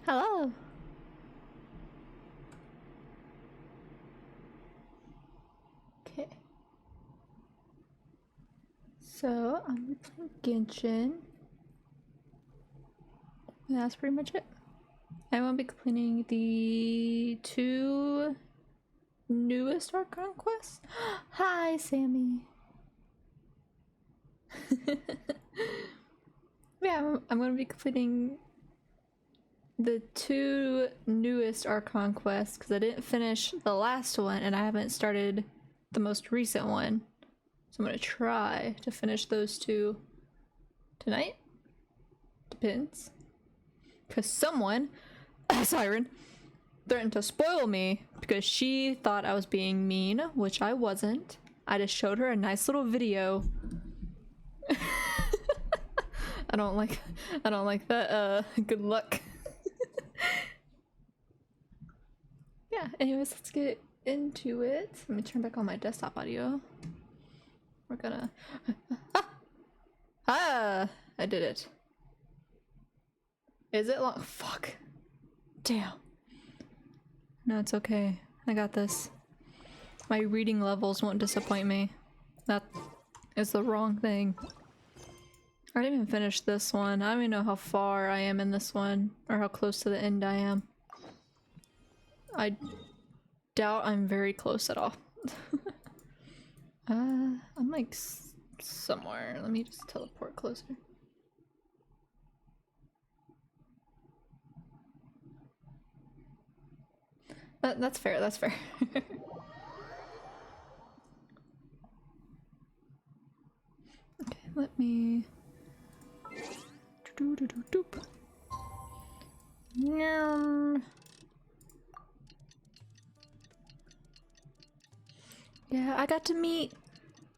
Hello. Okay. So I'm playing Genshin. And that's pretty much it. I won't be completing the 2 newest Archon quests. Hi, Sammy. Yeah, I'm gonna be completing the 2 newest Archon quests because I didn't finish the last one and I haven't started the most recent one. So I'm gonna try to finish those 2 tonight. Depends. Because someone, Siren, threatened to spoil me because she thought I was being mean, which I wasn't. I just showed her a nice little video. I don't like that. Good luck. Yeah, anyways, let's get into it. Let me turn back on my desktop audio. We're gonna I did it. Is it long? Fuck. Damn. No, it's okay. I got this. My reading levels won't disappoint me. That is the wrong thing. I didn't even finish this one. I don't even know how far I am in this one, or how close to the end I am. I doubt I'm very close at all. I'm like somewhere. Let me just teleport closer. That's fair, that's fair. Okay, let me... Doop. Yeah, I got to meet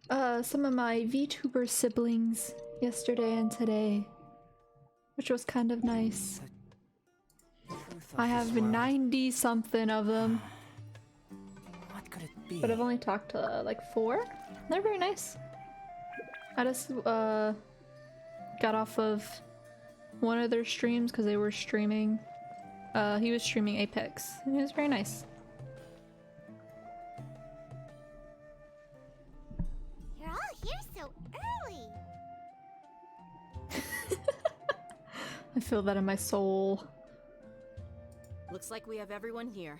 some of my VTuber siblings yesterday and today, which was kind of nice. I have 90 something of them. What could it be? But I've only talked to like 4. They're very nice. I just got off of one of their streams because they were streaming. He was streaming Apex, and it was very nice. You're all here so early. I feel that in my soul. Looks like we have everyone here.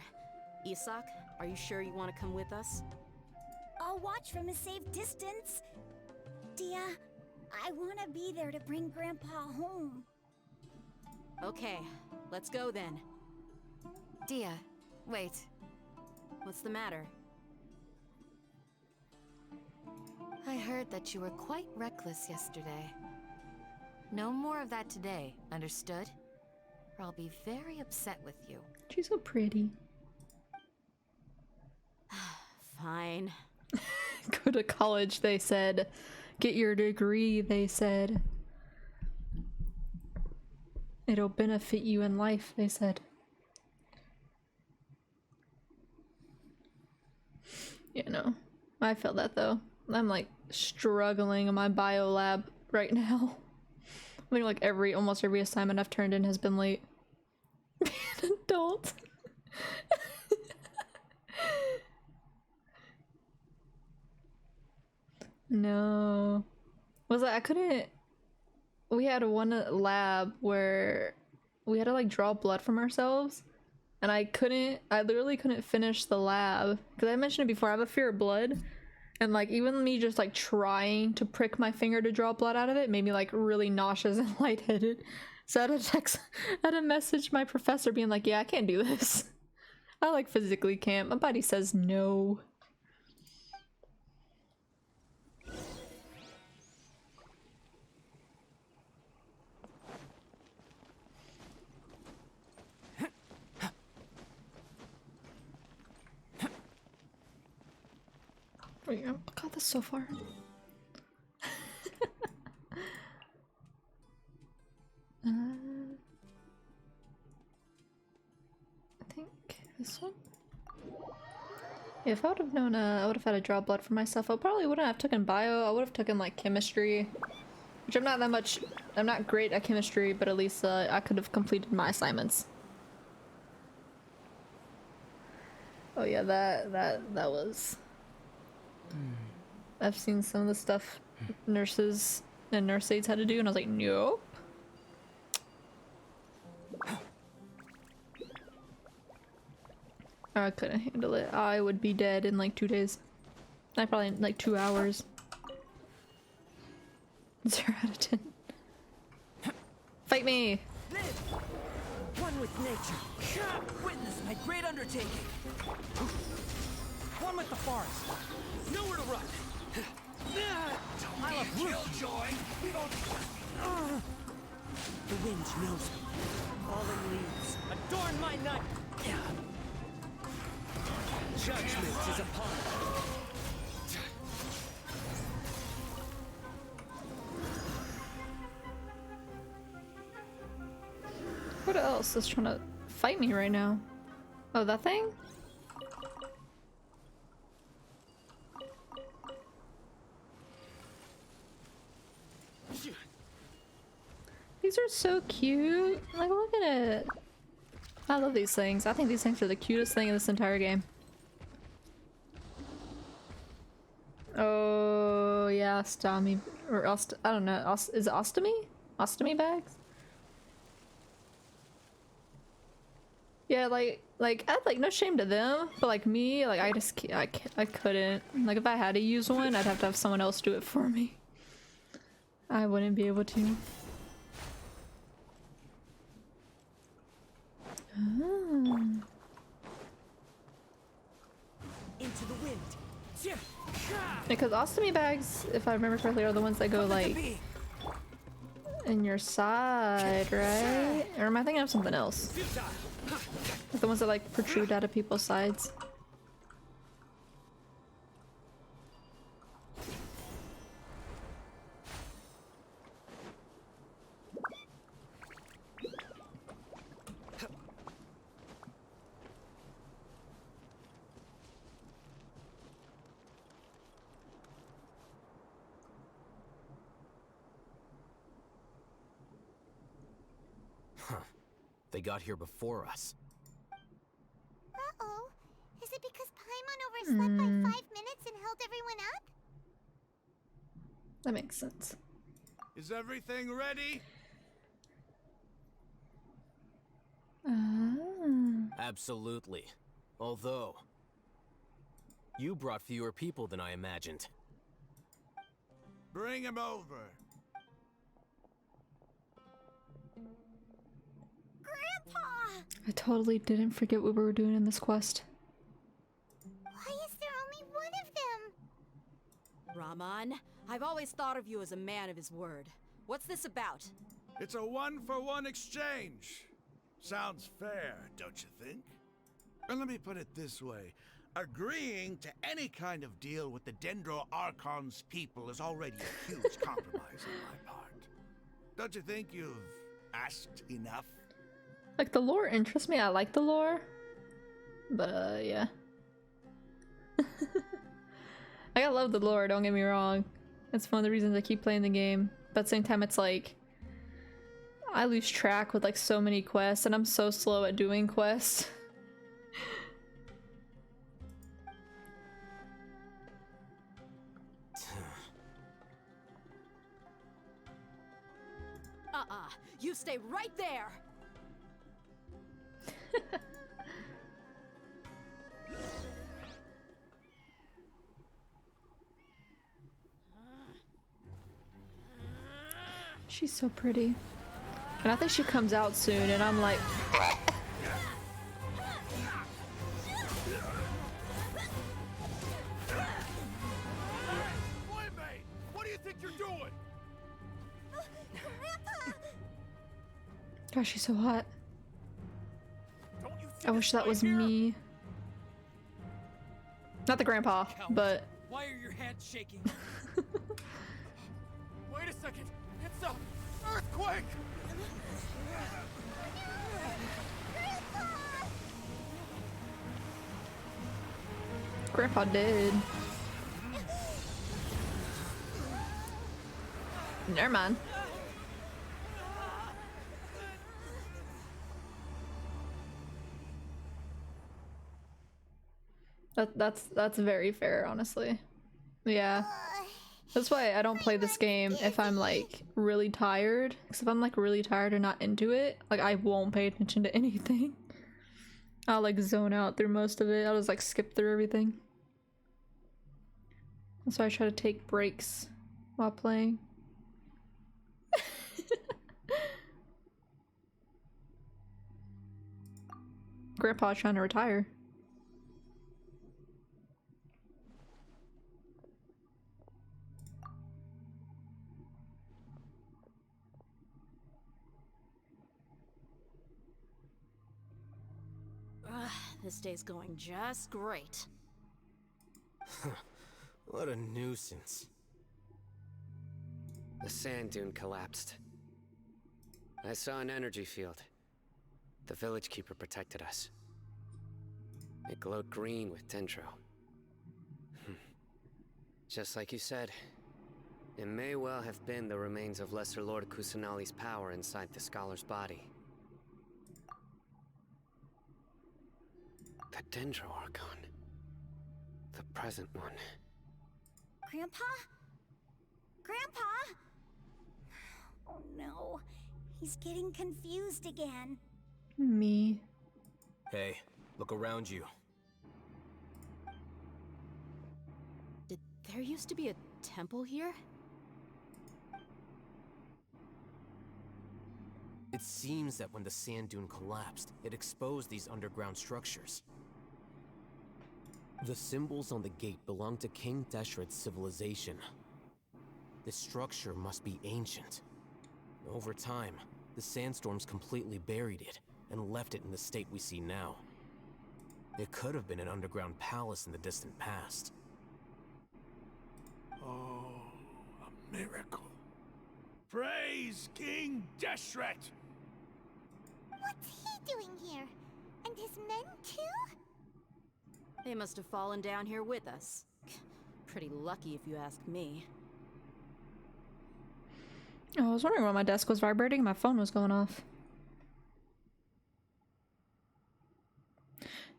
Isak, are you sure you want to come with us? I'll watch from a safe distance. Dia, I want to be there to bring Grandpa home. Okay, let's go then. Dia, wait. What's the matter? I heard that you were quite reckless yesterday. No more of that today, understood? Or I'll be very upset with you. She's so pretty. Fine. Go to college, they said. Get your degree, they said. It'll benefit you in life, they said. You know, I feel that though. I'm like struggling in my bio lab right now. I mean, like almost every assignment I've turned in has been late. Be an adult. No. Was I couldn't. We had one lab where we had to like draw blood from ourselves, and I literally couldn't finish the lab because I mentioned it before. I have a fear of blood, and like even me just like trying to prick my finger to draw blood out of it made me like really nauseous and lightheaded. So I had to message my professor being like, yeah, I can't do this. I like physically can't. My body says no. Wait, I got this so far. I think this one. Yeah, if I would have known, I would have had to draw blood for myself. I probably wouldn't have taken bio. I would have taken like chemistry, which I'm not that much. I'm not great at chemistry, but at least I could have completed my assignments. Oh yeah, that was. I've seen some of the stuff nurses and nurse aides had to do, and I was like, nope. I couldn't handle it. I would be dead in like 2 days. I probably in like 2 hours. 0 out of 10. Fight me! Live! One with nature. Witness my great undertaking. One with the forest. Nowhere to run. I love killjoy. The wind knows me. Falling leaves adorn my night. Judgment is upon me. What else is trying to fight me right now? Oh, that thing? These are so cute. Like, look at it. I love these things. I think these things are the cutest thing in this entire game. Oh, yeah, ostomy. Or I don't know. Is it ostomy? Ostomy bags? Yeah, like I had like no shame to them, but like me, like I couldn't. Like if I had to use one, I'd have to have someone else do it for me. I wouldn't be able to. Oh. Into the wind. Because ostomy bags, if I remember correctly, are the ones that go like in your side, right? Or am I thinking of something else? Like the ones that like protrude out of people's sides. They got here before us. Uh-oh. Is it because Paimon overslept by 5 minutes and held everyone up? That makes sense. Is everything ready? Absolutely. Although, you brought fewer people than I imagined. Bring him over. Grandpa! I totally didn't forget what we were doing in this quest. Why is there only one of them? Raman, I've always thought of you as a man of his word. What's this about? It's a one-for-one exchange. Sounds fair, don't you think? And let me put it this way. Agreeing to any kind of deal with the Dendro Archon's people is already a huge compromise on my part. Don't you think you've asked enough? Like the lore interests me. I like the lore. But yeah. Like I love the lore, don't get me wrong. It's one of the reasons I keep playing the game. But at the same time it's like I lose track with like so many quests and I'm so slow at doing quests. You stay right there! She's so pretty. And I think she comes out soon and I'm like Boy-mate, what do you think you're doing? gosh, she's so hot. Don't you see I wish that was me. Not the grandpa, but Why are your hands shaking? Wait a second. It's a earthquake. grandpa did. Never mind. That's very fair, honestly. Yeah. That's why I don't play this game if I'm like really tired. Because if I'm like really tired or not into it, like I won't pay attention to anything. I'll like zone out through most of it. I'll just like skip through everything. That's why I try to take breaks while playing. Grandpa's trying to retire. This day's going just great. What a nuisance. The sand dune collapsed. I saw an energy field. The village keeper protected us. It glowed green with dendro. Just like you said, it may well have been the remains of Lesser Lord Kusanali's power inside the scholar's body. The dendro Archon. The present one. Grandpa? Grandpa? Oh no, he's getting confused again. Me. Hey, look around you. Did there used to be a temple here? It seems that when the sand dune collapsed, it exposed these underground structures. The symbols on the gate belong to King Deshret's civilization. This structure must be ancient. Over time, the sandstorms completely buried it and left it in the state we see now. It could have been an underground palace in the distant past. Oh, a miracle. Praise King Deshret! What's he doing here? And his men too? They must have fallen down here with us. Pretty lucky if you ask me. Oh, I was wondering why my desk was vibrating and my phone was going off.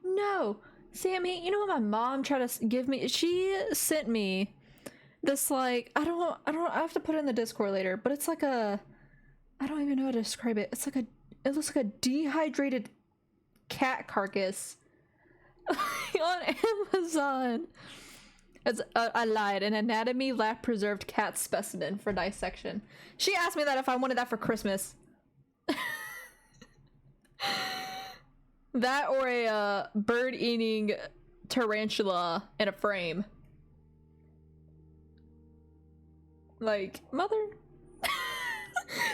No! Sammy, you know what my mom tried to give me? She sent me this like, I have to put it in the Discord later, but it's like a, I don't even know how to describe it. It's like a, it looks like a dehydrated cat carcass on Amazon. It's I lied. An anatomy lab preserved cat specimen for dissection. She asked me that if I wanted that for Christmas. That or a bird eating tarantula in a frame. Like, mother.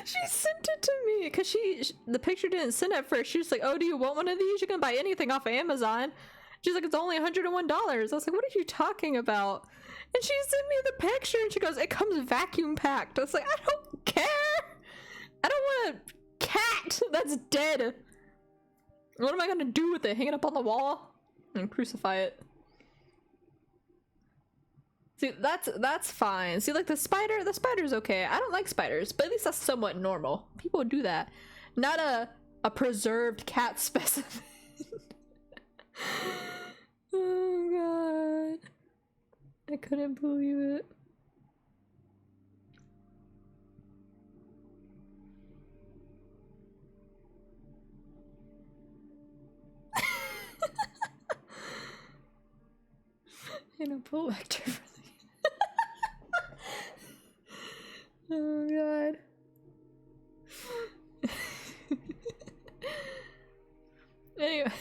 She sent it to me because the picture didn't send at first. She was like, oh, do you want one of these? You can buy anything off of Amazon. She's like, it's only $101. I was like, what are you talking about? And she sent me the picture and she goes, it comes vacuum packed. I was like, I don't care. I don't want a cat that's dead. What am I gonna do with it? Hang it up on the wall and crucify it? See, that's fine. See, like the spider's okay. I don't like spiders, but at least that's somewhat normal. People do that. Not a preserved cat specimen. Oh god. I couldn't believe it. In a pull vector for the oh god. Anyway.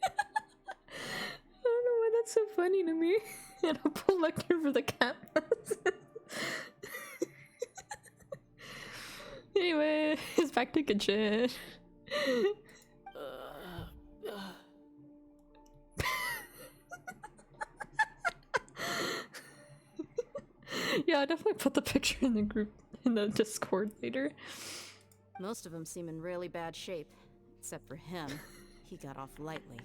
I don't know why that's so funny to me. And a pull vector for the cat. Anyway, it's back to Genshin. Yeah, I definitely put the picture in the group, in the Discord later. Most of them seem in really bad shape, except for him. He got off lightly.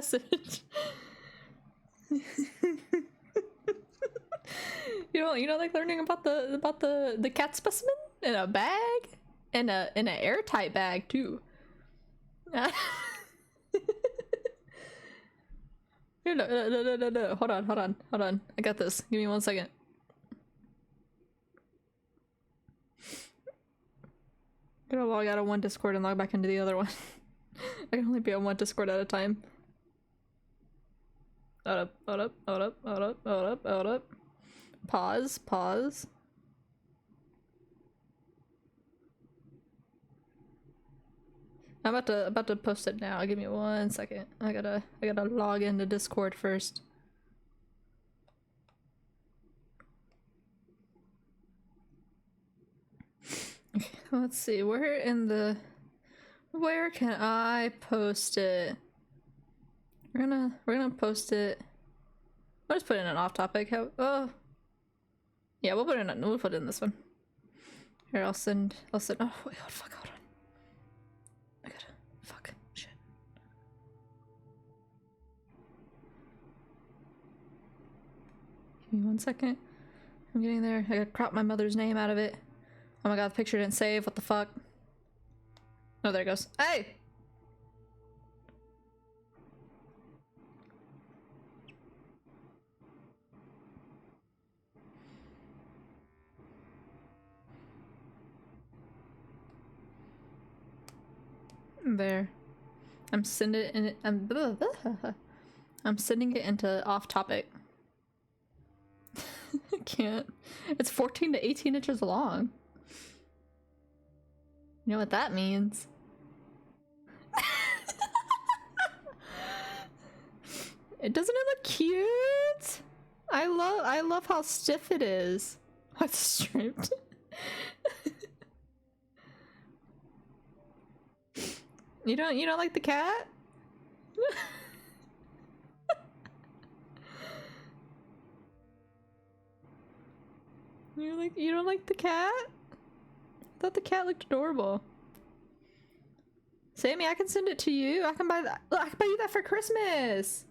message. You know, like learning about the cat specimen in a bag, in an airtight bag too. Here, no. Hold on. I got this. Give me 1 second. I'm gonna log out of one Discord and log back into the other one. I can only be on one Discord at a time. Hold up. Pause. I'm about to post it now. Give me 1 second. I gotta log into Discord first. Okay, let's see. Where can I post it? We're gonna post it. I'll just put in an off topic. Oh, yeah, we'll put it in this one. Here, I'll send. Oh wait, hold on. Shit. Give me 1 second. I'm getting there. I gotta crop my mother's name out of it. Oh my god, the picture didn't save. What the fuck? Oh, there it goes. Hey! There. I'm sending it into off topic. I can't. It's 14 to 18 inches long. You know what that means? Doesn't it look cute? I love how stiff it is. What's stripped? You don't like the cat? You don't like the cat? I thought the cat looked adorable. Sammy, I can send it to you. I can buy that. I can buy you that for Christmas.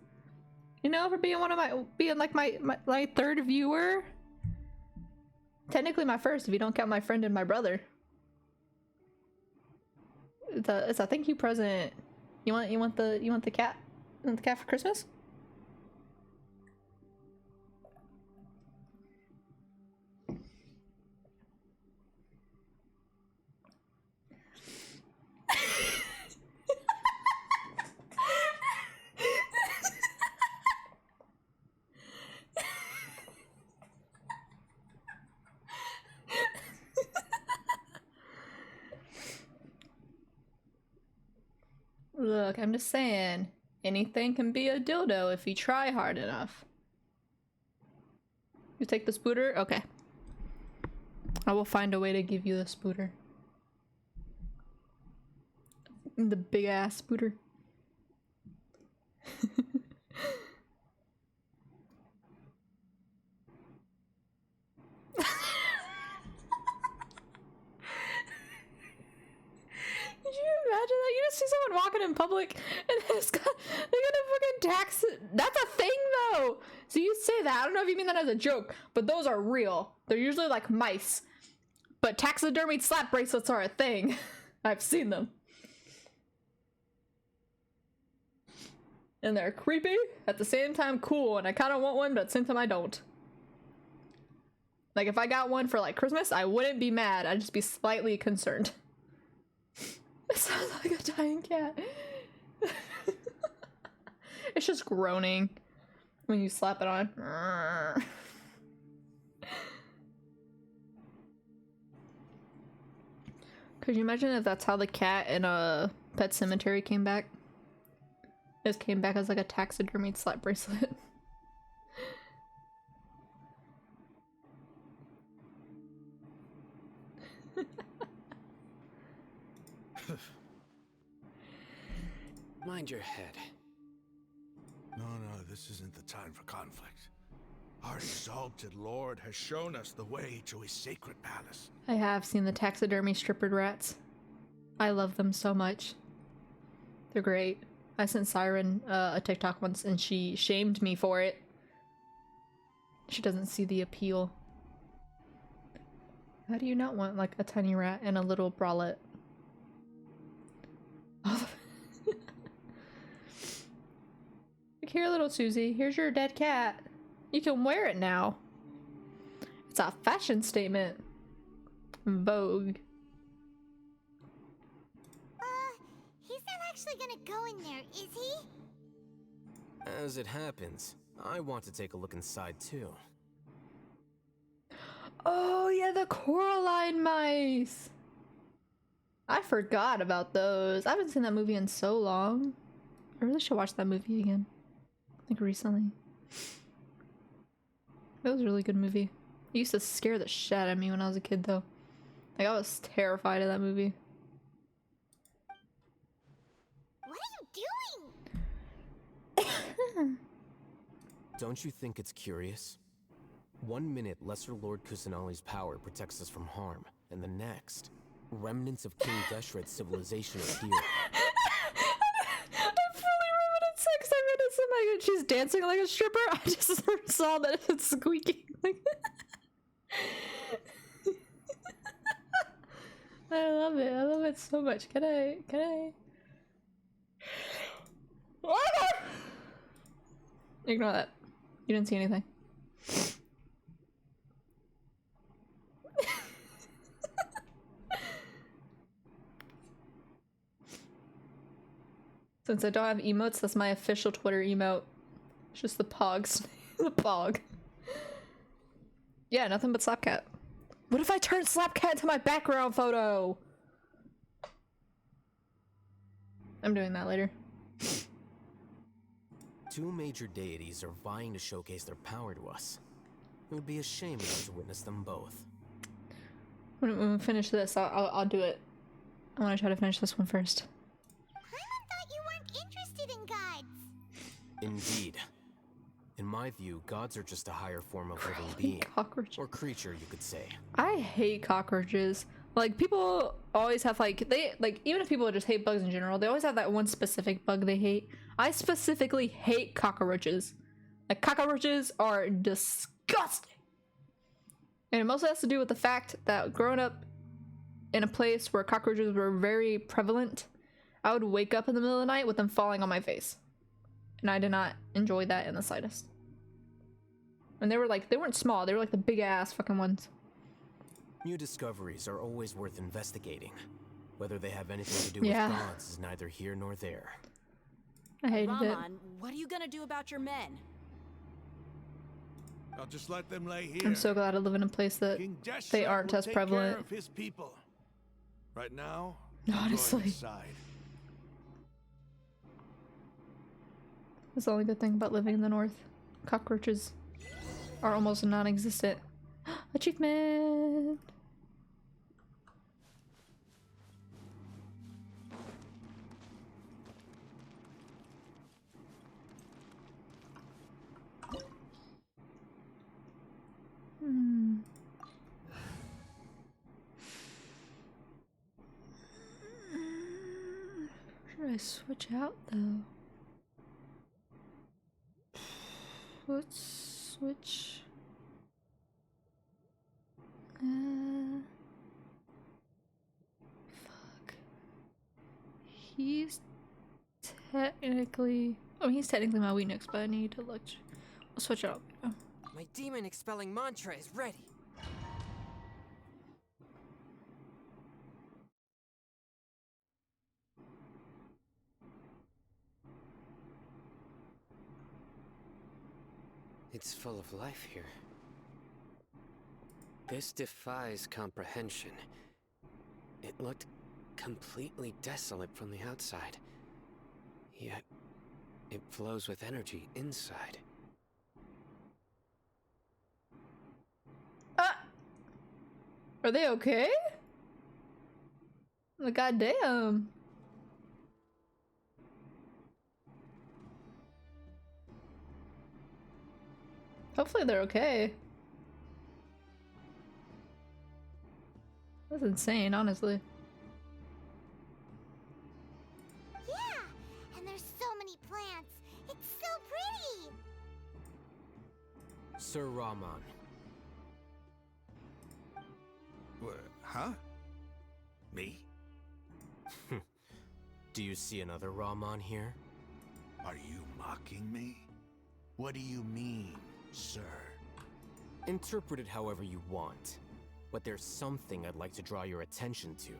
You know, for being like my third viewer. Technically my first, if you don't count my friend and my brother. It's a thank you present. You want the cat? You want the cat for Christmas? Look, I'm just saying, anything can be a dildo if you try hard enough. You take the spooter? Okay. I will find a way to give you the spooter. The big ass spooter. Did you imagine that? You just see someone walking in public and they're gonna fucking tax it. That's a thing though! So you say that, I don't know if you mean that as a joke, but those are real. They're usually like mice. But taxidermied slap bracelets are a thing. I've seen them. And they're creepy, at the same time cool, and I kinda want one, but at the same time I don't. Like if I got one for like Christmas, I wouldn't be mad, I'd just be slightly concerned. It sounds like a dying cat. It's just groaning when you slap it on. Could you imagine if that's how the cat in a Pet Cemetery came back? It just came back as like a taxidermied slap bracelet. Mind your head. No, this isn't the time for conflict. Our exalted lord has shown us the way to his sacred palace. I have seen the taxidermy strippered rats. I love them so much. They're great. I sent Siren a TikTok once and she shamed me for it. She doesn't see the appeal. How do you not want like a tiny rat and a little bralette? Like, here, little Susie, here's your dead cat. You can wear it now. It's a fashion statement. Vogue. He's not actually gonna go in there, is he? As it happens, I want to take a look inside too. Oh yeah, the Coraline mice. I forgot about those. I haven't seen that movie in so long. I really should watch that movie again. Like recently. That was a really good movie. It used to scare the shit out of me when I was a kid though. Like I was terrified of that movie. What are you doing? Don't you think it's curious? 1 minute, Lesser Lord Kusanali's power protects us from harm, and the next, remnants of King Deshret's civilization appear. I fully remembered sex. I read it something like she's dancing like a stripper. I just saw that it's squeaking. Like I love it. I love it so much. Can I? Ignore that. You didn't see anything. Since I don't have emotes, that's my official Twitter emote. It's just the pogs. The pog. Yeah, nothing but Slapcat. What if I turn Slapcat into my background photo? I'm doing that later. 2 major deities are vying to showcase their power to us. It would be a shame not to witness them both. When we finish this, I'll do it. I want to try to finish this one first. Paimon thought you weren't interested in gods. Indeed. In my view, gods are just a higher form of living being. Cockroach. Or creature, you could say. I hate cockroaches. Like, people always have, like, even if people just hate bugs in general, they always have that one specific bug they hate. I specifically hate cockroaches. Like, cockroaches are disgusting. And it mostly has to do with the fact that growing up in a place where cockroaches were very prevalent, I would wake up in the middle of the night with them falling on my face. And I did not enjoy that in the slightest. And they weren't small, they were like the big ass fucking ones. New discoveries are always worth investigating. Whether they have anything to do with gods is neither here nor there. I hated it. Raman, what are you gonna do about your men? I'll just let them lay here. I'm so glad I live in a place that King Deshret they aren't will as take prevalent. care of his people. Right now, I'm Honestly. going inside. That's the only good thing about living in the north. Cockroaches are almost non-existent. Achievement! Should I switch out though? Let's switch. Fuck. He's technically. Oh, he's technically my weakness, but I need to look. I'll switch out. Oh. My demon expelling mantra is ready. It's full of life here. This defies comprehension. It looked completely desolate from the outside. Yet, it flows with energy inside. Are they okay? Like, goddamn. Hopefully they're okay. That's insane, honestly. Yeah, and there's so Sir Rahman. Huh? Me? Do you see another Rahman here? Are you mocking me? What do you mean, sir? Interpret it however you want, but there's something I'd like to draw your attention to.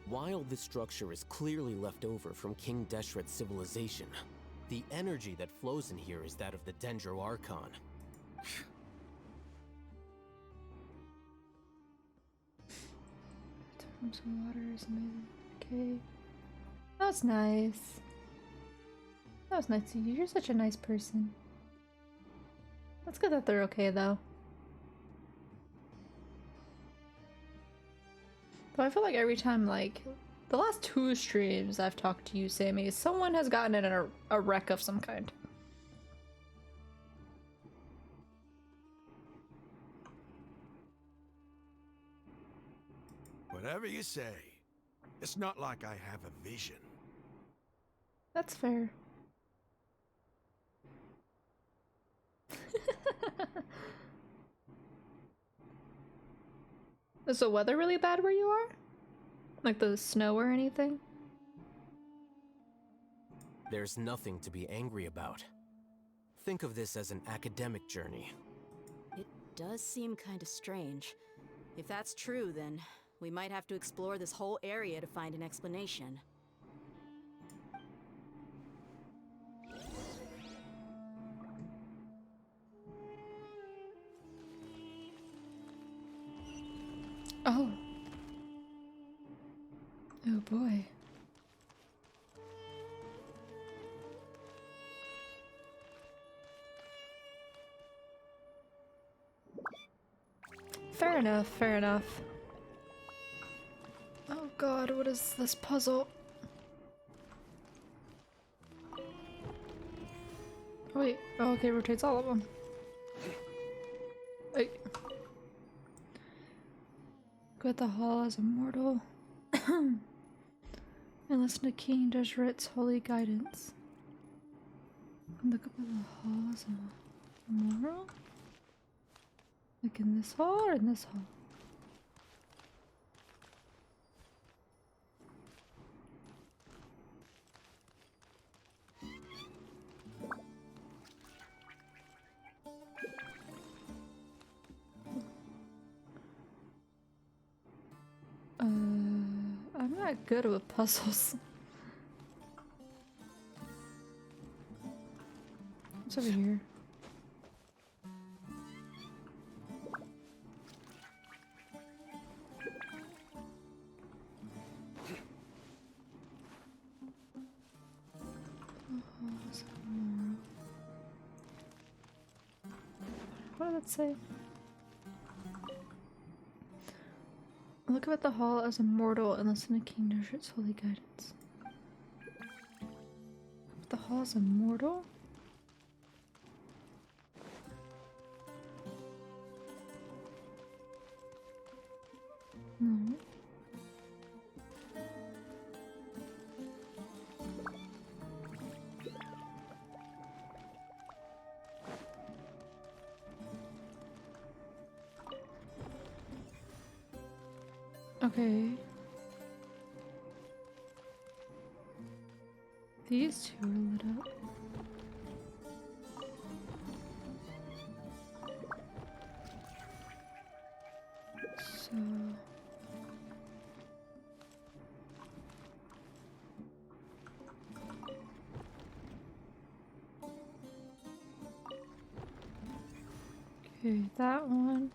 While this structure is clearly left over from King Deshret's civilization, the energy that flows in here is that of the Dendro Archon. Some water is amazing. Okay. That was nice. That was nice of you. You're such a nice person. That's good that they're okay though. But I feel like every time, like, the last 2 streams I've talked to you, Sammy, someone has gotten in a wreck of some kind. Whatever you say. It's not like I have a vision. That's fair. Is the weather really bad where you are? Like the snow or anything? There's nothing to be angry about. Think of this as an academic journey. It does seem kinda strange. If that's true, then we might have to explore this whole area to find an explanation. Oh. Oh boy. Fair enough, fair enough. Oh god, what is this puzzle? Oh, wait, oh, okay, rotates all of them. Wait. Go at the hall as a mortal. And listen to King Deshret's holy guidance. And look up at the hall as a mortal? Like in this hall or in this hall? I'm not good with puzzles. What's over here? What did that say? Look up at the hall as a mortal and listen to King Deshret's holy guidance. The hall as a mortal? No. Okay. These two are lit up. So... Okay, that one.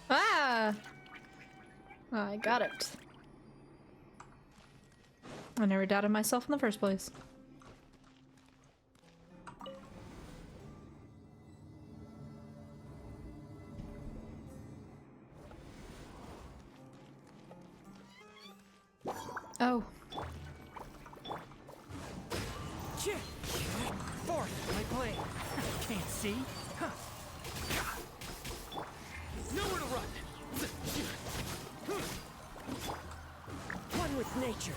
Ah! Oh, I got it. I never doubted myself in the first place. Oh. Forth, my blade. Can't see. Nowhere to run. One with nature.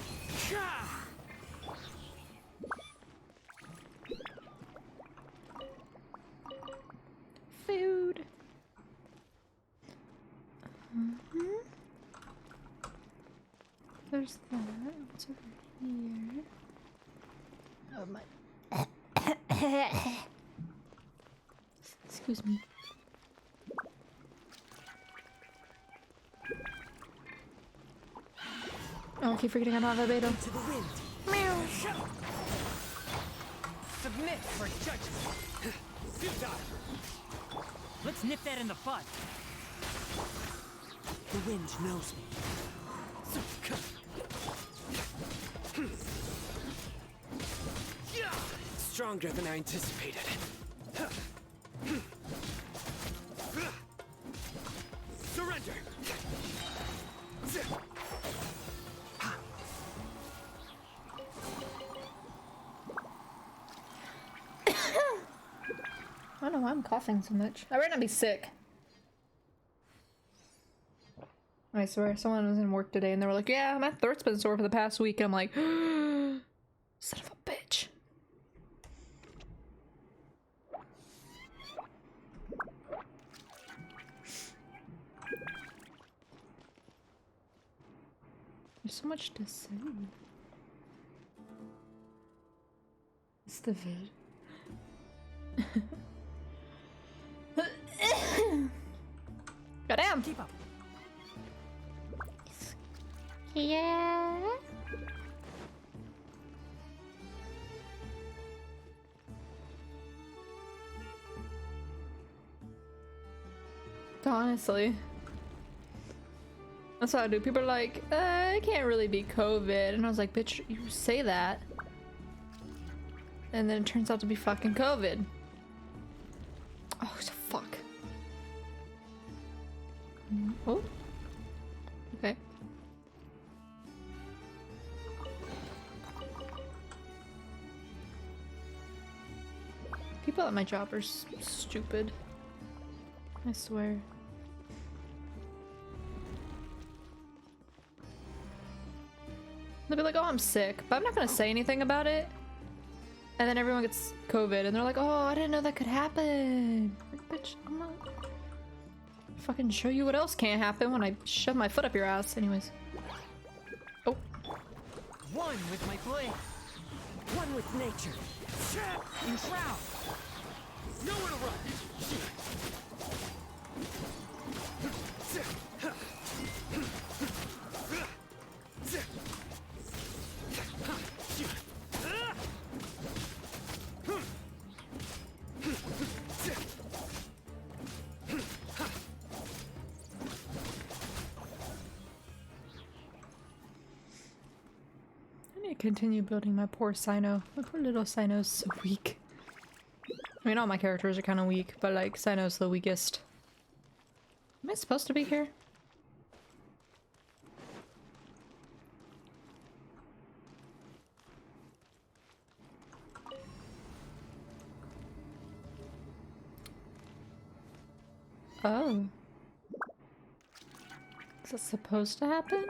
there's that. What's over here? Oh my. Excuse me. Oh, I keep forgetting I'm not a beta. To the wind. Meow. Submit for judgment. Futile. Let's nip that in the bud. The wind knows me. Stronger than I anticipated. Surrender. I don't know why I'm coughing so much. I better not be sick. I swear, someone was in work today and they were like, yeah, my throat's been sore for the past week. And I'm like, son of a bitch. There's so much to say. It's the vid. Goddamn! Keep up. Yeah. Honestly. That's what I do. People are like, it can't really be COVID. And I was like, bitch, you say that. And then it turns out to be fucking COVID. Oh, fuck. Oh. Okay. People at my job are stupid. I swear. They'll be like, oh, I'm sick, but I'm not gonna say anything about it. And then everyone gets COVID and they're like, oh, I didn't know that could happen. Like, bitch, I'm not fucking show you what else can't happen when I shove my foot up your ass. Anyways. Oh. One with my blade. One with nature. Enshroud. Nowhere to run. I need to continue building my poor Sino. My poor little Sino's so weak. I mean, all my characters are kind of weak, but like, Sino's the weakest. Am I supposed to be here? Oh. Is that supposed to happen?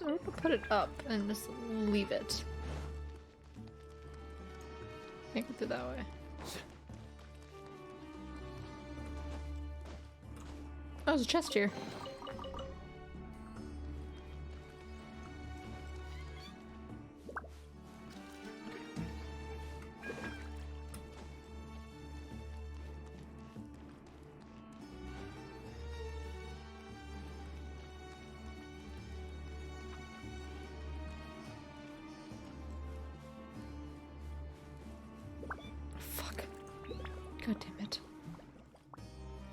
I'm gonna put it up and just leave it. Can't go through that way. Oh, there's a chest here. Fuck. God damn it.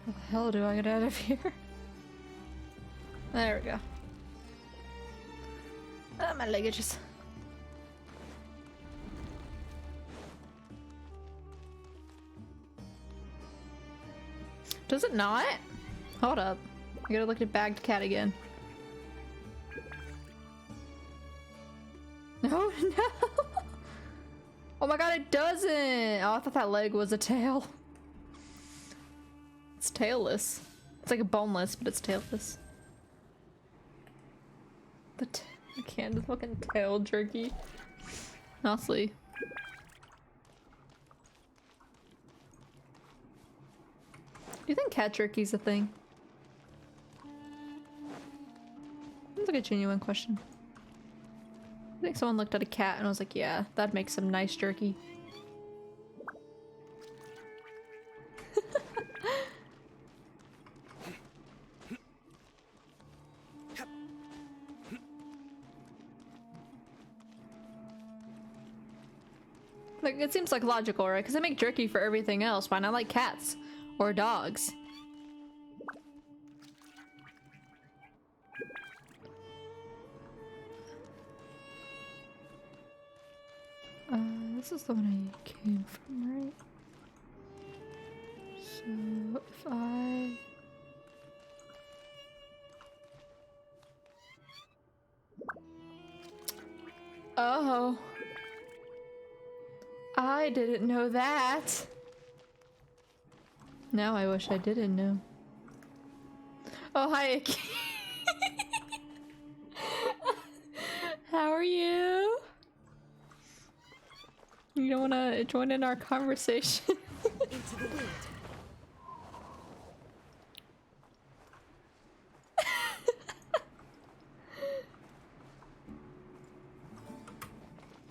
How the hell do I get out of here? There we go. Ah, my leg itches. Does it not? Hold up. I gotta look at bagged cat again. No, no! Oh my god, it doesn't! Oh, I thought that leg was a tail. It's tailless. It's like a boneless, but it's tailless. I can't. The fucking tail jerky. Honestly. Do you think cat jerky's a thing? That's like a genuine question. I think someone looked at a cat and was like, yeah, that'd make some nice jerky. Like, it seems like logical, right? Because they make jerky for everything else. Why not like cats? Or dogs? This is the one I came from, right? So, if I... Oh. I didn't know that. Now I wish I didn't know. Oh, hi, Icky. How are you? You don't want to join in our conversation? Into the wind.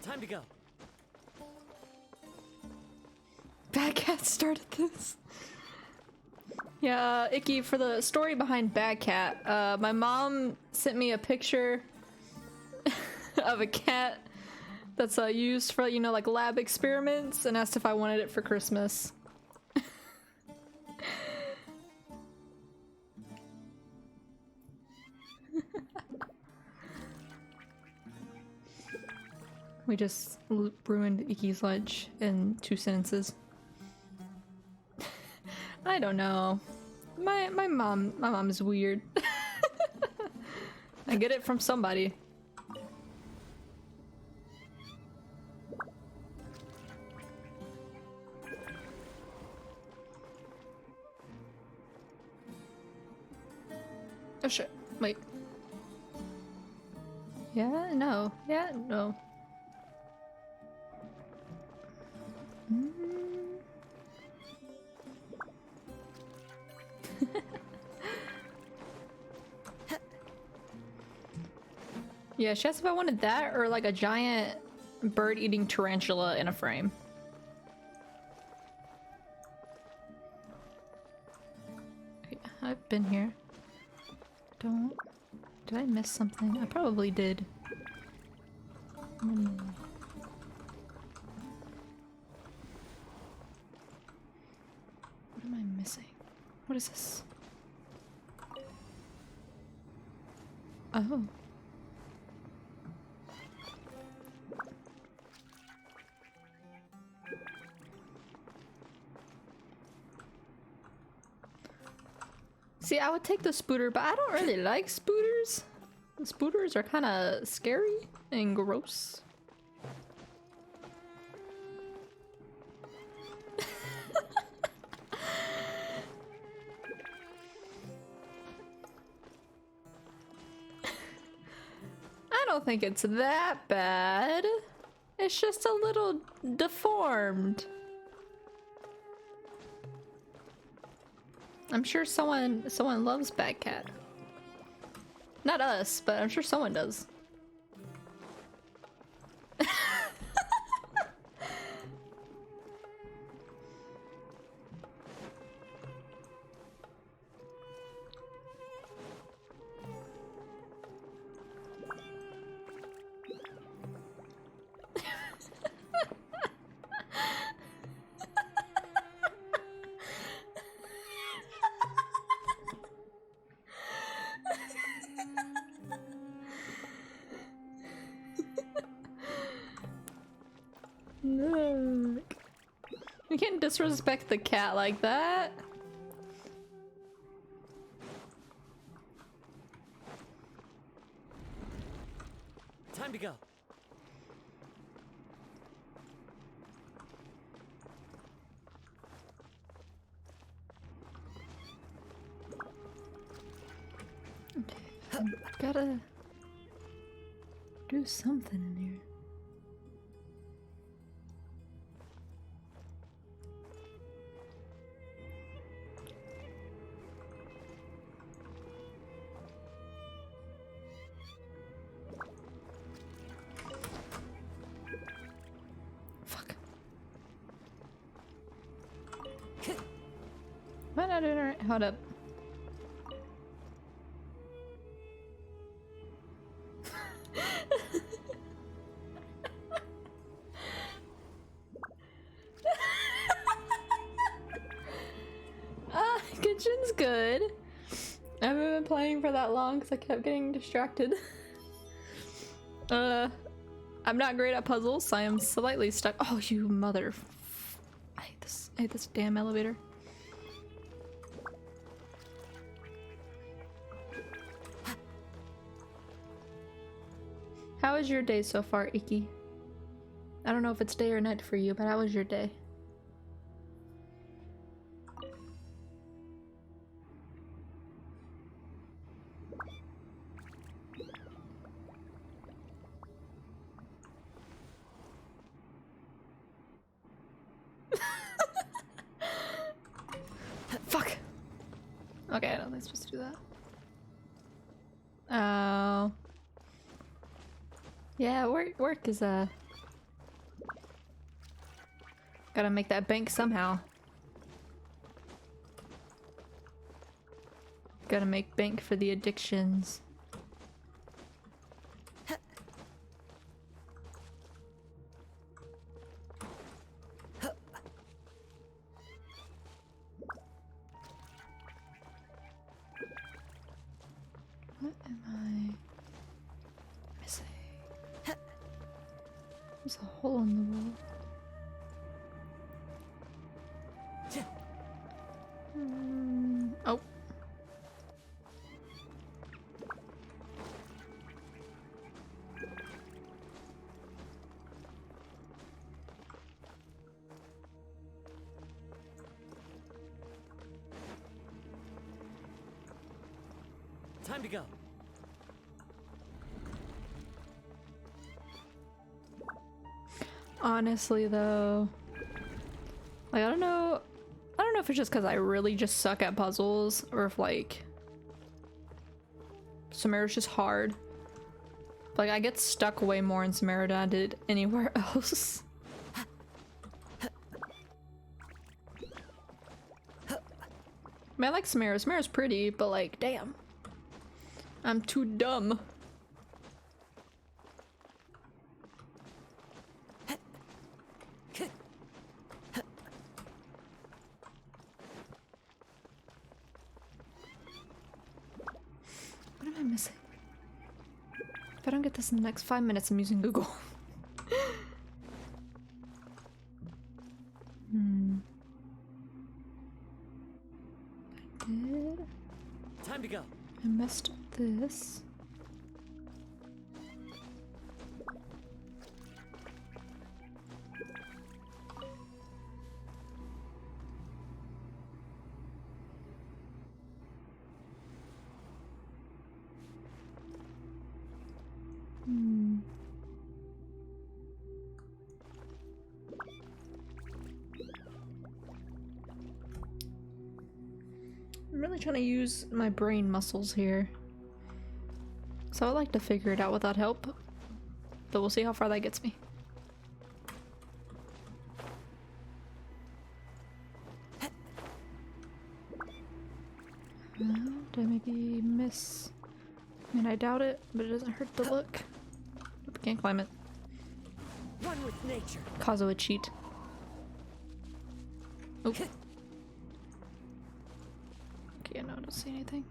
Time to go. Bad Cat started this. Yeah, Icky, for the story behind Bad Cat, my mom sent me a picture of a cat that's used for, you know, like lab experiments and asked if I wanted it for Christmas. We just ruined Icky's lunch in 2 sentences. I don't know. My mom is weird. I get it from somebody. Oh shit. Wait. Yeah, no. Yeah, no. Yeah, she asked if I wanted that or like a giant bird-eating tarantula in a frame. Okay, I've been here. Don't... Did I miss something? I probably did. What am I missing? What is this? Oh. See, I would take the spooter, but I don't really like spooters. The spooters are kind of scary and gross. I don't think it's that bad. It's just a little deformed. I'm sure someone loves Bad Cat. Not us, but I'm sure someone does. Look. You can't disrespect the cat like that. Time to go. Okay, gotta Do something in here. Fuck. Am I not doing it right? Hold up. Genshin's good. I haven't been playing for that long because I kept getting distracted. I'm not great at puzzles, so I am slightly stuck. Oh, you mother! I hate this. I hate this damn elevator. How was your day so far, Iki? I don't know if it's day or night for you, but how was your day? Fuck! Okay, I don't think I'm supposed to do that. Oh. Yeah, work is gotta make that bank somehow. Gotta make bank for the addictions. What am I missing? There's a hole in the wall. Oh. Time to go. Honestly though, like I don't know if it's just because I really just suck at puzzles or if like Sumeru's just hard. Like I get stuck way more in Sumeru than I did anywhere else. I mean, I like Sumeru. Sumeru's pretty, but like, damn. I'm too dumb. What am I missing? If I don't get this in the next 5 minutes, I'm using Google. I did. Time to go. I messed up this. I'm really trying to use my brain muscles here. So I'd like to figure it out without help. But we'll see how far that gets me. Did I maybe miss? I mean, I doubt it, but it doesn't hurt to look. Nope, can't climb it. One with nature. Kazo a cheat. Oop. Okay, no, I don't see anything.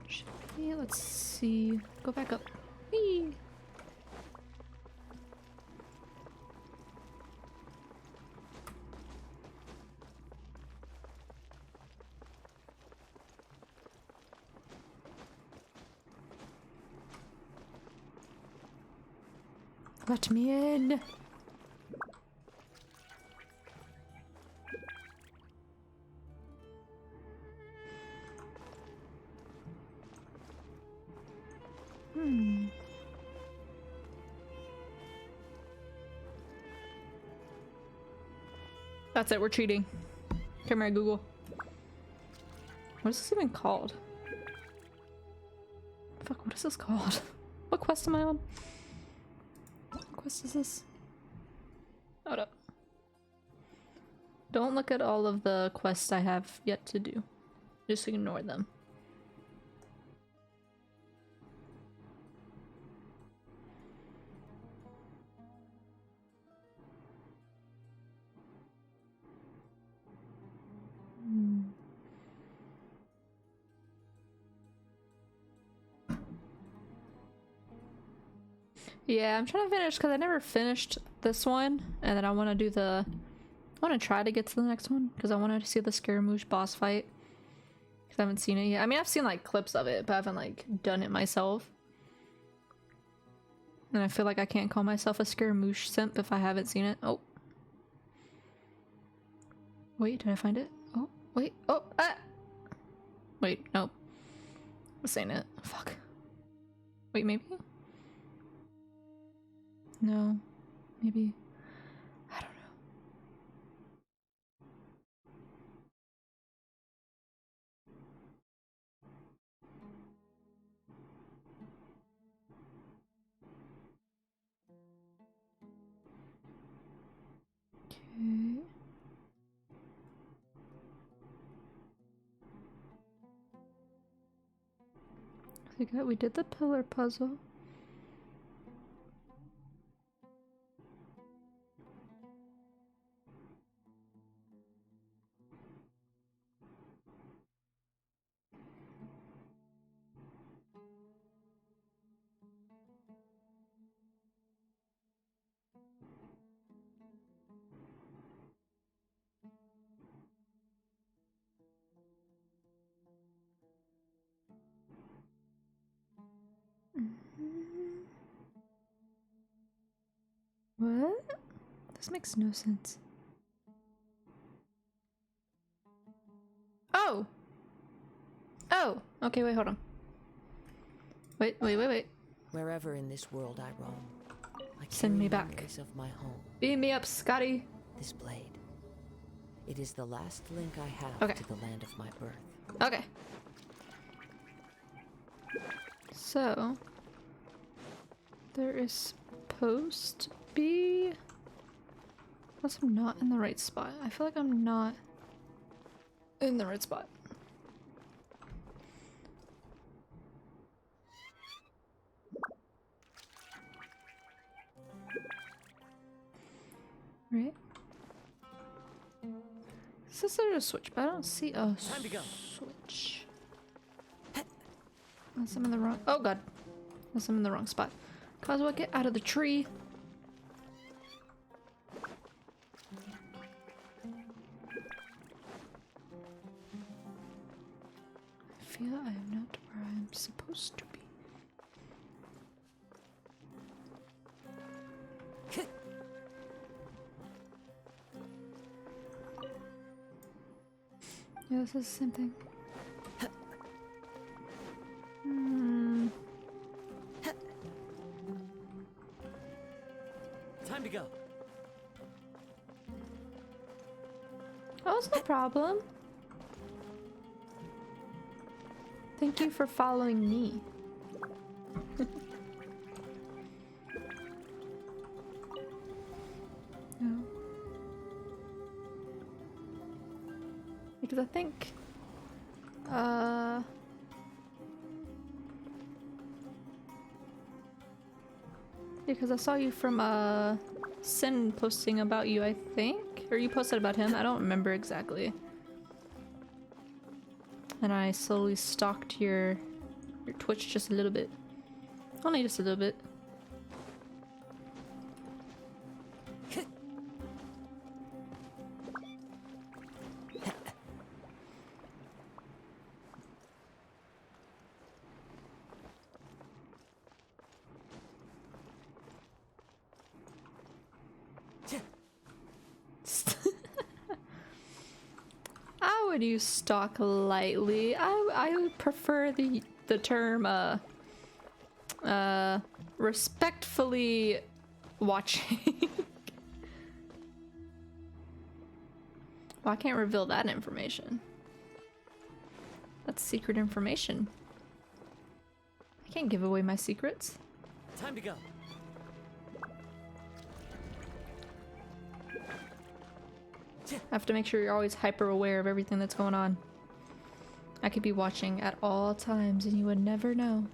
Should be, let's see. Go back up. Whee! Let me in! That's it, we're cheating. Come here, Google. What is this even called? Fuck, what is this called? What quest am I on? What quest is this? Hold up. Don't look at all of the quests I have yet to do. Just ignore them. Yeah, I'm trying to finish because I never finished this one, and then I want to do the. I want to try to get to the next one because I wanted to see the Scaramouche boss fight. Because I haven't seen it yet. I mean, I've seen like clips of it, but I haven't like done it myself. And I feel like I can't call myself a Scaramouche simp if I haven't seen it. Oh. Wait, did I find it? Oh, wait. Oh, ah! Wait, nope. This ain't it. Fuck. Wait, maybe? No. Maybe. I don't know. Okay. I think we did the pillar puzzle. What? This makes no sense. Oh! Oh! Okay, wait, hold on. Wait. Wherever in this world I roam, I Send me carry back. memories of my home. Beam me up, Scotty! This blade. It is the last link I have Okay. to the land of my birth. Okay. So... there is supposed to be... unless I'm not in the right spot. I feel like I'm not in the right spot. Right? This is a switch, but I don't see a Time to go. switch. Unless I'm in the wrong- oh god. Unless I'm in the wrong spot. Kazuha, get out of the tree! I feel I am not where I am supposed to be. Yeah, this is the same thing. Time to go. Oh, it's no problem. Thank you for following me. No. Because I think, because I saw you from, Sin posting about you, I think? Or you posted about him? I don't remember exactly. And I slowly stalked your Twitch just a little bit. Only just a little bit. I would use stalk lightly. I would prefer the term respectfully watching. Well, I can't reveal that information. That's secret information. I can't give away my secrets. Time to go. I have to make sure you're always hyper aware of everything that's going on. I could be watching at all times and you would never know.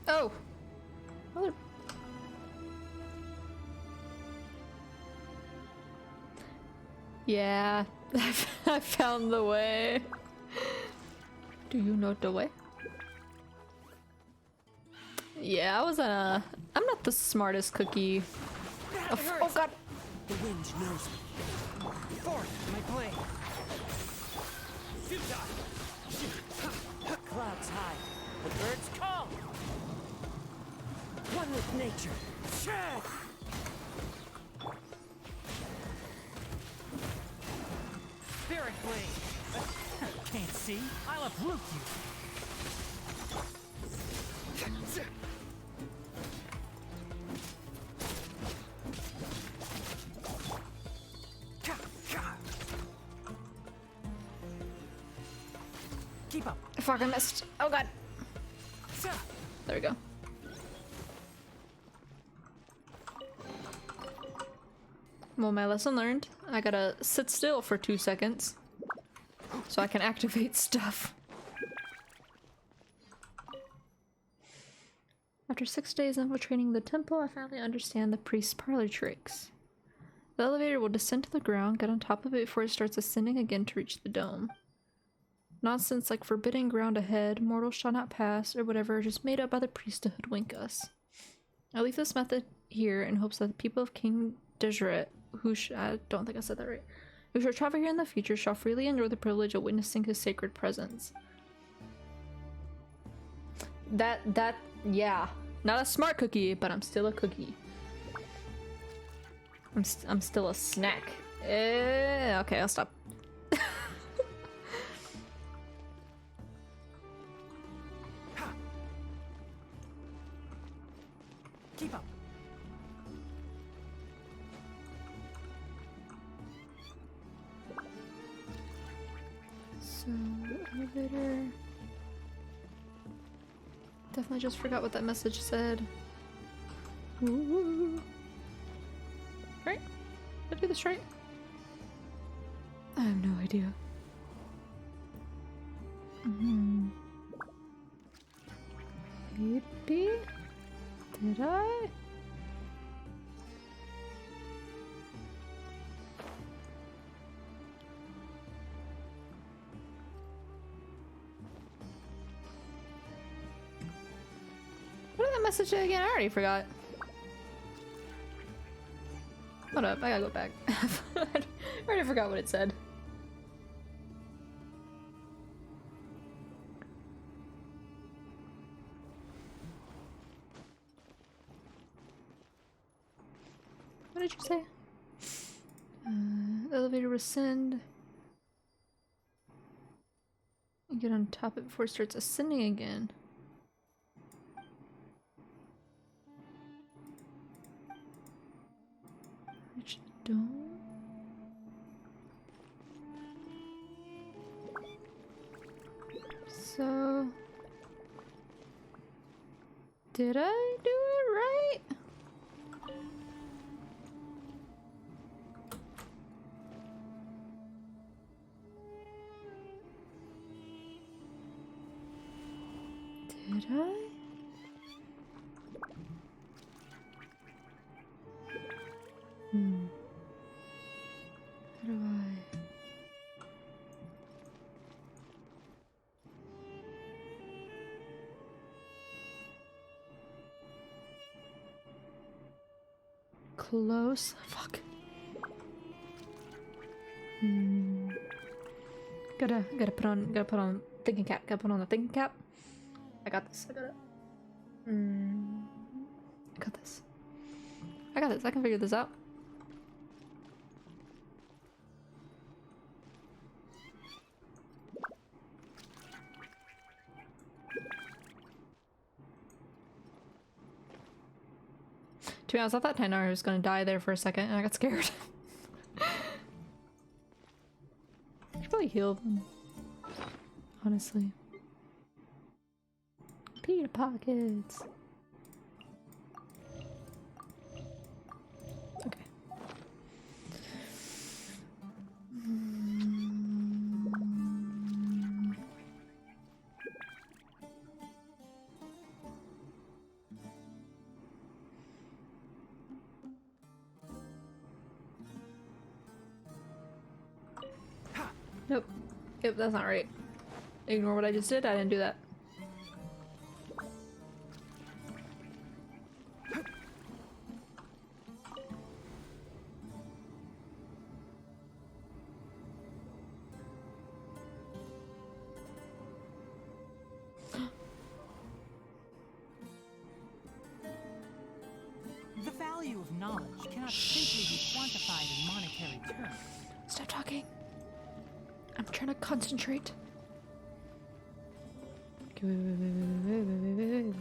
Oh! Mother... Yeah, I found the way. Do you know the way? Yeah, I'm not the smartest cookie. Oh god! The wind knows me. Forth, my blade. Clouds high. The birds call. One with nature. Spirit blade. Can't see. I'll uproot you. Keep up. Fuck, I missed. Oh god. There we go. Well, my lesson learned. I gotta sit still for 2 seconds so I can activate stuff. After 6 days infiltrating the temple, I finally understand the priest's parlor tricks. The elevator will descend to the ground, get on top of it before it starts ascending again to reach the dome. Nonsense like forbidden ground ahead, mortals shall not pass, or whatever, just made up by the priest to hoodwink us. I leave this method here in hopes that the people of King Deseret, I don't think I said that right, who shall travel here in the future shall freely enjoy the privilege of witnessing his sacred presence. Yeah. Not a smart cookie, but I'm still a cookie. I'm still a snack. Okay, I'll stop. Keep up. So, elevator. Definitely just forgot what that message said. Ooh. Right? Did I do this right? I have no idea. Maybe? Did I? What did that message say again? I already forgot. Hold up, I gotta go back. I already forgot what it said. What did you say? Elevator ascend. You get on top of it before it starts ascending again. Which don't. So, did I do it right? Did I? How do I? close. Fuck. Gotta put on thinking cap. Gotta put on the thinking cap. I got this. I got it. I got this. I got this. I can figure this out. To be honest, I thought Tainara was gonna die there for a second and I got scared. I should probably heal them. Honestly. Peter pockets. Okay. Nope. Yep, that's not right. Ignore what I just did. I didn't do that. The value of knowledge cannot simply be quantified in monetary terms. Stop talking. I'm trying to concentrate. Okay, wait.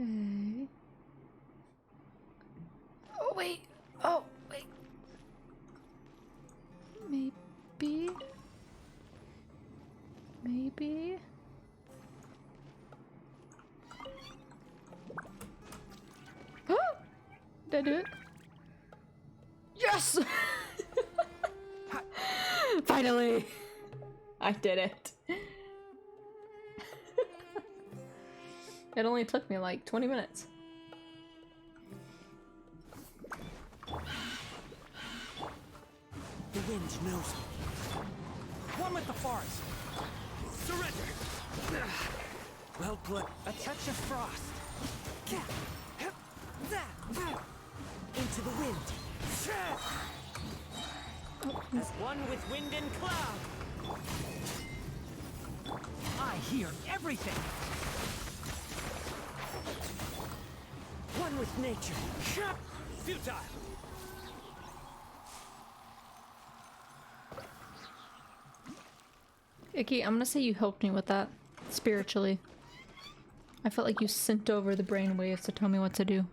Okay. Oh wait. Oh wait. Maybe. Did I do it? Yes! Finally! I did it. It only took me like 20 minutes. The wind knows me. One with the forest. Surrender! Well put. A touch of frost. Into the wind. As one with wind and cloud. I hear everything. One with nature. Futile. Icky, I'm gonna say you helped me with that. Spiritually. I felt like you sent over the brainwaves to tell me what to do.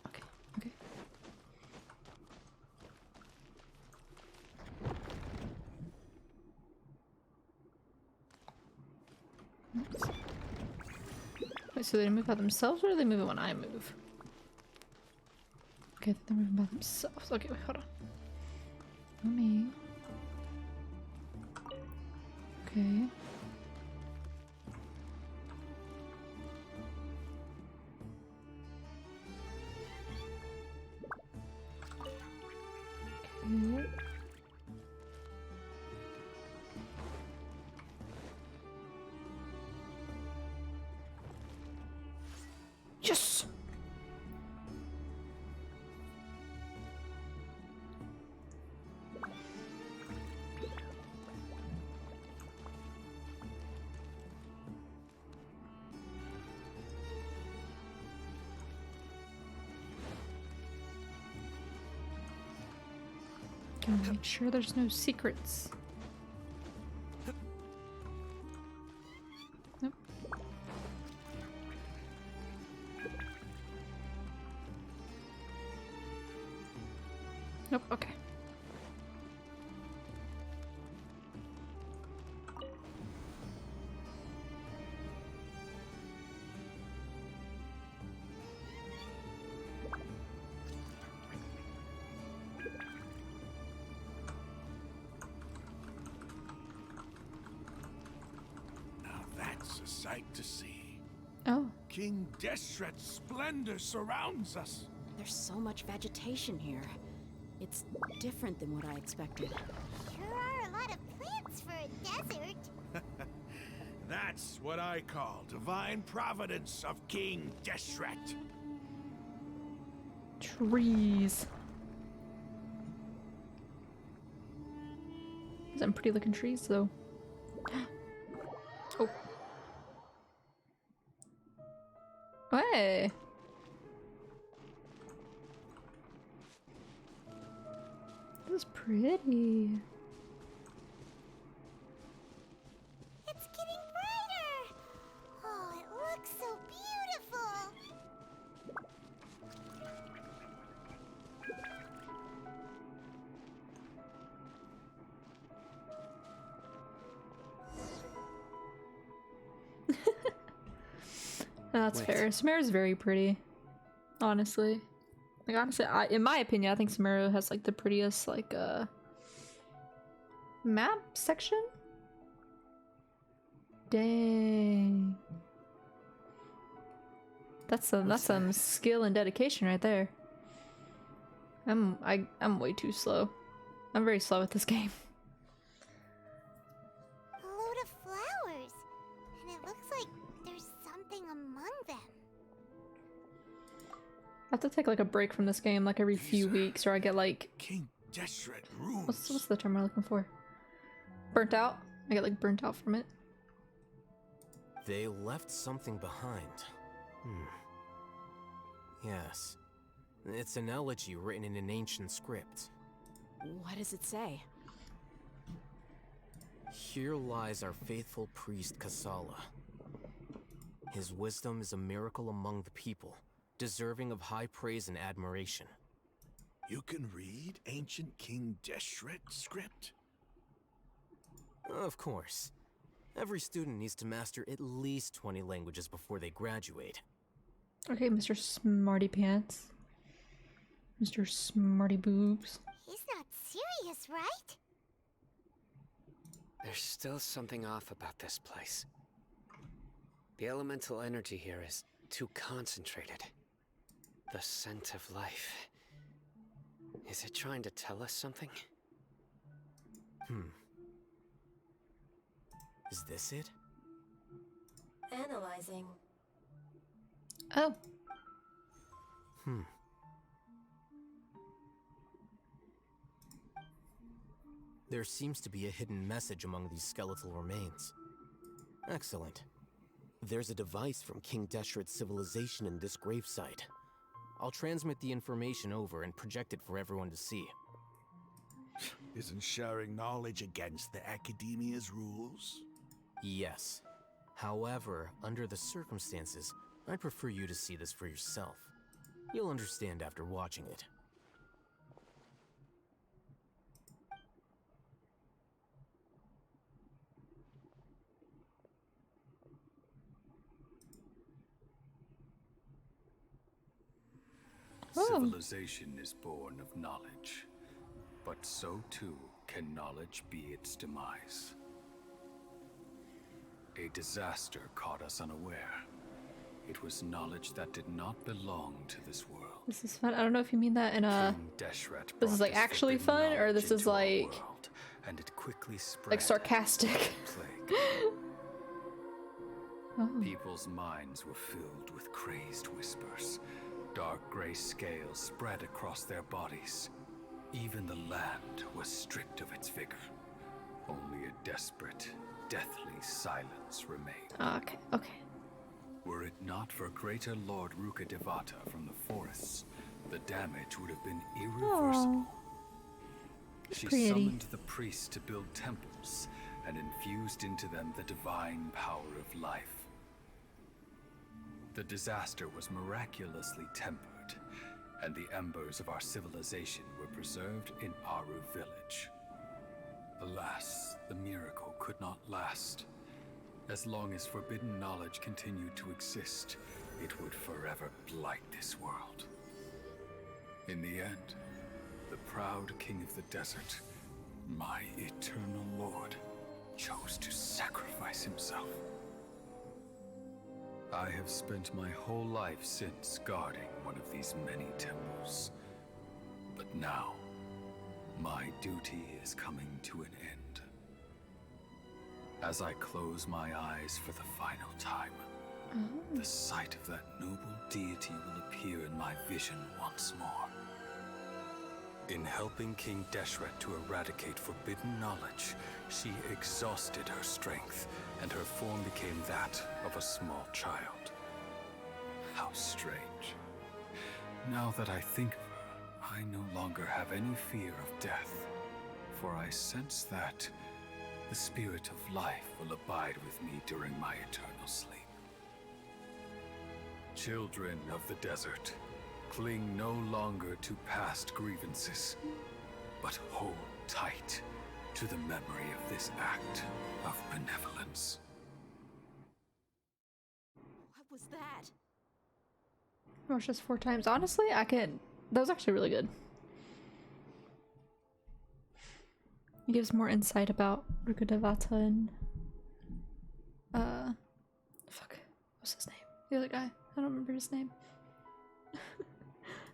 Okay, okay. Oops. Wait, so they move by themselves or do they move when I move? Okay, they're moving by themselves. Okay, wait, hold on. Let me. Okay. Okay. Yes! Gotta make sure there's no secrets. Nope. Nope, okay. a sight to see. Oh. King Deshret's splendor surrounds us. There's so much vegetation here. It's different than what I expected. Sure are a lot of plants for a desert. That's what I call divine providence of King Deshret. Trees. Some pretty looking trees though. Oh. Hey. This is pretty. It's getting brighter. Oh, it looks so beautiful. That's Wait. fair. Sumeru's very pretty. Honestly. Like honestly, in my opinion, I think Sumeru has like the prettiest like map section. Dang. That's some skill and dedication right there. I'm way too slow. I'm very slow at this game. A load of flowers. And it looks like there's something among them. I have to take like a break from this game like every few weeks, or I get like King Deshret rules. what's the term I'm looking for? Burnt out? I get like burnt out from it. They left something behind. Yes. It's an elegy written in an ancient script. What does it say? Here lies our faithful priest Kasala. His wisdom is a miracle among the people, deserving of high praise and admiration. You can read ancient King Deshret script? Of course. Every student needs to master at least 20 languages before they graduate. Okay, Mr. Smarty Pants. Mr. Smarty Boobs. He's not serious, right? There's still something off about this place. The elemental energy here is too concentrated. The scent of life. Is it trying to tell us something? Is this it? Analyzing. Oh. There seems to be a hidden message among these skeletal remains. Excellent. There's a device from King Deshret's civilization in this gravesite. I'll transmit the information over and project it for everyone to see. Isn't sharing knowledge against the Academia's rules? Yes. However, under the circumstances, I'd prefer you to see this for yourself. You'll understand after watching it. Civilization is born of knowledge, but so too can knowledge be its demise. A disaster caught us unaware. It was knowledge that did not belong to this world. This is fun. I don't know if you mean that in a... King Deshret This is brought like actually forbidden fun, or knowledge this is into our like... world, and it quickly spread like sarcastic. like a plague. Oh. People's minds were filled with crazed whispers. Dark gray scales spread across their bodies. Even the land was stripped of its vigor. Only a desperate, deathly silence remained. Okay, okay. Were it not for greater Lord Ruka Devata from the forests, the damage would have been irreversible. She pretty. summoned the priests to build temples and infused into them the divine power of life. The disaster was miraculously tempered, and the embers of our civilization were preserved in Aru village. Alas, the miracle could not last. As long as forbidden knowledge continued to exist, it would forever blight this world. In the end, the proud king of the desert, my eternal lord, chose to sacrifice himself. I have spent my whole life since guarding one of these many temples. But now, my duty is coming to an end. As I close my eyes for the final time, the sight of that noble deity will appear in my vision once more. In helping King Deshret to eradicate forbidden knowledge, she exhausted her strength, and her form became that of a small child. How strange. Now that I think of her, I no longer have any fear of death, for I sense that the spirit of life will abide with me during my eternal sleep. Children of the desert, cling no longer to past grievances, but hold tight to the memory of this act of benevolence. What was that? I watched this 4 times. Honestly, I could. That was actually really good. It gives more insight about Rukkhadevata and fuck, what's his name? The other guy. I don't remember his name.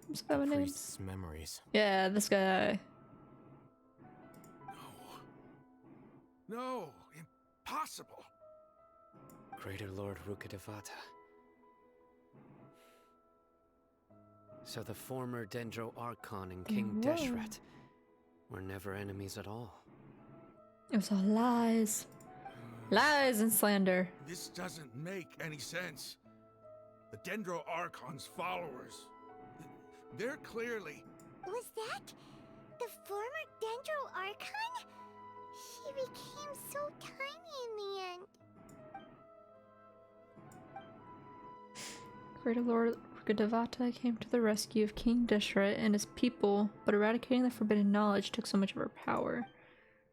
I'm so bad with names. Priest's memories. Yeah, this guy. No, impossible. Greater Lord Rukkhadevata. So the former Dendro Archon and King Whoa. Deshret were never enemies at all. It was all lies. Lies and slander. This doesn't make any sense. The Dendro Archon's followers, they're clearly... Was that the former Dendro Archon? She became so tiny in the end. Greater Lord Rukkhadevata came to the rescue of King Deshret and his people, but eradicating the forbidden knowledge took so much of her power.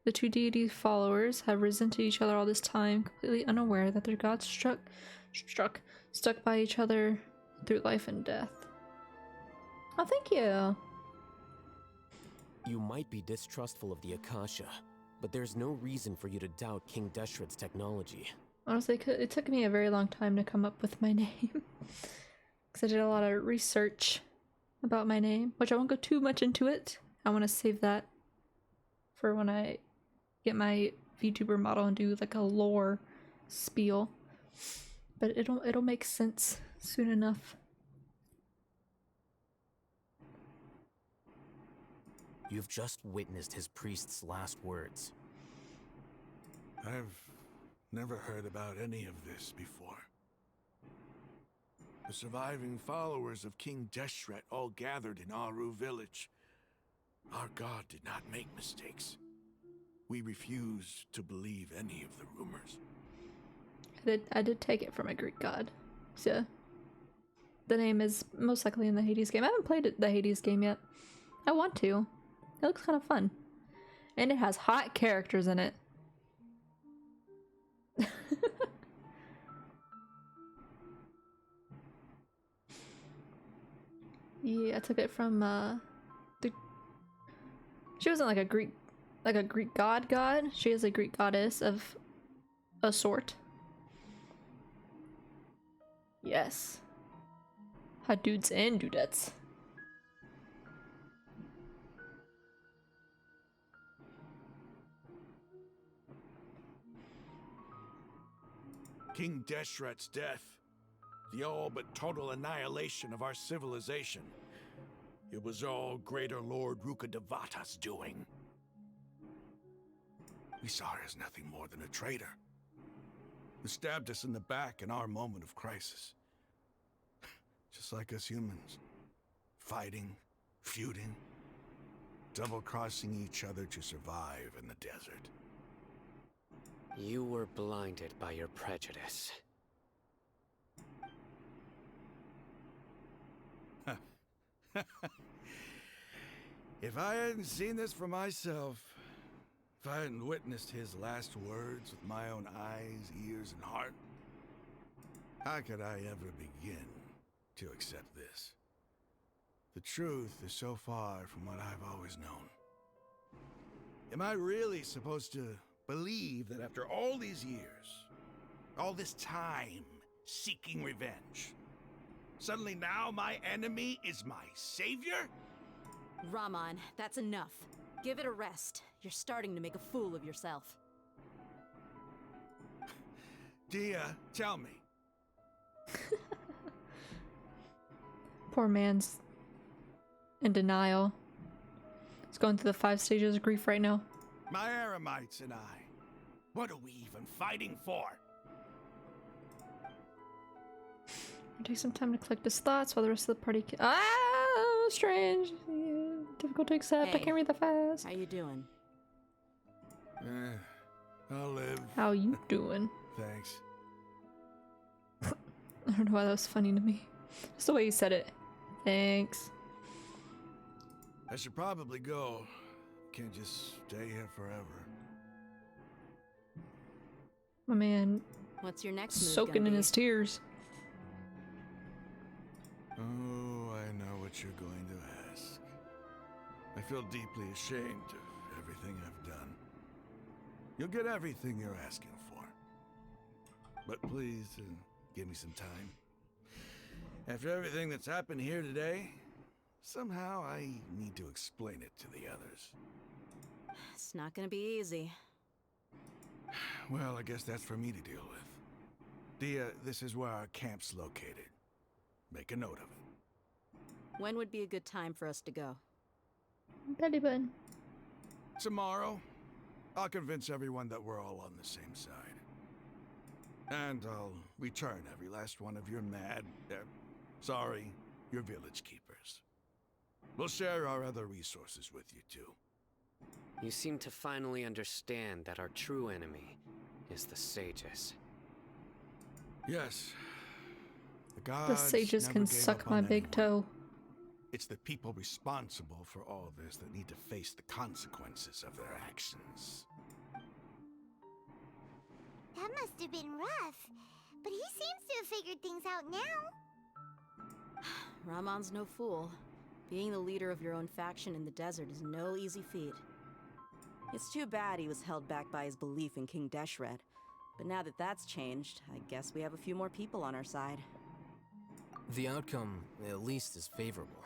The two deities' followers have risen to each other all this time, completely unaware that their gods stuck by each other through life and death. Oh, thank you. You might be distrustful of the Akasha, but there's no reason for you to doubt King Deshret's technology. Honestly, it took me a very long time to come up with my name. Because I did a lot of research about my name, which I won't go too much into it. I want to save that for when I get my VTuber model and do like a lore spiel. But it'll make sense soon enough. You've just witnessed his priest's last words. I've never heard about any of this before. The surviving followers of King Deshret all gathered in Aru village. Our god did not make mistakes. We refuse to believe any of the rumors. I did take it from a Greek god. So the name is most likely in the Hades game. I haven't played the Hades game yet. I want to. It looks kind of fun. And it has hot characters in it. Yeah, I took it from she wasn't like a Greek god. She is a Greek goddess of a sort. Yes. Hot dudes and dudettes. King Deshret's death, the all but total annihilation of our civilization. It was all Greater Lord Rukkhadevata's doing. We saw her as nothing more than a traitor, who stabbed us in the back in our moment of crisis. Just like us humans. Fighting, feuding, double-crossing each other to survive in the desert. You were blinded by your prejudice. If I hadn't seen this for myself, if I hadn't witnessed his last words with my own eyes, ears, and heart, how could I ever begin to accept this? The truth is so far from what I've always known. Am I really supposed to believe that after all these years, all this time, seeking revenge. Suddenly now my enemy is my savior? Raman, that's enough. Give it a rest. You're starting to make a fool of yourself. Dia, tell me. Poor man's in denial. He's going through the 5 stages of grief right now. My Eremites and I. What are we even fighting for? It'll take some time to collect his thoughts while the rest of the party strange. Yeah, difficult to accept. I Hey, can't read that fast. How you doing? I'll live. How you doing? Thanks. I don't know why that was funny to me. Just the way you said it. Thanks. I should probably go. Can't just stay here forever. My man What's your next move soaking gonna in be? his tears. Oh, I know what you're going to ask. I feel deeply ashamed of everything I've done. You'll get everything you're asking for. But please, give me some time. After everything that's happened here today, somehow I need to explain it to the others. It's not gonna be easy. Well, I guess that's for me to deal with. Dia, this is where our camp's located. Make a note of it. When would be a good time for us to go? Belly button. Tomorrow, I'll convince everyone that we're all on the same side. And I'll return every last one of your your village keepers. We'll share our other resources with you too. You seem to finally understand that our true enemy is the sages. Yes. The The gods sages never can gave suck up my on big anyone. toe. It's the people responsible for all this that need to face the consequences of their actions. That must have been rough. But he seems to have figured things out now. Ramon's no fool. Being the leader of your own faction in the desert is no easy feat. It's too bad he was held back by his belief in King Deshret. But now that that's changed, I guess we have a few more people on our side. The outcome, at least, is favorable.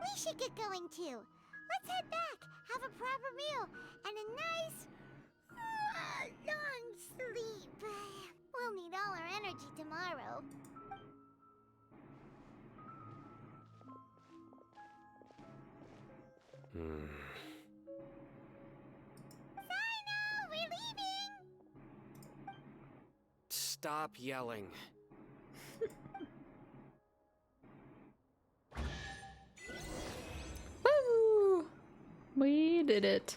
We should get going too. Let's head back, have a proper meal, and a nice, long sleep. We'll need all our energy tomorrow. Sino, we're leaving! Stop yelling. Woo! We did it.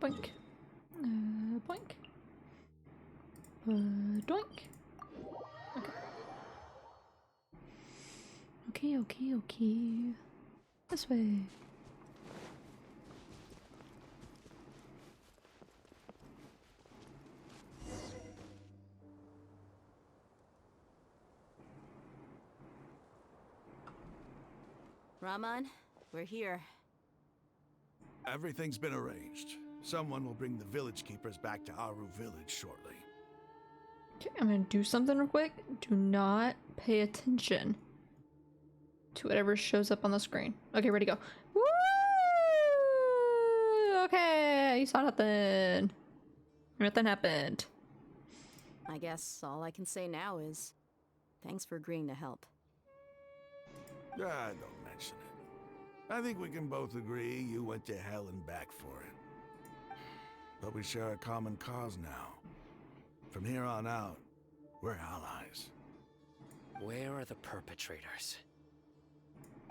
Boink. Boink. Doink. Okay. Okay. This way. Raman, we're here. Everything's been arranged. Someone will bring the village keepers back to Aru village shortly. Okay, I'm gonna do something real quick. Do not pay attention to whatever shows up on the screen. Okay, ready to go. Woo! Okay, you saw nothing. Nothing happened. I guess all I can say now is thanks for agreeing to help. Don't mention it. I think we can both agree you went to hell and back for it. But we share a common cause now. From here on out, we're allies. Where are the perpetrators?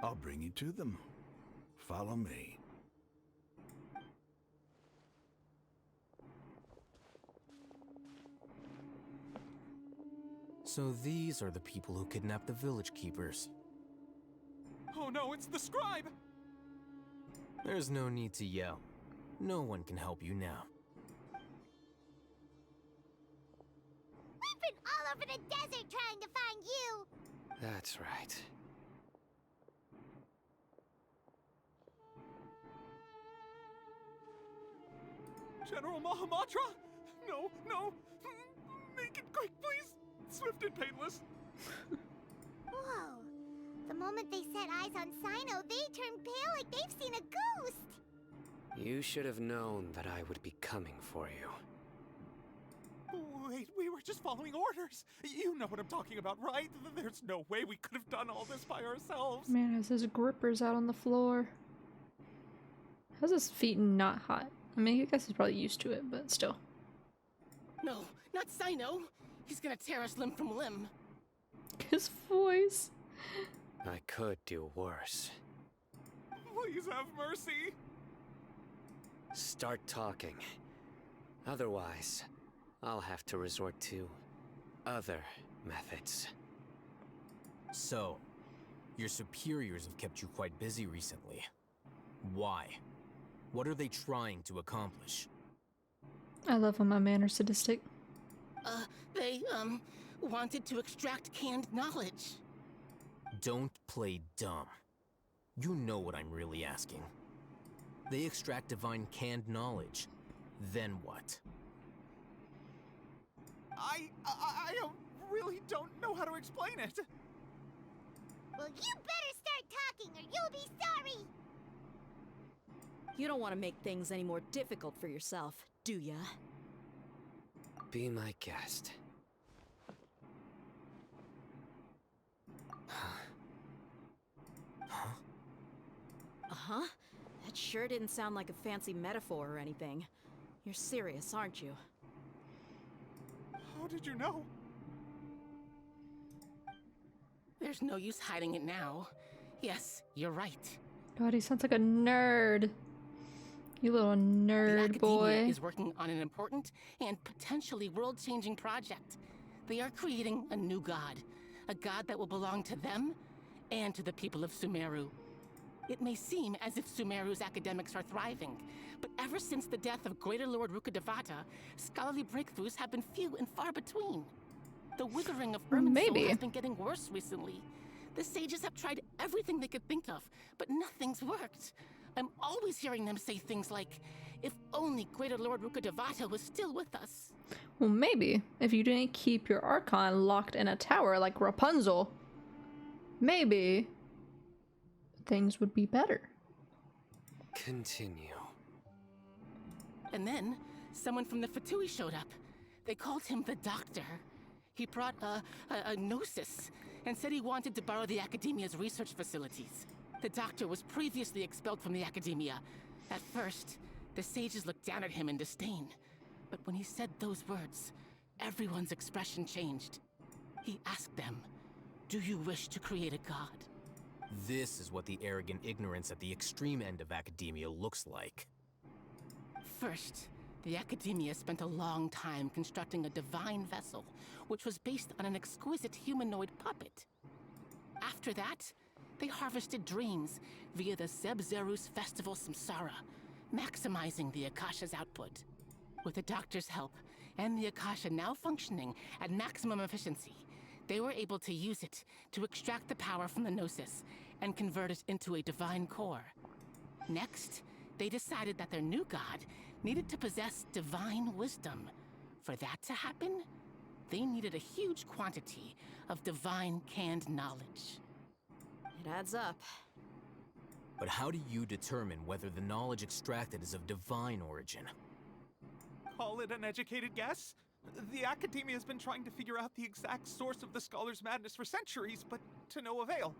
I'll bring you to them. Follow me. So these are the people who kidnapped the village keepers. Oh no, it's the scribe! There's no need to yell. No one can help you now. We been all over the desert trying to find you. That's right. General Mahamatra? No, no. Make it quick, please. Swift and painless. Whoa. The moment they set eyes on Sino, they turned pale like they've seen a ghost. You should have known that I would be coming for you. Wait, we were just following orders. You know what I'm talking about, right? There's no way we could have done all this by ourselves. Man, has his grippers out on the floor. How's his feet not hot? I mean, I guess he's probably used to it, but still. No, not Sino. He's gonna tear us limb from limb. His voice. I could do worse. Please have mercy. Start talking. Otherwise, I'll have to resort to other methods. So, your superiors have kept you quite busy recently. Why? What are they trying to accomplish? I love when my men are sadistic. They, wanted to extract canned knowledge. Don't play dumb. You know what I'm really asking. They extract divine canned knowledge. Then what? I really don't know how to explain it. Well, you better start talking or you'll be sorry. You don't want to make things any more difficult for yourself, do ya? Be my guest. Uh-huh. That sure didn't sound like a fancy metaphor or anything. You're serious, aren't you? How did you know? There's no use hiding it now. Yes, you're right. God, he sounds like a nerd. You little The nerd Academia boy. is working on an important and potentially world-changing project. They are creating a new god. A god that will belong to them and to the people of Sumeru. It may seem as if Sumeru's academics are thriving, but ever since the death of Greater Lord Rukkhadevata, scholarly breakthroughs have been few and far between. The withering of Irmin's soul Maybe. has been getting worse recently. The sages have tried everything they could think of, but nothing's worked. I'm always hearing them say things like, if only Greater Lord Rukkhadevata was still with us. Well, maybe if you didn't keep your Archon locked in a tower like Rapunzel, maybe things would be better. Continue. And then, someone from the Fatui showed up. They called him the Doctor. He brought a gnosis and said he wanted to borrow the Academia's research facilities. The Doctor was previously expelled from the Academia. At first, the sages looked down at him in disdain. But when he said those words, everyone's expression changed. He asked them, "Do you wish to create a god?" This is what the arrogant ignorance at the extreme end of academia looks like. First, the Academia spent a long time constructing a divine vessel, which was based on an exquisite humanoid puppet. After that, they harvested dreams via the Zeb-Zerus Festival Samsara, maximizing the Akasha's output. With the Doctor's help, and the Akasha now functioning at maximum efficiency, they were able to use it to extract the power from the Gnosis and convert it into a divine core. Next, they decided that their new god needed to possess divine wisdom. For that to happen, they needed a huge quantity of divine canned knowledge. It adds up. But how do you determine whether the knowledge extracted is of divine origin? Call it an educated guess? The Academia has been trying to figure out the exact source of the Scholar's madness for centuries, but to no avail.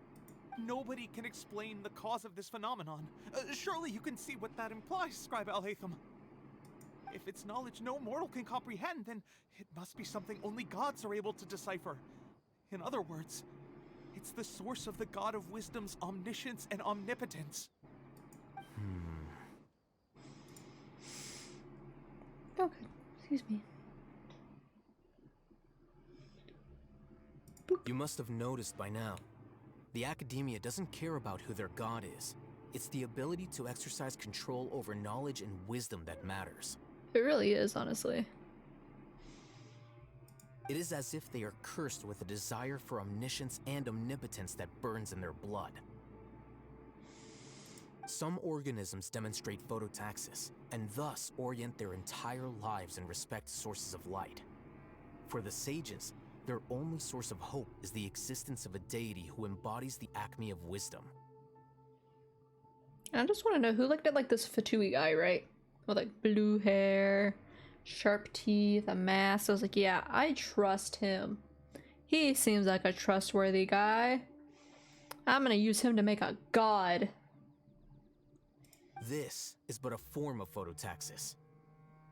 Nobody can explain the cause of this phenomenon. Surely you can see what that implies, Scribe Alhaitham. If it's knowledge no mortal can comprehend, then it must be something only gods are able to decipher. In other words, it's the source of the God of Wisdom's omniscience and omnipotence. Okay, excuse me. You must have noticed by now. The Academia doesn't care about who their god is. It's the ability to exercise control over knowledge and wisdom that matters. It really is, honestly. It is as if they are cursed with a desire for omniscience and omnipotence that burns in their blood. Some organisms demonstrate phototaxis, and thus orient their entire lives in respect to sources of light. For the sages, their only source of hope is the existence of a deity who embodies the acme of wisdom. I just want to know who looked at like this Fatui guy, right? With like blue hair, sharp teeth, a mask. I was like, yeah, I trust him. He seems like a trustworthy guy. I'm gonna use him to make a god. This is but a form of phototaxis.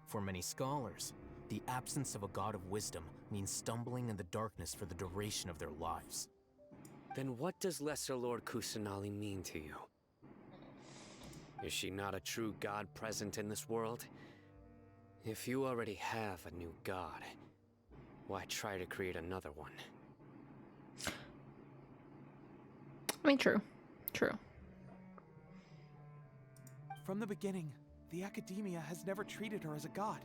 For many scholars, the absence of a god of wisdom means stumbling in the darkness for the duration of their lives. Then what does Lesser Lord Kusanali mean to you? Is she not a true god present in this world? If you already have a new god, why try to create another one? I mean, true. True. From the beginning, the Academia has never treated her as a god.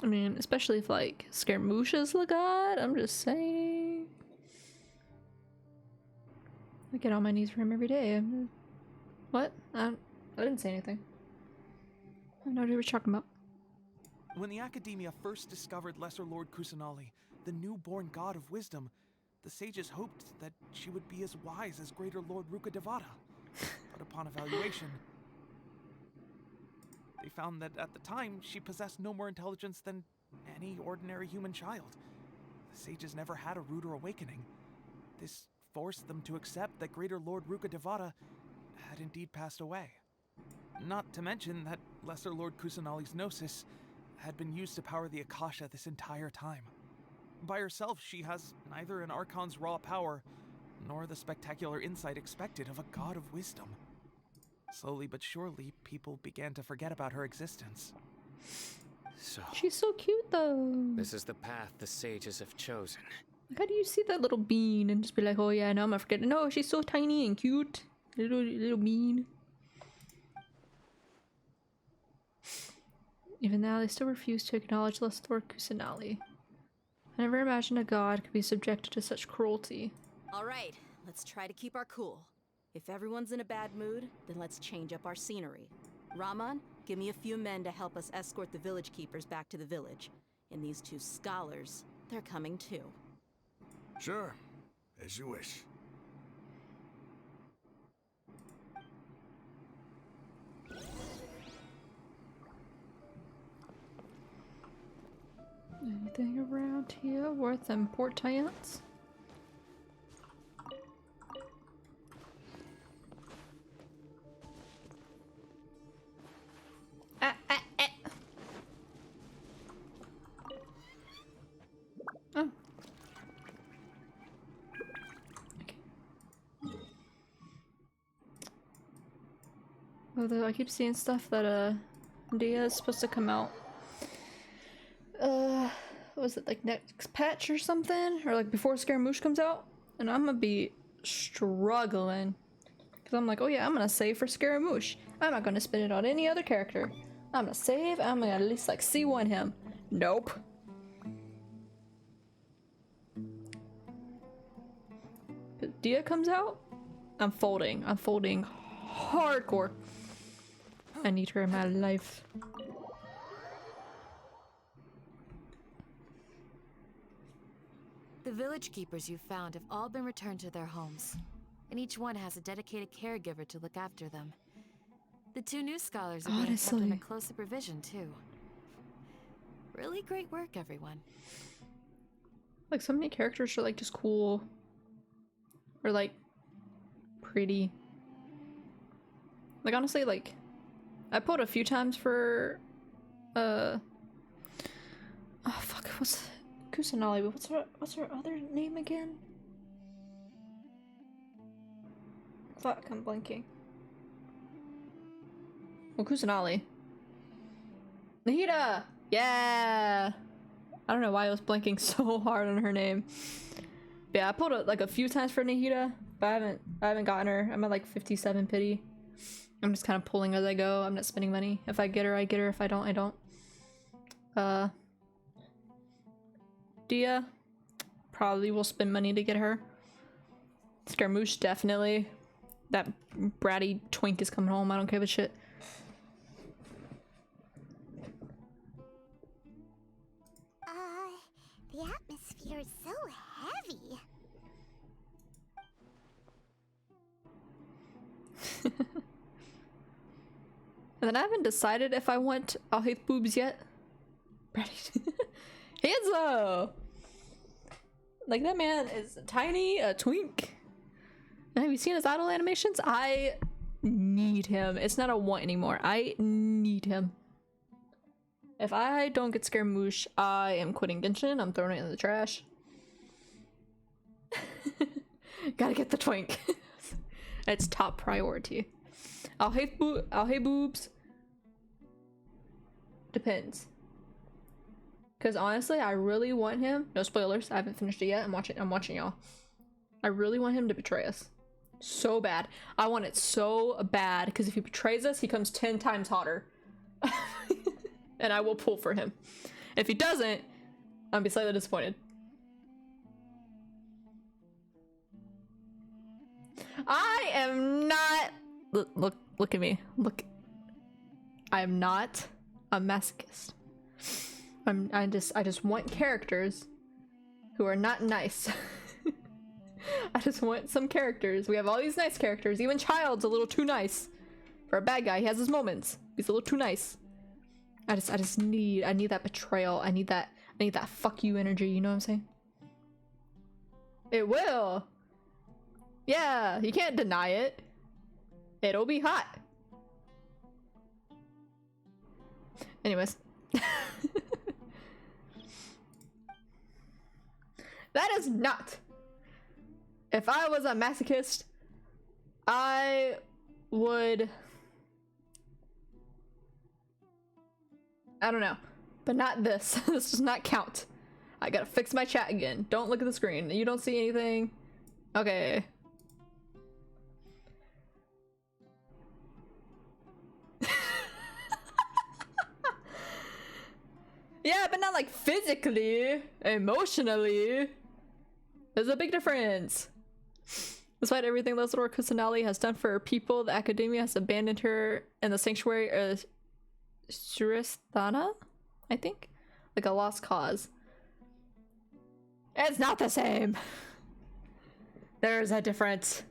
I mean, especially if like Scaramouche's the god, I'm just saying. I get on my knees for him every day. What? I didn't say anything. I know what you were talking about. When the Academia first discovered Lesser Lord Kusanali, the newborn god of wisdom, the sages hoped that she would be as wise as Greater Lord Rukkhadevata. But upon evaluation, they found that at the time, she possessed no more intelligence than any ordinary human child. The sages never had a ruder awakening. This forced them to accept that Greater Lord Rukkhadevata had indeed passed away. Not to mention that Lesser Lord Kusanali's gnosis had been used to power the Akasha this entire time. By herself, she has neither an Archon's raw power, nor the spectacular insight expected of a god of wisdom. Slowly but surely, people began to forget about her existence. So, She's so cute though. this is the path the sages have chosen. Like, how do you see that little bean and just be like, oh yeah, no, I'm not forgetting. No, she's so tiny and cute. Little bean. Even now, they still refuse to acknowledge Lesser Lord Kusanali. I never imagined a god could be subjected to such cruelty. Alright, let's try to keep our cool. If everyone's in a bad mood, then let's change up our scenery. Raman, give me a few men to help us escort the village keepers back to the village. And these two scholars, they're coming too. Sure, as you wish. Anything around here worth importance? Oh. Okay. Although I keep seeing stuff that Dia is supposed to come out. What was it, like next patch or something? Or like before Scaramouche comes out? And I'm gonna be struggling. Cause I'm like, oh yeah, I'm gonna save for Scaramouche. I'm not gonna spend it on any other character. I'm gonna save, I'm gonna at least like C1 him. Nope. But Dia comes out, I'm folding. I'm folding hardcore. I need her in my life. The village keepers you found have all been returned to their homes, and each one has a dedicated caregiver to look after them. The two new scholars are being kept under close supervision, too. Really great work, everyone. Like, so many characters are like just cool. Or like pretty. Like, honestly, like I pulled a few times for oh fuck, what's Kusanali, but what's her other name again? Fuck, I'm blanking. Well, Kusanali. Nahida! Yeah! I don't know why I was blanking so hard on her name. But yeah, I pulled it like a few times for Nahida, but I haven't gotten her. I'm at like 57 pity. I'm just kind of pulling as I go. I'm not spending money. If I get her, I get her. If I don't, I don't. Dia. Probably will spend money to get her. Scaramouche, definitely. That bratty twink is coming home. I don't give a shit. The atmosphere is so heavy. And then I haven't decided if I want I'll hate boobs yet. Hanzo! Like, that man is tiny, a twink. And have you seen his idle animations? I need him. It's not a want anymore. I need him. If I don't get Scaramouche, I am quitting Genshin. I'm throwing it in the trash. Gotta get the twink. It's top priority. I'll hate boobs. Depends. Because honestly, I really want him. No spoilers. I haven't finished it yet. I'm watching y'all. I really want him to betray us. So bad. I want it so bad. Because if he betrays us, he comes 10 times hotter. And I will pull for him. If he doesn't, I'll be slightly disappointed. I am not. Look at me. Look. I am not a masochist. I just want characters who are not nice. I just want some characters. We have all these nice characters. Even Child's a little too nice for a bad guy. He has his moments. He's a little too nice. I need that betrayal. I need that fuck you energy, you know what I'm saying? It will. Yeah, you can't deny it. It'll be hot. Anyways. That is not. If I was a masochist, I would. I don't know. But not this. This does not count. I gotta fix my chat again. Don't look at the screen. You don't see anything? Okay. Yeah, but not like physically. Emotionally. There's a big difference. Despite everything Leslie Kusanali has done for her people, the academia has abandoned her in the sanctuary of Suristhana, I think? Like a lost cause. It's not the same. There's a difference.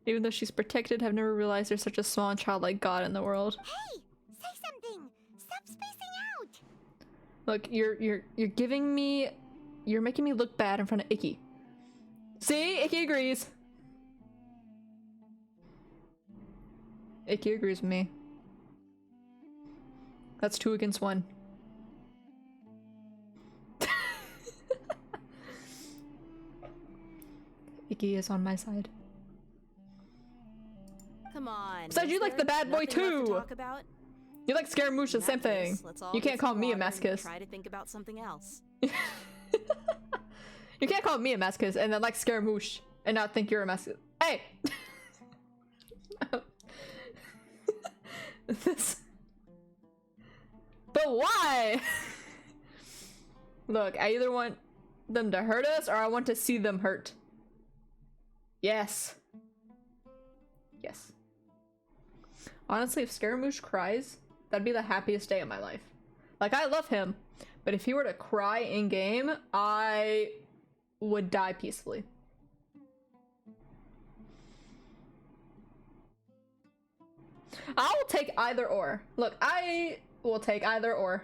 Even though she's protected, I've never realized there's such a small and childlike god in the world. Hey! Say something! Stop spacing out! Look, you're giving me... You're making me look bad in front of Icky. See? Icky agrees. Icky agrees with me. That's 2 against 1. Icky is on my side. Come on. Besides, you like the bad boy too. You like Scaramouche, the same thing. You can't call me a masochist. Try to think about something else. You can't call me a masochist and then like Scaramouche and not think you're a masochist. Hey! But why? Look, I either want them to hurt us or I want to see them hurt. Yes. Yes. Honestly, if Scaramouche cries, that'd be the happiest day of my life. Like, I love him, but if he were to cry in game, I would die peacefully. I will take either or. Look, I will take either or.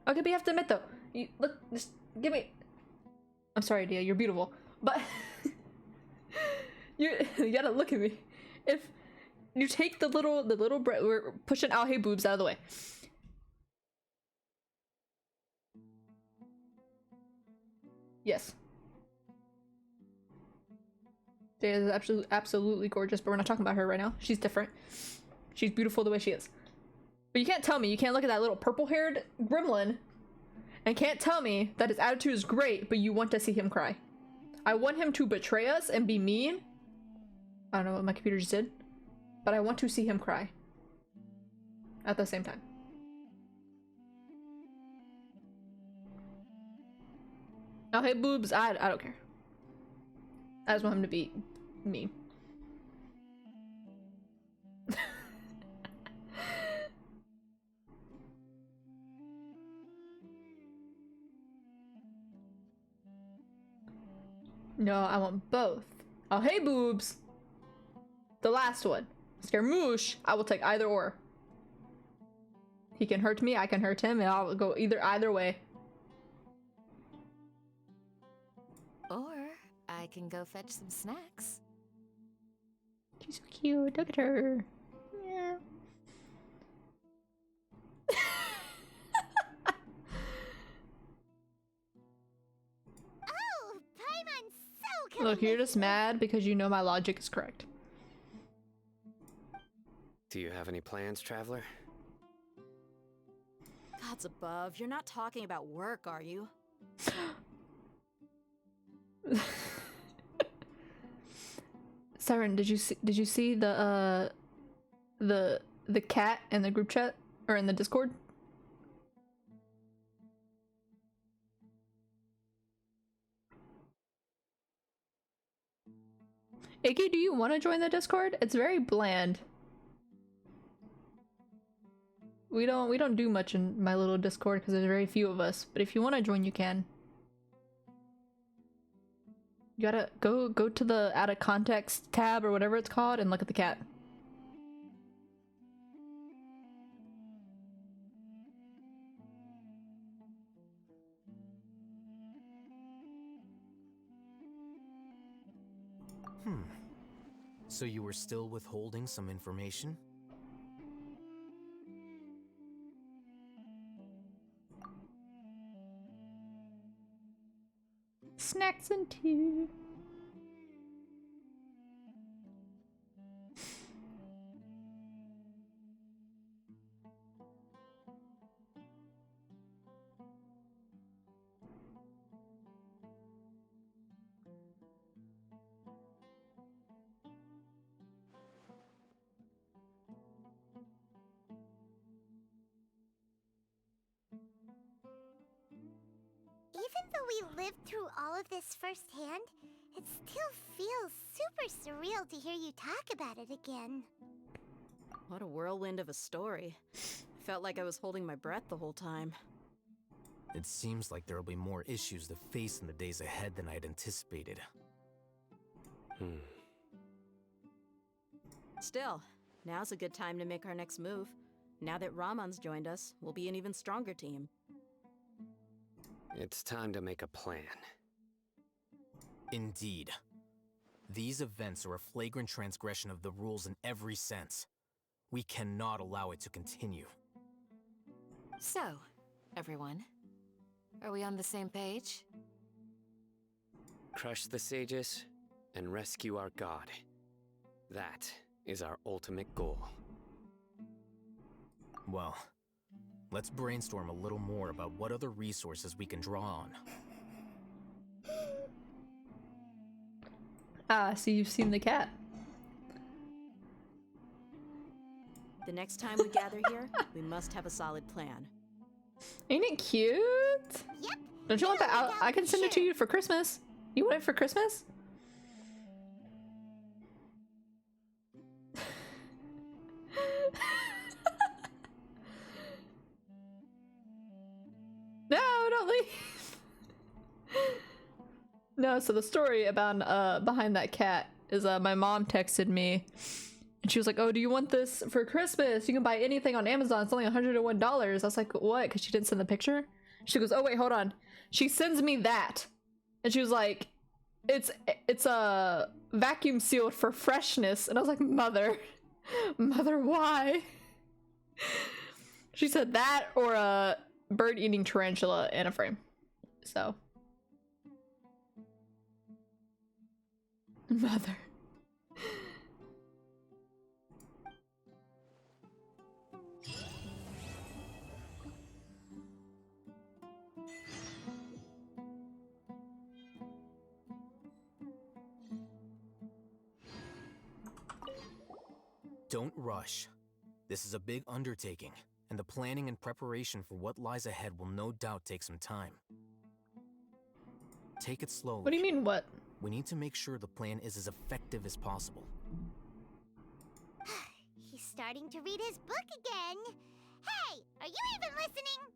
Okay, but you have to admit though. You look, just give me. I'm sorry, Dia, you're beautiful, but you gotta look at me. If you take the little we're pushing out hey boobs out of the way. Yes. Dia is absolutely gorgeous, but we're not talking about her right now. She's different. She's beautiful the way she is. But you can't tell me, you can't look at that little purple-haired gremlin and can't tell me that his attitude is great, but you want to see him cry. I want him to betray us and be mean. I don't know what my computer just did, but I want to see him cry. at the same time. Oh, hey, boobs. I don't care. I just want him to be me. No, I want both. Oh, hey, boobs. The last one. Scaramouche. I will take either or. He can hurt me, I can hurt him, and I'll go either way. Or I can go fetch some snacks. She's so cute. Look at her. Yeah. Oh, Paimon's so Look, you're just mad because you know my logic is correct. Do you have any plans, traveler? Gods above, you're not talking about work, are you? Siren, did you see the cat in the group chat or in the Discord? Iggy, do you want to join the Discord? It's very bland. We don't do much in my little Discord because there's very few of us. But if you want to join, you can. You gotta go to the out of context tab or whatever it's called and look at the cat. So you were still withholding some information? Snacks and tea. Even though we lived through all of this firsthand, it still feels super surreal to hear you talk about it again. What a whirlwind of a story. Felt like I was holding my breath the whole time. It seems like there'll be more issues to face in the days ahead than I'd anticipated. Still, now's a good time to make our next move. Now that Ramon's joined us, we'll be an even stronger team. It's time to make a plan. Indeed. These events are a flagrant transgression of the rules in every sense. We cannot allow it to continue. So, everyone, are we on the same page? Crush the sages and rescue our god. That is our ultimate goal. Well, let's brainstorm a little more about what other resources we can draw on. Ah, so you've seen the cat. The next time we gather here, we must have a solid plan. Ain't it cute? Yep. Don't you want that? I can send it to you for Christmas. You want it for Christmas? No, don't leave. No, so the story about behind that cat is my mom texted me and she was like, "Oh, do you want this for Christmas? You can buy anything on Amazon. It's only $101." I was like, "What?" Because she didn't send the picture. She goes, "Oh wait, hold on." She sends me that, and she was like, "It's a vacuum sealed for freshness," and I was like, "Mother, mother, why?" She said that or a bird-eating tarantula in a frame. So, mother. Don't rush. This is a big undertaking, and the planning and preparation for what lies ahead will no doubt take some time. Take it slowly. What do you mean, what? We need to make sure the plan is as effective as possible. He's starting to read his book again. Hey, are you even listening?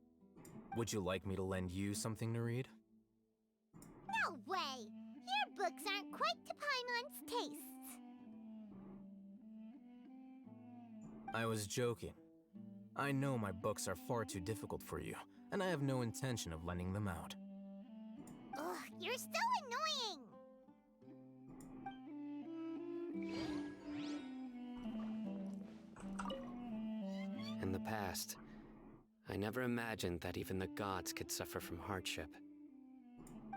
Would you like me to lend you something to read? No way! Your books aren't quite to Paimon's tastes. I was joking. I know my books are far too difficult for you, and I have no intention of lending them out. Ugh, you're so annoying! In the past, I never imagined that even the gods could suffer from hardship.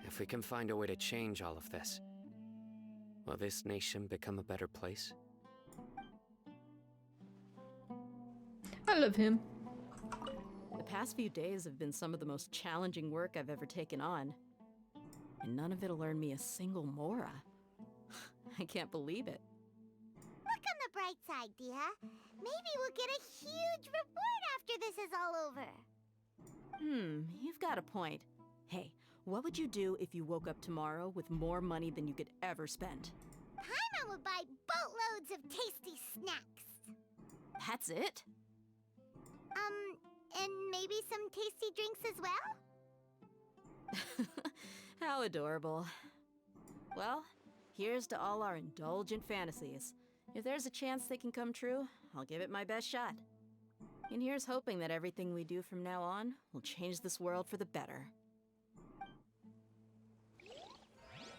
If we can find a way to change all of this, will this nation become a better place? I love him. The past few days have been some of the most challenging work I've ever taken on. And none of it'll earn me a single mora. I can't believe it. Look on the bright side, Dia. Maybe we'll get a huge reward after this is all over. You've got a point. Hey, what would you do if you woke up tomorrow with more money than you could ever spend? Paimon would buy boatloads of tasty snacks. That's it? And maybe some tasty drinks as well? How adorable. Well, here's to all our indulgent fantasies. If there's a chance they can come true, I'll give it my best shot. And here's hoping that everything we do from now on will change this world for the better.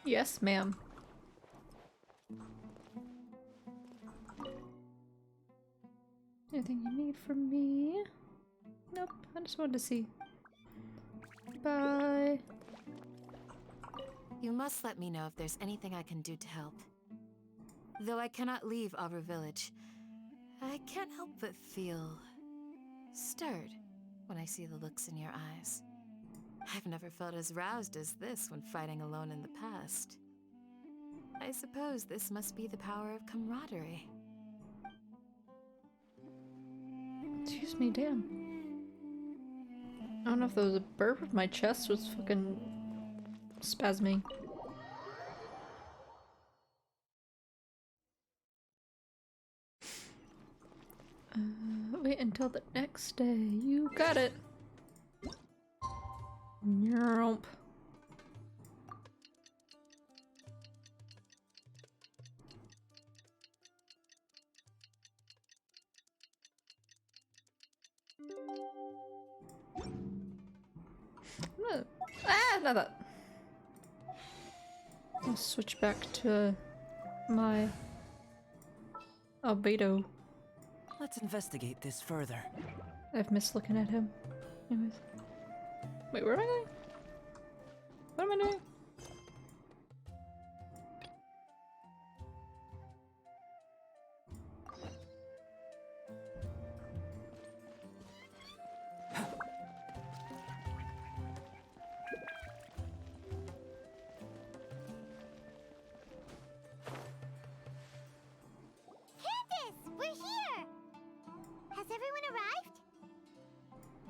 Yes, ma'am. Anything you need from me? Nope, I just wanted to see. Bye. You must let me know if there's anything I can do to help. Though I cannot leave Aru Village, I can't help but feel stirred when I see the looks in your eyes. I've never felt as roused as this when fighting alone in the past. I suppose this must be the power of camaraderie. Excuse me, damn. I don't know if there was a burp if my chest was fucking spasming. Wait until the next day. You got it. Nope. Not that. I'll switch back to my albedo. Let's investigate this further. I've missed looking at him. Anyways. Wait, where am I going? What am I doing?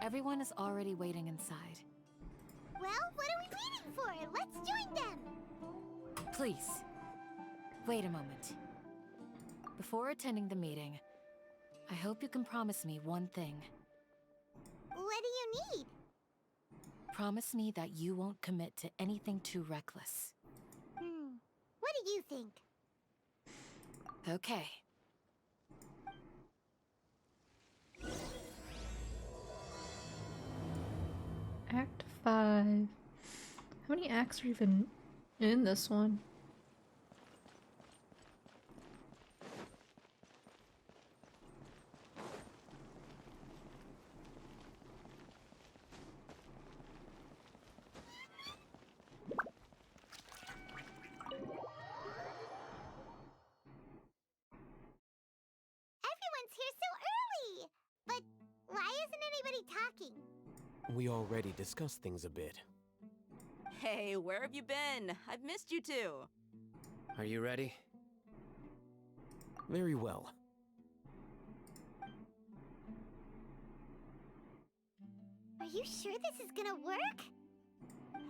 Everyone is already waiting inside. Well, what are we waiting for? Let's join them! Please, wait a moment. Before attending the meeting, I hope you can promise me one thing. What do you need? Promise me that you won't commit to anything too reckless. What do you think? Okay. Act 5. How many acts are even in this one? Everyone's here so early! But why isn't anybody talking? We already discussed things a bit. Hey, where have you been? I've missed you too. Are you ready? Very well. Are you sure this is gonna work?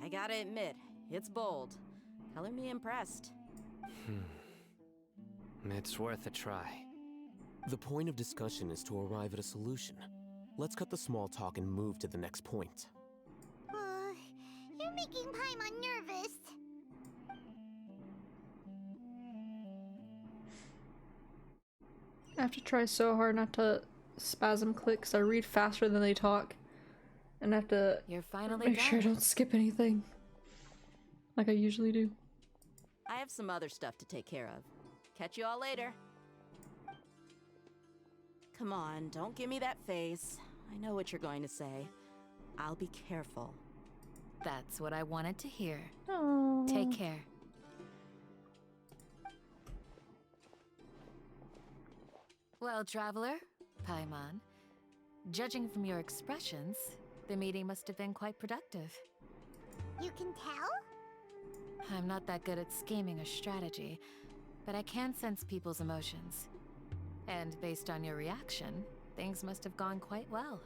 I gotta admit, it's bold. Color me impressed. It's worth a try. The point of discussion is to arrive at a solution. Let's cut the small talk and move to the next point. You're making Paimon nervous. I have to try so hard not to spasm click because I read faster than they talk. And I have to make sure I don't skip anything. Like I usually do. I have some other stuff to take care of. Catch you all later. Come on, don't give me that face. I know what you're going to say. I'll be careful. That's what I wanted to hear. Aww. Take care. Well, traveler, Paimon, judging from your expressions, the meeting must have been quite productive. You can tell? I'm not that good at scheming or strategy, but I can sense people's emotions. And based on your reaction, things must have gone quite well.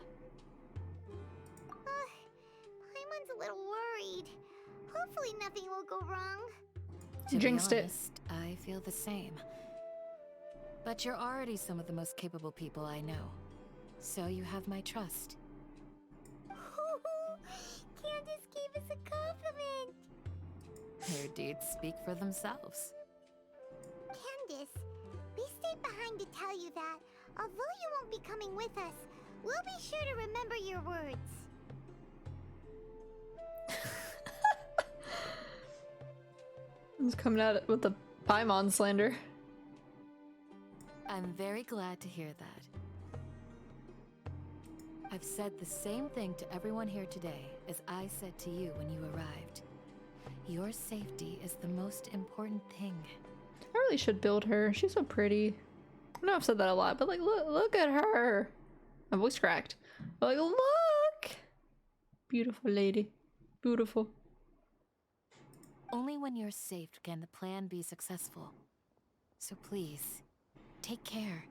Paimon's a little worried. Hopefully nothing will go wrong. To Jinxed be honest, I feel the same. But you're already some of the most capable people I know. So you have my trust. Candace gave us a compliment. Their deeds speak for themselves. Candace, we stayed behind to tell you that, although you won't be coming with us, we'll be sure to remember your words. He's coming at it with the Paimon slander. I'm very glad to hear that. I've said the same thing to everyone here today as I said to you when you arrived. Your safety is the most important thing. I really should build her. She's so pretty. I know I've said that a lot, but like, look at her. My voice cracked. But like, look! Beautiful lady. Beautiful. Only when you're safe can the plan be successful. So please, take care.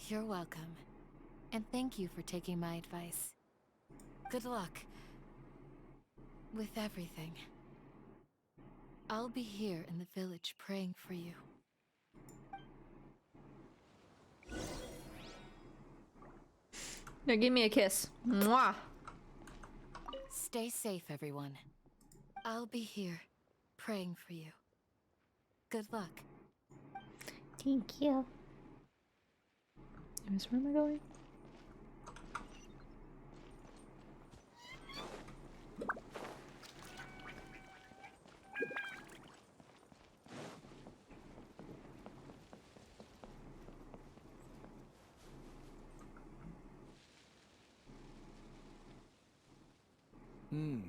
You're welcome. And thank you for taking my advice. Good luck with everything. I'll be here in the village praying for you. Now give me a kiss. Mwah! Stay safe, everyone. I'll be here praying for you. Good luck. Thank you. Anyways, where am I going?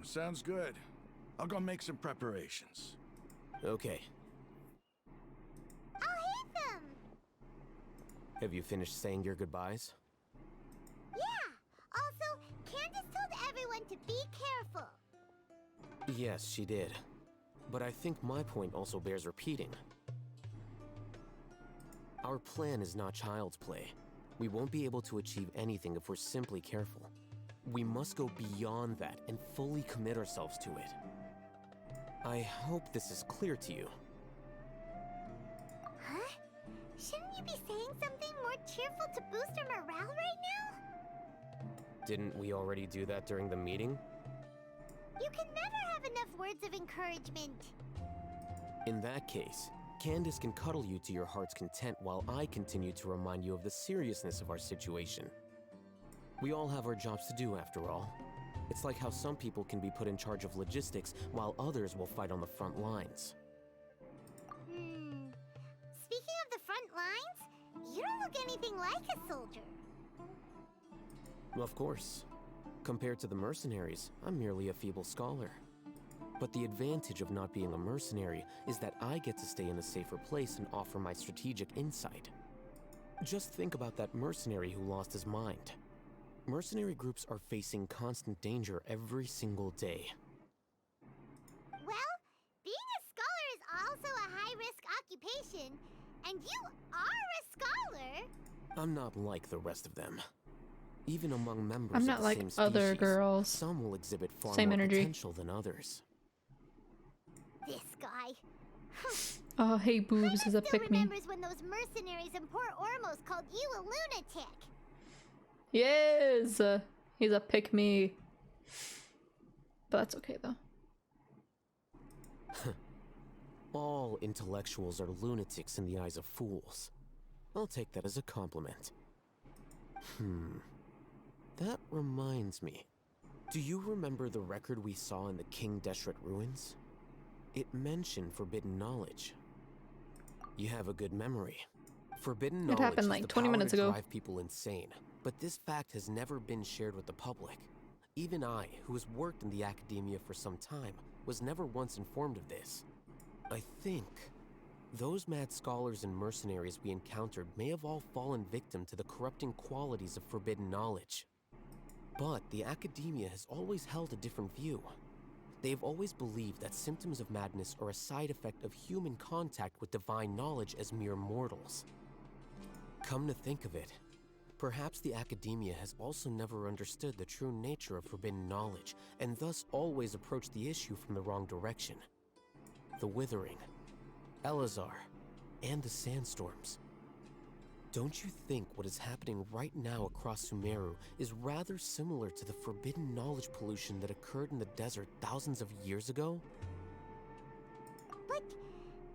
Sounds good. I'll go make some preparations. Okay. I'll hate them! Have you finished saying your goodbyes? Yeah! Also, Candace told everyone to be careful. Yes, she did. But I think my point also bears repeating. Our plan is not child's play. We won't be able to achieve anything if we're simply careful. We must go beyond that and fully commit ourselves to it. I hope this is clear to you. Huh? Shouldn't you be saying something more cheerful to boost our morale right now? Didn't we already do that during the meeting? You can never have enough words of encouragement. In that case, Candace can cuddle you to your heart's content while I continue to remind you of the seriousness of our situation. We all have our jobs to do, after all. It's like how some people can be put in charge of logistics while others will fight on the front lines. Speaking of the front lines, you don't look anything like a soldier. Of course. Compared to the mercenaries, I'm merely a feeble scholar. But the advantage of not being a mercenary is that I get to stay in a safer place and offer my strategic insight. Just think about that mercenary who lost his mind. Mercenary groups are facing constant danger every single day. Well, being a scholar is also a high-risk occupation, and you are a scholar! I'm not like the rest of them. Even among members I'm of not the like same other species, girls. some will exhibit far Same more energy. potential than others. This guy. Oh, hey, boobs is a Still pick me. remembers when those mercenaries in Port Ormos called you a lunatic. Yes, he's a pick me. But that's okay though. All intellectuals are lunatics in the eyes of fools. I'll take that as a compliment. That reminds me. Do you remember the record we saw in the King Deshret ruins? It mentioned forbidden knowledge. You have a good memory. Forbidden knowledge happened is like the 20 power minutes to ago. drive people insane, but this fact has never been shared with the public. Even I, who has worked in the academia for some time, was never once informed of this. I think those mad scholars and mercenaries we encountered may have all fallen victim to the corrupting qualities of forbidden knowledge. But the academia has always held a different view. They've always believed that symptoms of madness are a side effect of human contact with divine knowledge as mere mortals. Come to think of it, perhaps the academia has also never understood the true nature of forbidden knowledge, and thus always approached the issue from the wrong direction. The Withering, Elazar, and the Sandstorms. Don't you think what is happening right now across Sumeru is rather similar to the forbidden knowledge pollution that occurred in the desert thousands of years ago? But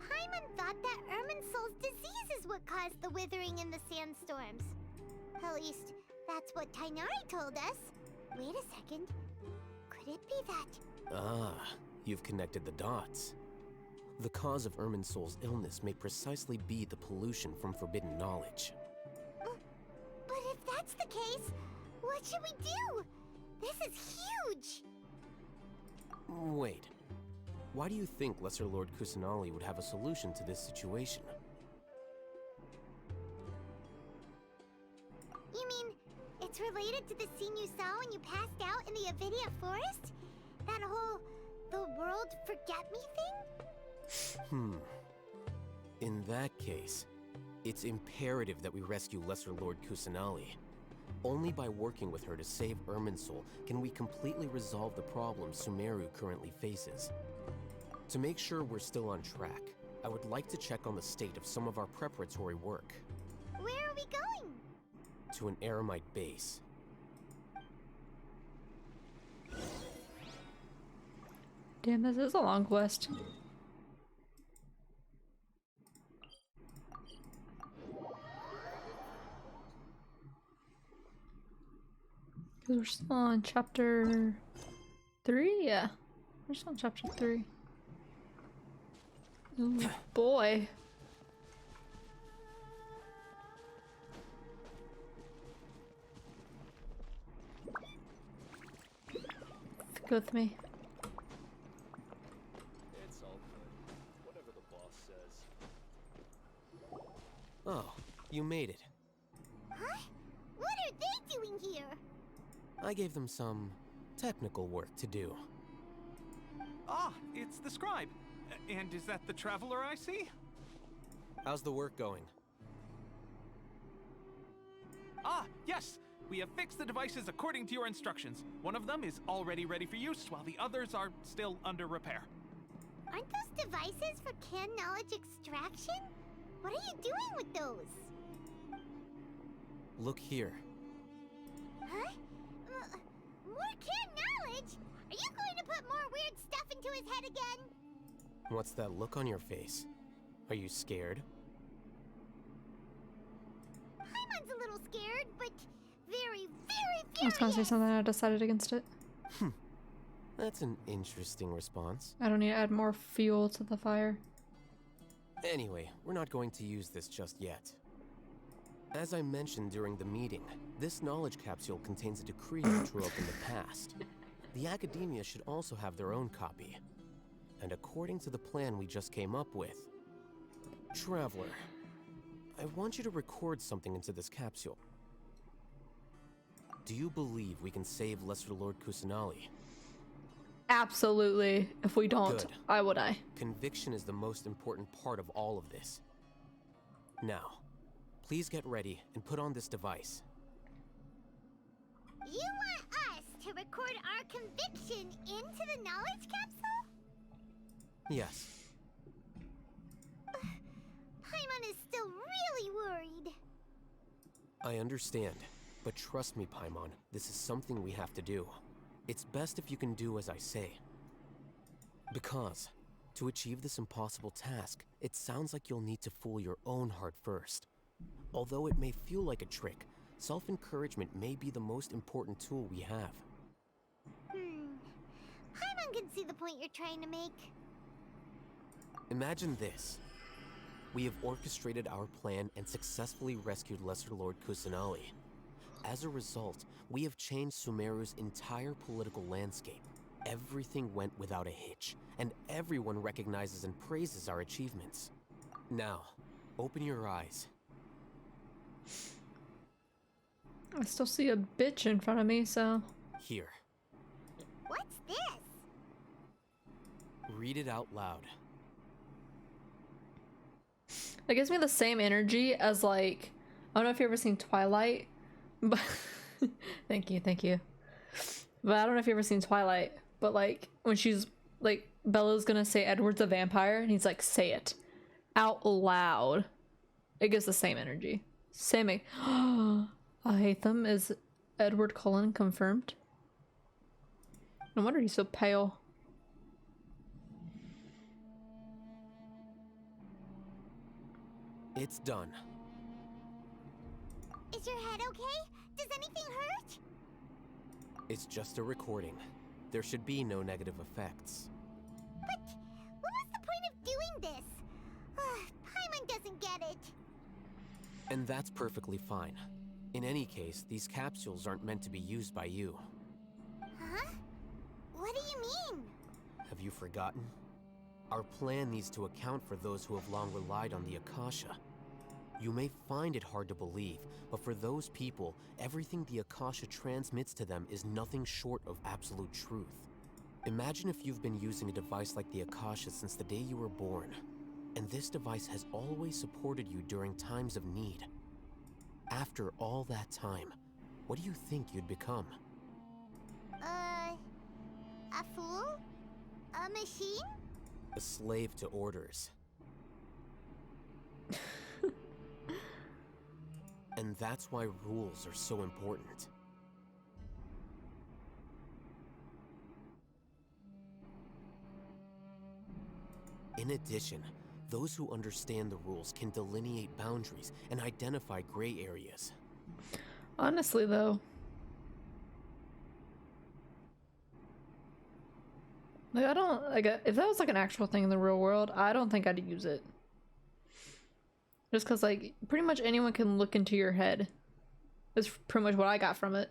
Paimon thought that Irminsul's disease is what caused the withering and the sandstorms. At least, that's what Tainari told us. Wait a second. Could it be that? Ah, you've connected the dots. The cause of Irminsul's illness may precisely be the pollution from forbidden knowledge. But if that's the case, what should we do? This is huge! Wait. Why do you think Lesser Lord Kusanali would have a solution to this situation? You mean, it's related to the scene you saw when you passed out in the Avidia forest? That whole, the world forget me thing? In that case, it's imperative that we rescue Lesser Lord Kusanali. Only by working with her to save Irminsul can we completely resolve the problems Sumeru currently faces. To make sure we're still on track, I would like to check on the state of some of our preparatory work. Where are we going? To an Eremite base. Damn, this is a long quest. Because we're still on chapter 3? Yeah. We're still on chapter 3. Ooh, boy. Go with me. It's all good. Whatever the boss says. Oh, you made it. Huh? What are they doing here? I gave them some technical work to do. Ah, it's the scribe. And is that the traveler I see? How's the work going? Ah, yes! We have fixed the devices according to your instructions. One of them is already ready for use, while the others are still under repair. Aren't those devices for can knowledge extraction? What are you doing with those? Look here. Huh? More can knowledge? Are you going to put more weird stuff into his head again? What's that look on your face? Are you scared? Paimon's a little scared, but very, very I was gonna say furious. something, I decided against it. That's an interesting response. I don't need to add more fuel to the fire. Anyway, we're not going to use this just yet. As I mentioned during the meeting, this knowledge capsule contains a decree I drew up in the past. The academia should also have their own copy. And according to the plan we just came up with, Traveler, I want you to record something into this capsule. Do you believe we can save Lesser Lord Kusanali? Absolutely. If we don't, Good. I would die. Conviction is the most important part of all of this. Now, please get ready and put on this device. You want us to record our conviction into the knowledge capsule? Yes. Paimon is still really worried. I understand, but trust me, Paimon, this is something we have to do. It's best if you can do as I say. Because, to achieve this impossible task, it sounds like you'll need to fool your own heart first. Although it may feel like a trick, self-encouragement may be the most important tool we have. Paimon can see the point you're trying to make. Imagine this. We have orchestrated our plan and successfully rescued Lesser Lord Kusanali. As a result, we have changed Sumeru's entire political landscape. Everything went without a hitch, and everyone recognizes and praises our achievements. Now, open your eyes. I still see a bitch in front of me, so... Here. What's this? Read it out loud. It gives me the same energy as, like, I don't know if you've ever seen Twilight, but thank you. But I don't know if you've ever seen Twilight, but like when she's like Bella's gonna say Edward's a vampire and he's like, say it out loud. It gives the same energy. Same. I hate them. Is Edward Cullen confirmed? No wonder he's so pale. It's done. Is your head okay? Does anything hurt? It's just a recording. There should be no negative effects. But what was the point of doing this? Paimon doesn't get it. And that's perfectly fine. In any case, these capsules aren't meant to be used by you. Huh? What do you mean? Have you forgotten? Our plan needs to account for those who have long relied on the Akasha. You may find it hard to believe, but for those people, everything the Akasha transmits to them is nothing short of absolute truth. Imagine if you've been using a device like the Akasha since the day you were born, and this device has always supported you during times of need. After all that time, what do you think you'd become? A fool? A machine? A slave to orders. And that's why rules are so important. In addition, those who understand the rules can delineate boundaries and identify gray areas. Honestly, though, like, I don't, like, if that was like an actual thing in the real world, I don't think I'd use it. Just because, like, pretty much anyone can look into your head. That's pretty much what I got from it.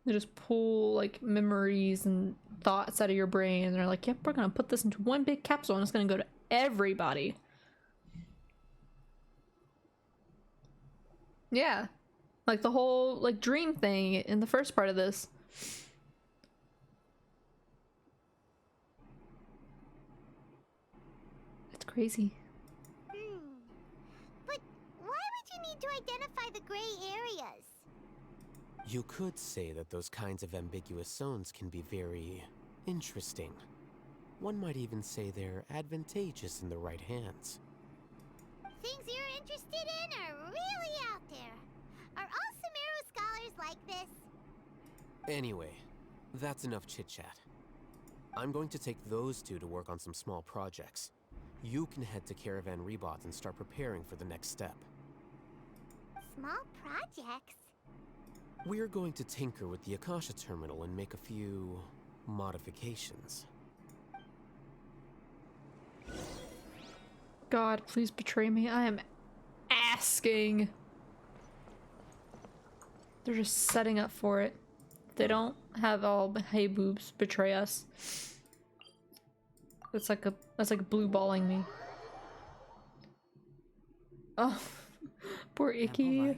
They just pull, like, memories and thoughts out of your brain, and they're like, yep, we're gonna put this into one big capsule, and it's gonna go to everybody. Yeah. Like, the whole, like, dream thing in the first part of this. It's crazy. But why would you need to identify the gray areas? You could say that those kinds of ambiguous zones can be very interesting. One might even say they're advantageous in the right hands. Things you're interested in are really out there. Are all Sumeru scholars like this? Anyway, that's enough chit-chat. I'm going to take those two to work on some small projects. You can head to Caravan Rebot and start preparing for the next step. Small projects? We're going to tinker with the Akasha terminal and make a few modifications. God, please betray me. I am asking. They're just setting up for it. They don't have all hey boobs betray us. That's like blue balling me. Oh, poor Icky.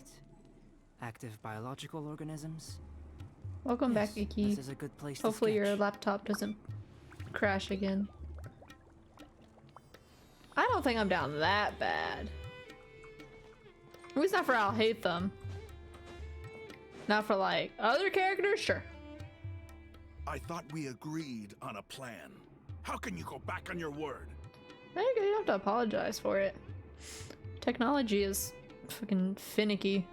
Active biological organisms. Welcome back, Icky. This is a good place Hopefully to your sketch. laptop doesn't crash again. I don't think I'm down that bad. At least not for I'll hate them. Not for like other characters, sure. I thought we agreed on a plan. How can you go back on your word? There you go, you don't have to apologize for it. Technology is fucking finicky.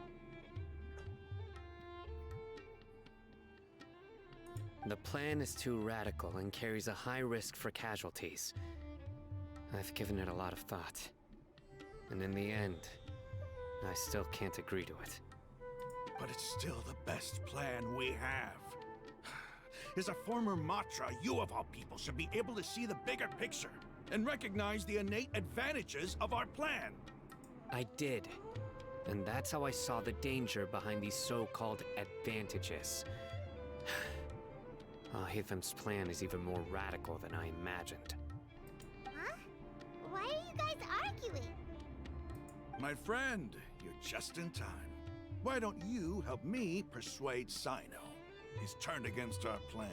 The plan is too radical and carries a high risk for casualties. I've given it a lot of thought. And in the end, I still can't agree to it. But it's still the best plan we have. As a former Matra, you of all people should be able to see the bigger picture and recognize the innate advantages of our plan. I did. And that's how I saw the danger behind these so-called advantages. Hatham's plan is even more radical than I imagined. Huh? Why are you guys arguing? My friend, you're just in time. Why don't you help me persuade Sino? He's turned against our plan.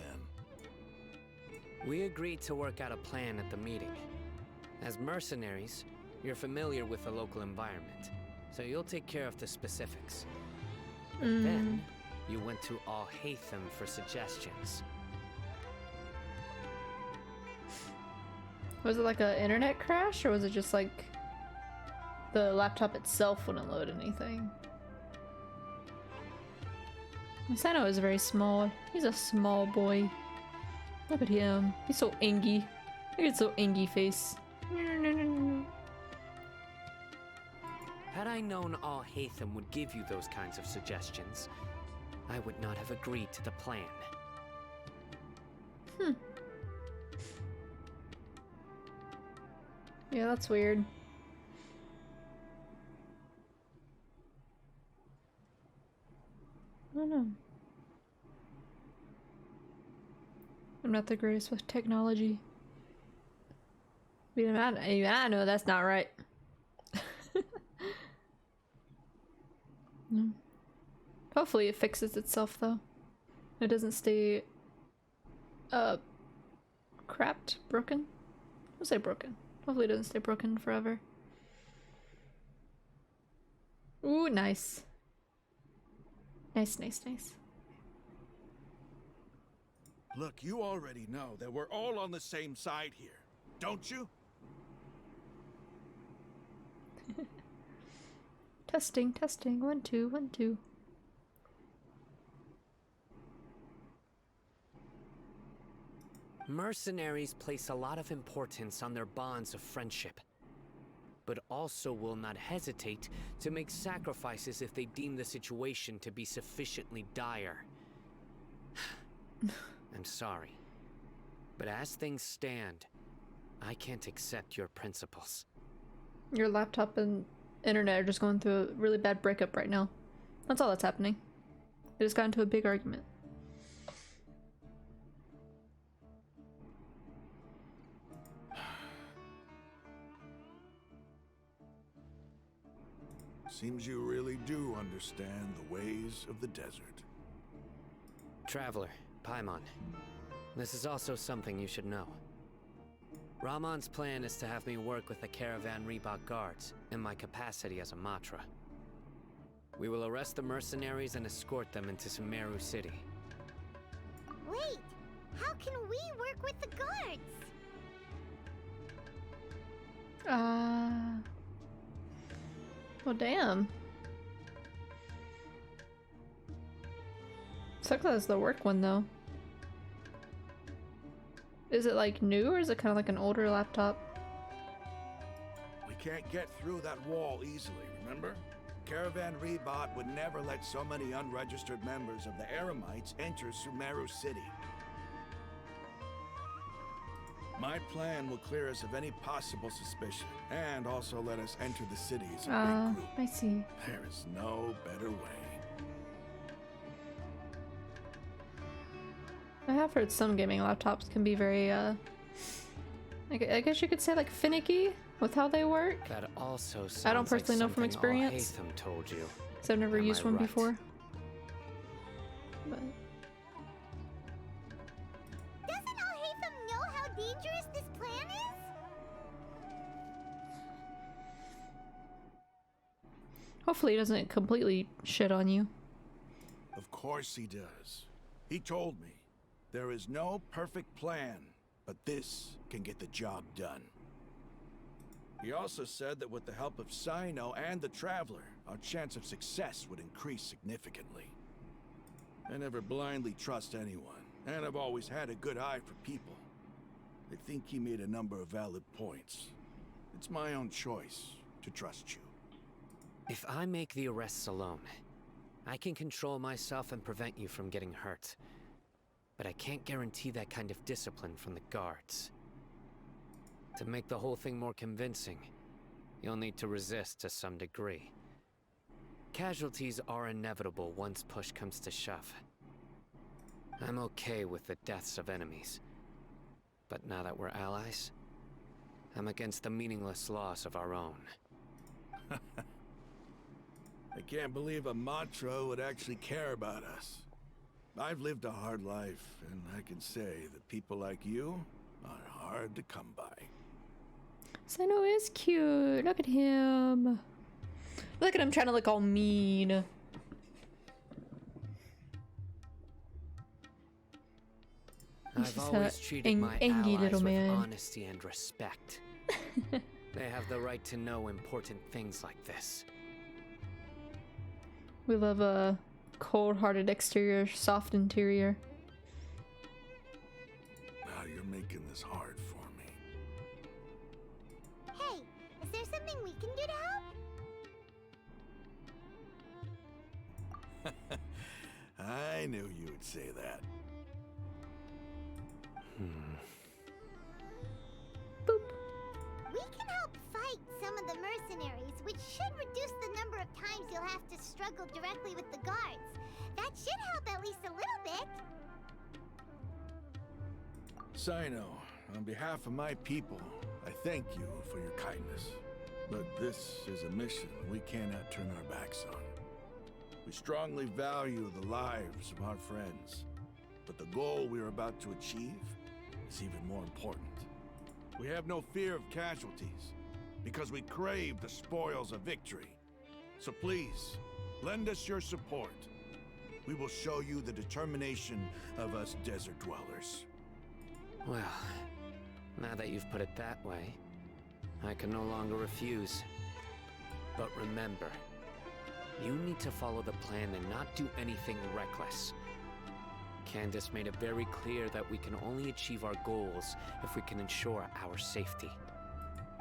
We agreed to work out a plan at the meeting. As mercenaries, you're familiar with the local environment, so you'll take care of the specifics. But then, you went to Hatham for suggestions. Was it like an internet crash, or was it just like the laptop itself wouldn't load anything? Sino is very small. He's a small boy. Look at him. He's so angy. Look at his so angy face. Had I known Hatham would give you those kinds of suggestions, I would not have agreed to the plan. Yeah, that's weird. I don't know. I'm not the greatest with technology. I know that's not right. No. Hopefully it fixes itself though. It doesn't stay crapped, broken. I'll say broken. Hopefully it doesn't stay broken forever. Ooh, nice. Nice, nice, nice. Look, you already know that we're all on the same side here, don't you? Testing, testing. 1, 2, 1, 2. Mercenaries place a lot of importance on their bonds of friendship, but also will not hesitate to make sacrifices if they deem the situation to be sufficiently dire. I'm sorry, but as things stand, I can't accept your principles. Your laptop and internet are just going through a really bad breakup right now. That's all that's happening. They just got into a big argument. Seems you really do understand the ways of the desert. Traveler, Paimon, this is also something you should know. Ramon's plan is to have me work with the Caravan Reebok guards in my capacity as a Matra. We will arrest the mercenaries and escort them into Sumeru City. Wait, how can we work with the guards? Well, damn. Sucks that it's the work one though. Is it like new or is it kind of like an older laptop? We can't get through that wall easily, remember? Caravan Rebot would never let so many unregistered members of the Eremites enter Sumeru City. My plan will clear us of any possible suspicion, and also let us enter the city as a big group. I see. There is no better way. I have heard some gaming laptops can be very, I guess you could say like finicky with how they work. That also sounds I don't personally know from like experience. Hatham told you. Because I've never used one before. But Doesn't Hatham know how dangerous this plan is? hopefully it doesn't completely shit on you. Of course he does. He told me, there is no perfect plan, but this can get the job done. He also said that with the help of Sino and the Traveler, our chance of success would increase significantly. I never blindly trust anyone, and I've always had a good eye for people. I think he made a number of valid points. It's my own choice to trust you. If I make the arrests alone, I can control myself and prevent you from getting hurt. But I can't guarantee that kind of discipline from the guards. To make the whole thing more convincing, you'll need to resist to some degree. Casualties are inevitable once push comes to shove. I'm okay with the deaths of enemies. But now that we're allies, I'm against the meaningless loss of our own. I can't believe a Matra would actually care about us. I've lived a hard life, and I can say that people like you are hard to come by. Sino is cute. Look at him. Look at him trying to look all mean. I've always treated my allies with honesty and respect. They have the right to know important things like this. We love a cold-hearted exterior, soft interior. Now you're making this hard for me. Hey, is there something we can do to help? I knew you would say that. We can help fight some of the mercenaries, which should reduce the number of times you'll have to struggle directly with the guards. That should help at least a little bit. Sino, on behalf of my people, I thank you for your kindness. But this is a mission we cannot turn our backs on. We strongly value the lives of our friends, but the goal we are about to achieve is even more important. We have no fear of casualties, because we crave the spoils of victory. So please, lend us your support. We will show you the determination of us desert dwellers. Well, now that you've put it that way, I can no longer refuse. But remember, you need to follow the plan and not do anything reckless. Candace made it very clear that we can only achieve our goals if we can ensure our safety.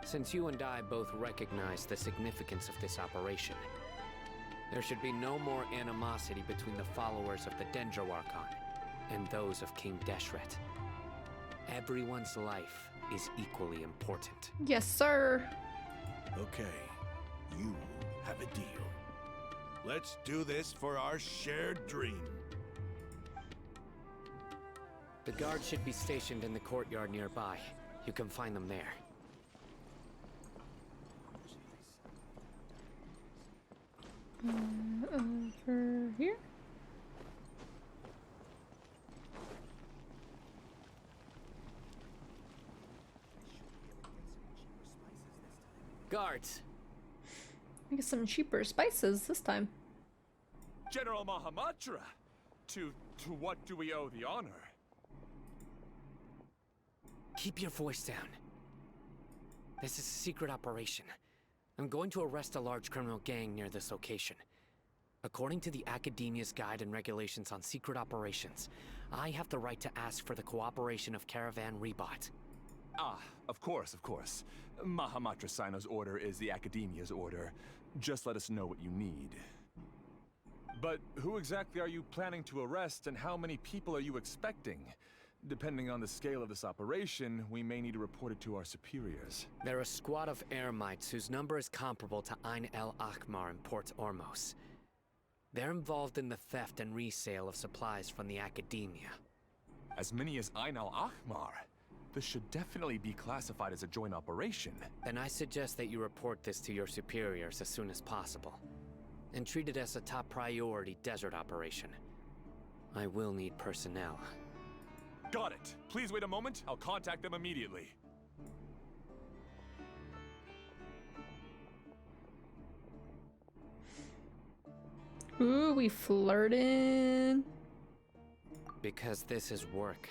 Since you and I both recognize the significance of this operation, there should be no more animosity between the followers of the Dendro Archon and those of King Deshret. Everyone's life is equally important. Yes, sir. Okay, you have a deal. Let's do this for our shared dream. The guards should be stationed in the courtyard nearby. You can find them there. Over here? Guards! I get some cheaper spices this time. General Mahamatra! To what do we owe the honor? Keep your voice down. This is a secret operation. I'm going to arrest a large criminal gang near this location. According to the Academia's Guide and Regulations on Secret Operations, I have the right to ask for the cooperation of Caravan Rebot. Ah, of course, of course. Mahamatra Sino's order is the Academia's order. Just let us know what you need. But who exactly are you planning to arrest, and how many people are you expecting? Depending on the scale of this operation, we may need to report it to our superiors. They're a squad of Eremites whose number is comparable to Ain el Akhmar in Port Ormos. They're involved in the theft and resale of supplies from the Academia. As many as Ain el Akhmar? This should definitely be classified as a joint operation. Then I suggest that you report this to your superiors as soon as possible. And treat it as a top priority desert operation. I will need personnel. Got it. Please wait a moment. I'll contact them immediately. Ooh, we flirting. Because this is work.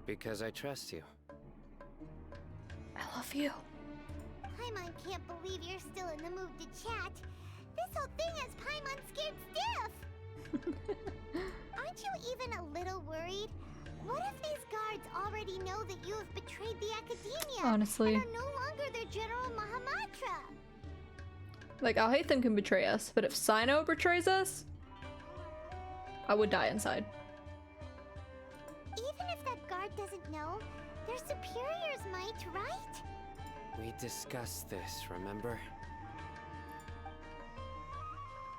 Because I trust you. I love you. Paimon can't believe you're still in the mood to chat. This whole thing has Paimon scared stiff. Aren't you even a little worried? What if these guards already know that you have betrayed the Academia? Honestly. And are no longer their General Mahamatra? Like, Alhaitham can betray us, but if Sino betrays us, I would die inside. Even if that guard doesn't know, their superiors might, right? We discussed this, remember?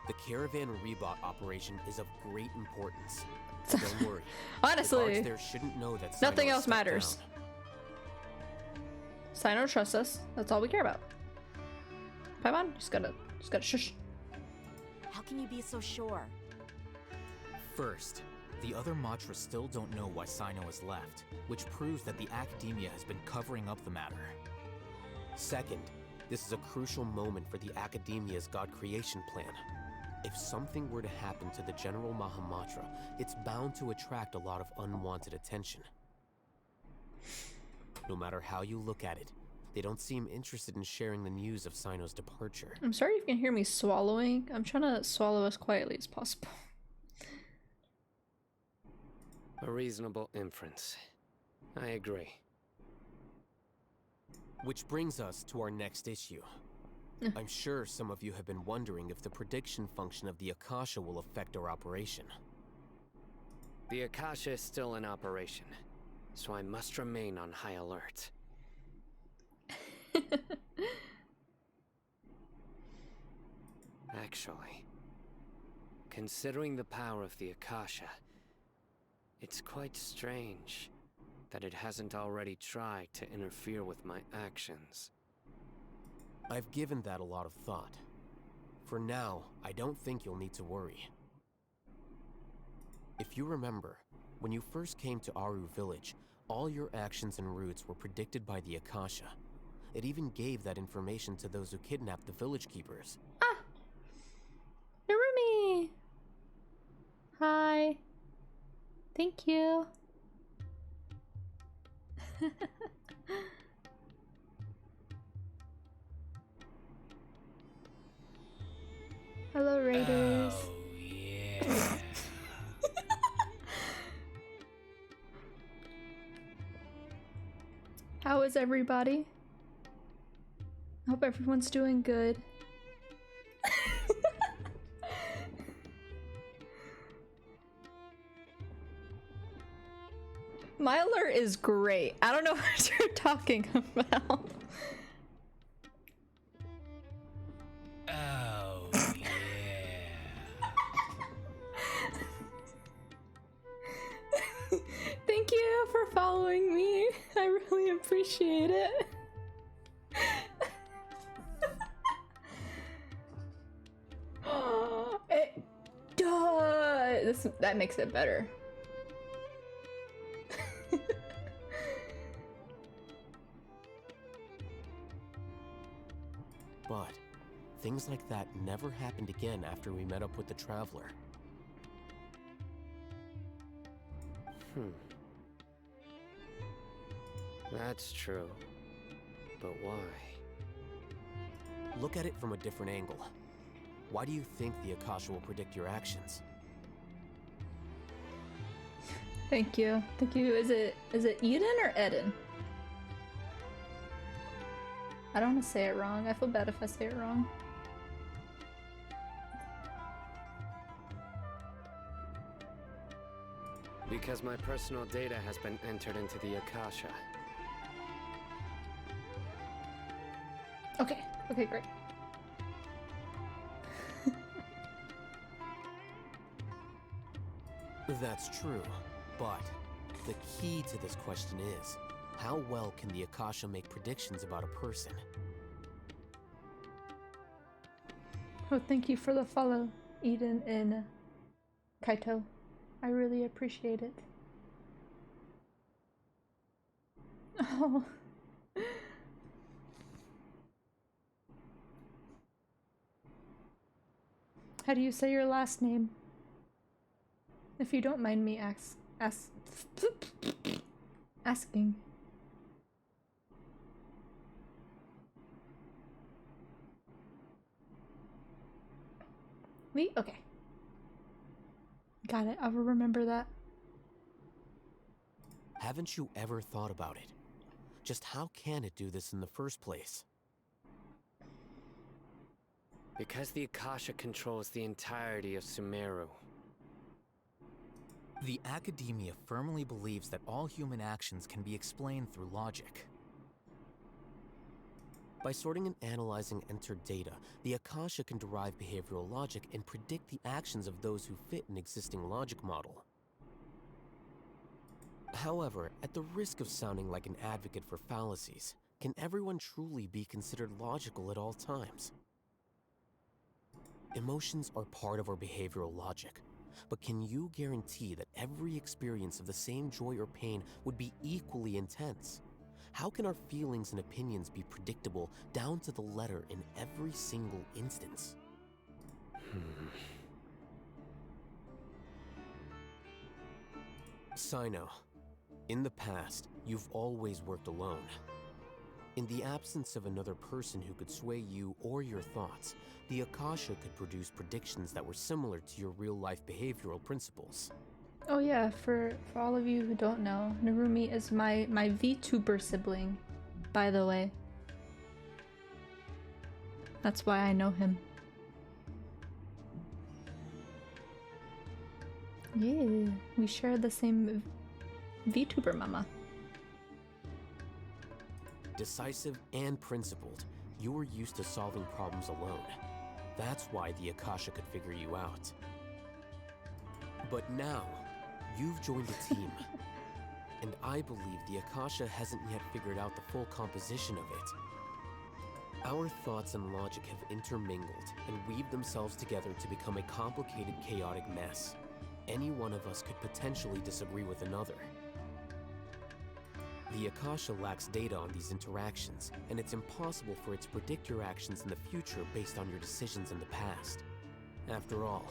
The caravan rebot operation is of great importance. Don't worry. Honestly, the guards there shouldn't know that nothing Sino else stepped matters. down. Sino trusts us. That's all we care about. Paimon, just gotta shush. How can you be so sure? First, the other Matra still don't know why Sino has left, which proves that the Academia has been covering up the matter. Second, this is a crucial moment for the Academia's God creation plan. If something were to happen to the General Mahamatra, it's bound to attract a lot of unwanted attention. No matter how you look at it, they don't seem interested in sharing the news of Sino's departure. I'm sorry if you can hear me swallowing. I'm trying to swallow as quietly as possible. A reasonable inference. I agree. Which brings us to our next issue. I'm sure some of you have been wondering if the prediction function of the Akasha will affect our operation. The Akasha is still in operation, so I must remain on high alert. Actually, considering the power of the Akasha, it's quite strange that it hasn't already tried to interfere with my actions. I've given that a lot of thought. For now, I don't think you'll need to worry. If you remember, when you first came to Aru Village, all your actions and routes were predicted by the Akasha. It even gave that information to those who kidnapped the village keepers. Ah! Narumi! Hi. Thank you. Hello, Raiders. Oh, yeah. How is everybody? I hope everyone's doing good. My alert is great. I don't know what you're talking about. Oh, yeah. Thank you for following me. I really appreciate it. It does. That makes it better. But things like that never happened again after we met up with the Traveler. That's true. But why? Look at it from a different angle. Why do you think the Akasha will predict your actions? Thank you. Thank you. Is it Eden or Eden? I don't want to say it wrong. I feel bad if I say it wrong. Because my personal data has been entered into the Akasha. Okay. Okay, great. That's true, but the key to this question is, how well can the Akasha make predictions about a person? Oh, thank you for the follow, Eden and Kaito. I really appreciate it. Oh. How do you say your last name? If you don't mind me asking. Lee? Okay. Got it. I will remember that. Haven't you ever thought about it? Just how can it do this in the first place? Because the Akasha controls the entirety of Sumeru. The Academia firmly believes that all human actions can be explained through logic. By sorting and analyzing entered data, the Akasha can derive behavioral logic and predict the actions of those who fit an existing logic model. However, at the risk of sounding like an advocate for fallacies, can everyone truly be considered logical at all times? Emotions are part of our behavioral logic, but can you guarantee that every experience of the same joy or pain would be equally intense? How can our feelings and opinions be predictable down to the letter in every single instance? Sino, in the past, you've always worked alone. In the absence of another person who could sway you or your thoughts, the Akasha could produce predictions that were similar to your real-life behavioral principles. Oh yeah, for all of you who don't know, Narumi is my VTuber sibling, by the way. That's why I know him. Yeah, we share the same VTuber mama. Decisive and principled, you were used to solving problems alone. That's why the Akasha could figure you out. But now, you've joined a team. And I believe the Akasha hasn't yet figured out the full composition of it. Our thoughts and logic have intermingled and weaved themselves together to become a complicated, chaotic mess. Any one of us could potentially disagree with another. The Akasha lacks data on these interactions, and it's impossible for it to predict your actions in the future based on your decisions in the past. After all,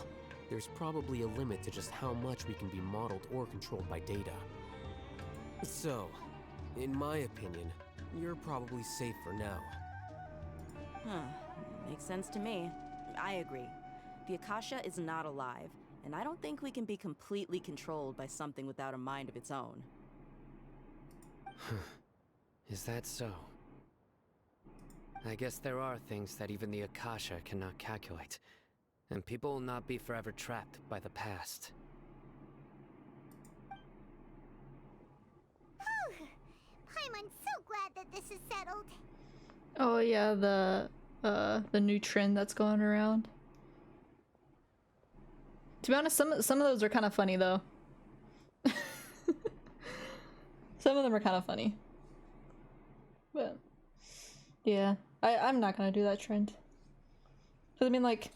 there's probably a limit to just how much we can be modeled or controlled by data. So, in my opinion, you're probably safe for now. Makes sense to me. I agree. The Akasha is not alive, and I don't think we can be completely controlled by something without a mind of its own. Is that so? I guess there are things that even the Akasha cannot calculate, and people will not be forever trapped by the past. I'm so glad that this is settled. Oh yeah, the new trend that's going around. To be honest, some of those are kind of funny though. Some of them are kind of funny. But yeah, I'm not gonna do that trend. Cause I mean, like,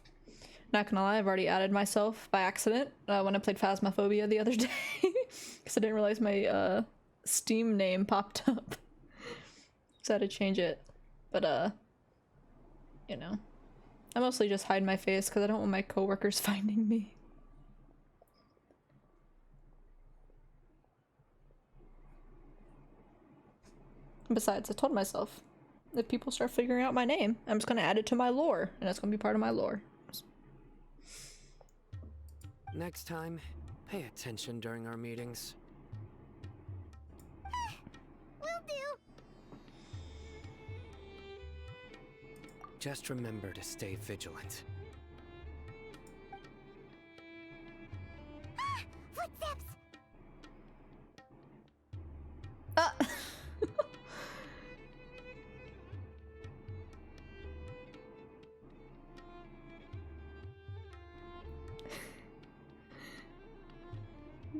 not gonna lie, I've already added myself by accident when I played Phasmophobia the other day. Cause I didn't realize my Steam name popped up. So I had to change it. But you know, I mostly just hide my face because I don't want my coworkers finding me. Besides, I told myself, if people start figuring out my name, I'm just gonna add it to my lore, and it's gonna be part of my lore. Next time, pay attention during our meetings. Will do. Just remember to stay vigilant. Footsteps!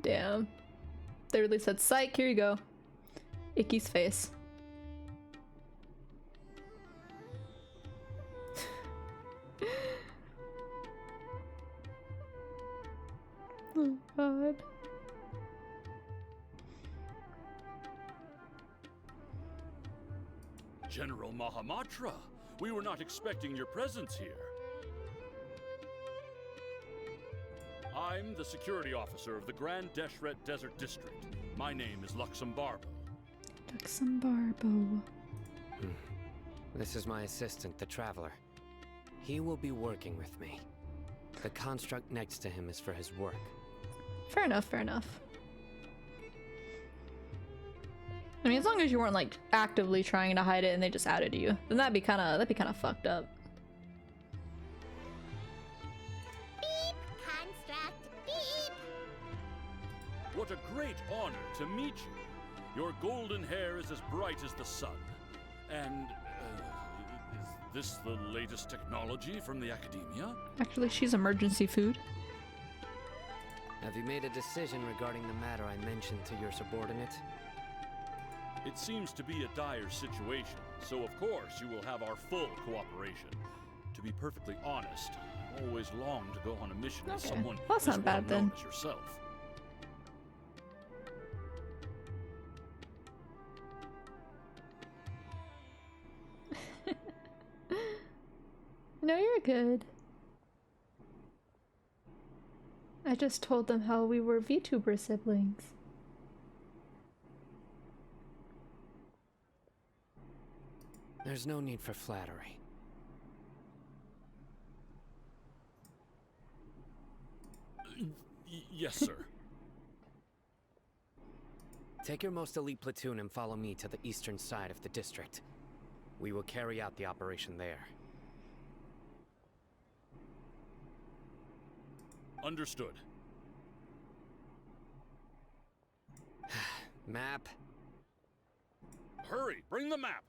Damn. They really said, psych, here you go. Icky's face. Oh god. General Mahamatra, we were not expecting your presence here. I'm the security officer of the Grand Deshret Desert District. My name is Luxembarbo. Luxembarbo. This is my assistant, the Traveler. He will be working with me. The construct next to him is for his work. Fair enough, fair enough. I mean, as long as you weren't like actively trying to hide it and they just added you, then that'd be kind of fucked up. Beep! Construct, beep! What a great honor to meet you. Your golden hair is as bright as the sun. And, is this the latest technology from the Academia? Actually, she's emergency food. Have you made a decision regarding the matter I mentioned to your subordinate? It seems to be a dire situation, so of course you will have our full cooperation. To be perfectly honest, I've always longed to go on a mission with someone that's as not well bad known then. as yourself. No, you're good. I just told them how we were VTuber siblings. There's no need for flattery. Yes, sir. Take your most elite platoon and follow me to the eastern side of the district. We will carry out the operation there. Understood. Map. Hurry, bring the map.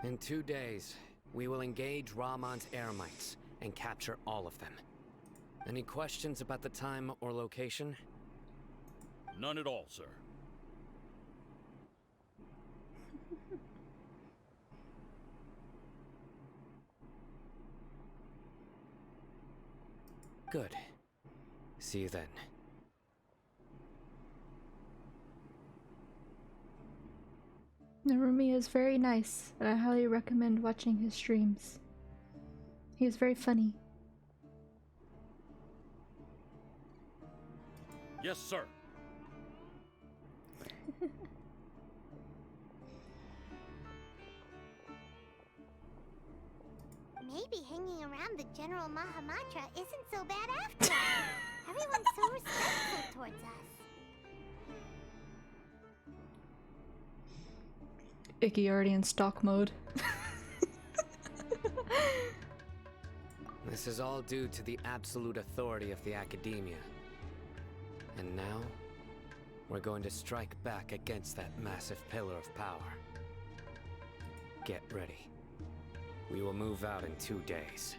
In 2 days, we will engage Rahman's Eremites and capture all of them. Any questions about the time or location? None at all, sir. Good. See you then. Narumi is very nice, and I highly recommend watching his streams. He is very funny. Yes, sir. Maybe hanging around the General Mahamatra isn't so bad after all. Everyone's so respectful towards us. Icky already in stock mode. This is all due to the absolute authority of the Academia. And now, we're going to strike back against that massive pillar of power. Get ready. We will move out in 2 days.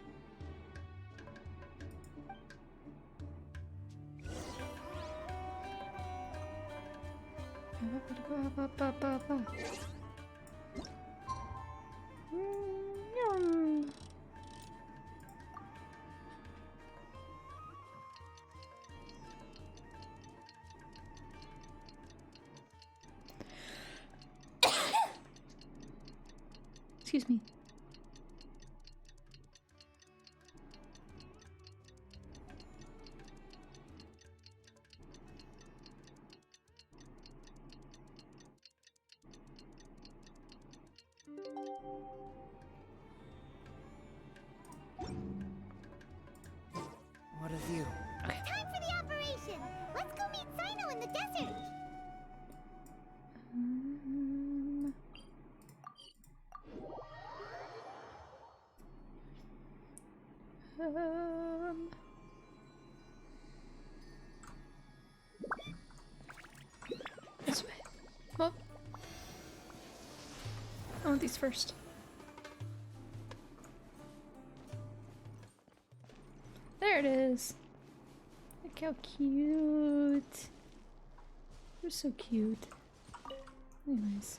Excuse me. What of you? Time for the operation! Let's go meet Sino in the desert! This way. Oh. I want these first. There it is. Look how cute. They're so cute. Anyways.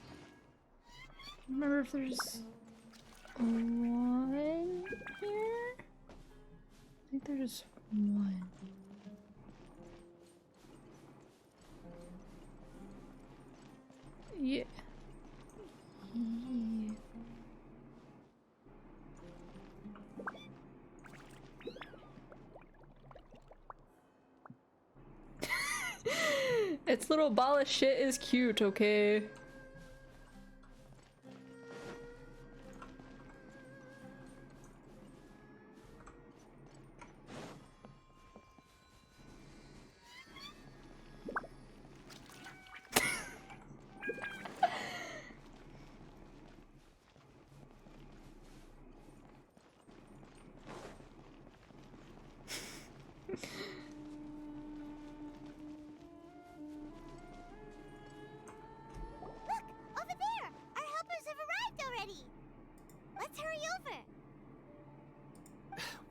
Remember if there's one here? I think there's one. Yeah. Yeah. Its little ball of shit is cute, okay?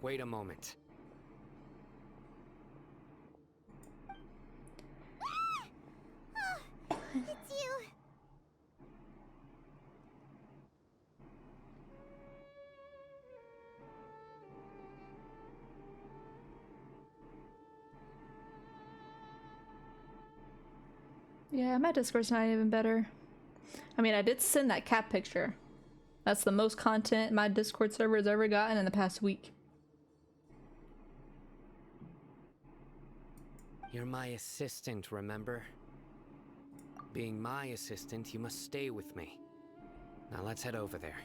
Wait a moment. Oh, it's you. Yeah, my Discord's not even better. I mean, I did send that cat picture. That's the most content my Discord server has ever gotten in the past week. You're my assistant, remember? Being my assistant, you must stay with me. Now let's head over there.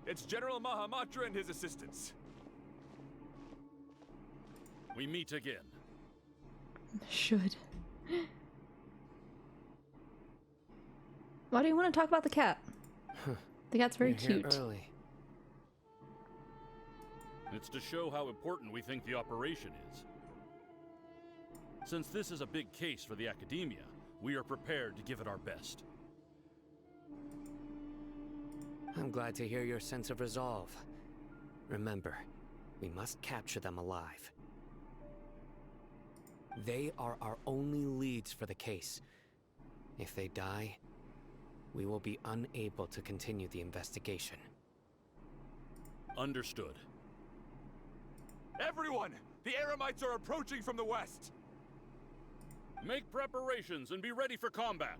It's General Mahamatra and his assistants. We meet again. Should. Why do you want to talk about the cat? The cat's very You're here cute. Early. It's to show how important we think the operation is. Since this is a big case for the Academia, we are prepared to give it our best. I'm glad to hear your sense of resolve. Remember, we must capture them alive. They are our only leads for the case. If they die, we will be unable to continue the investigation. Understood. Everyone! The Eremites are approaching from the west! Make preparations and be ready for combat.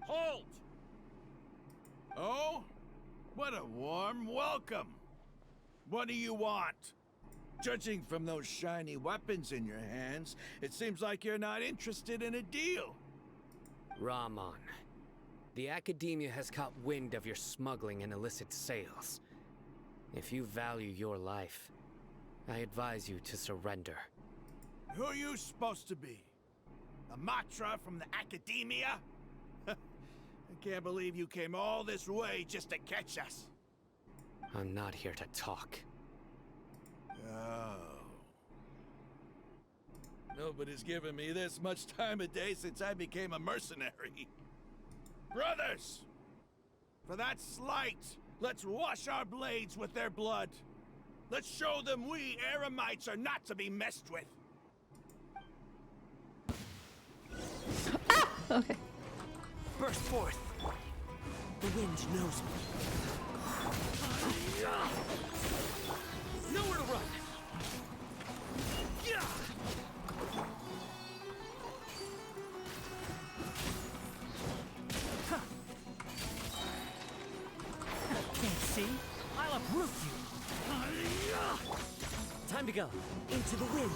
Halt! Oh? What a warm welcome! What do you want? Judging from those shiny weapons in your hands, it seems like you're not interested in a deal. Rahman, the Academia has caught wind of your smuggling and illicit sales. If you value your life, I advise you to surrender. Who are you supposed to be? A Matra from the Academia? I can't believe you came all this way just to catch us. I'm not here to talk. Oh. Nobody's given me this much time of day since I became a mercenary. Brothers! For that slight, let's wash our blades with their blood. Let's show them we Eremites are not to be messed with. Ah! Okay. Burst forth. The wind knows me. Nowhere to run. Can't see? I'll uproot you. Time to go. Into the wind.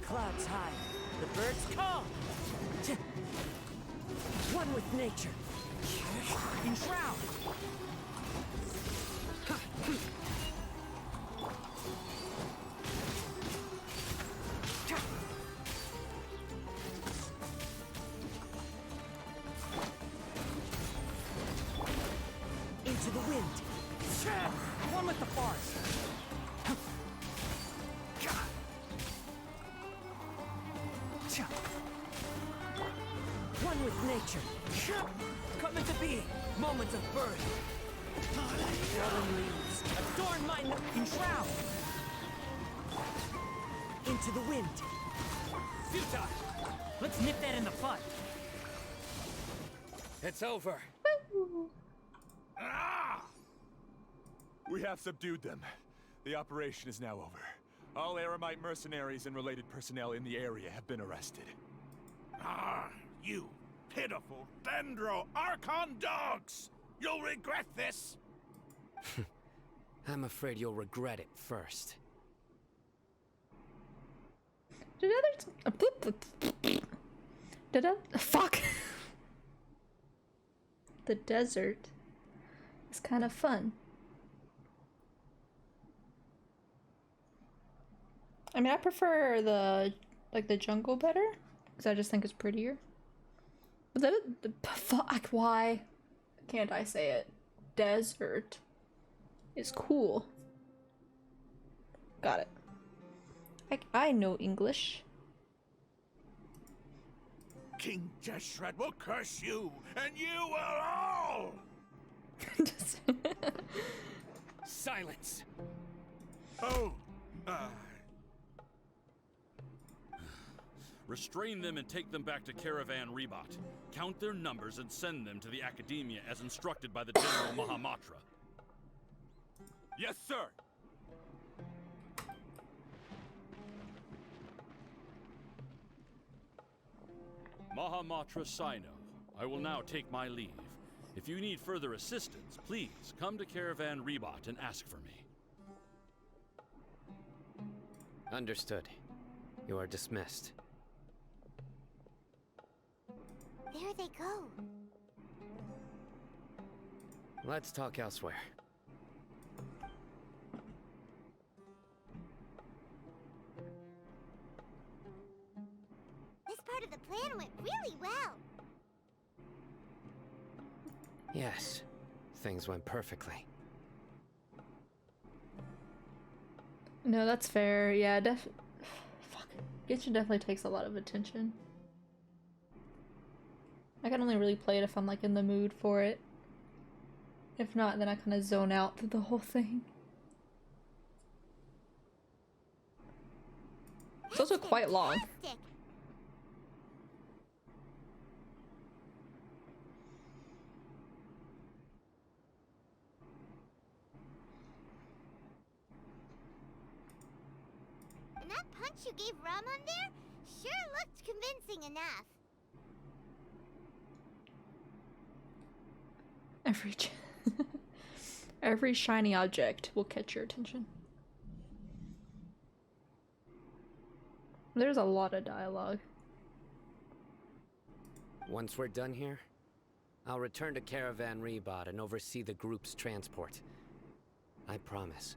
Clouds high. The birds call. One with nature. Enshroud. Into the wind. One with the forest. One with nature. Come into being. Moments of birth. Fallen leaves. Adorn my enshroud. Into the wind. Futile. Let's nip that in the bud. It's over. We have subdued them. The operation is now over. All Eremite mercenaries and related personnel in the area have been arrested. Ah, you Pitiful Dendro Archon dogs! You'll regret this! I'm afraid you'll regret it first. Fuck. The desert is kind of fun. I mean, I prefer the jungle better because I just think it's prettier. But the fuck, why can't I say it? Desert is cool. Got it. I know English. King Deshret will curse you, and you will all! Silence! Oh, Restrain them and take them back to Caravan Rebot. Count their numbers and send them to the Academia as instructed by the General Mahamatra. Yes, sir! Mahamatra Sino, I will now take my leave. If you need further assistance, please come to Caravan Rebot and ask for me. Understood. You are dismissed. There they go. Let's talk elsewhere. This part of the plan went really well. Yes, things went perfectly. No, that's fair. Yeah, fuck. Genshin definitely takes a lot of attention. I can only really play it if I'm like in the mood for it. If not, then I kind of zone out through the whole thing. It's also quite long. Fantastic. And that punch you gave Ramon there sure looked convincing enough. Every shiny object will catch your attention. There's a lot of dialogue. Once we're done here, I'll return to Caravan Rebot and oversee the group's transport. I promise.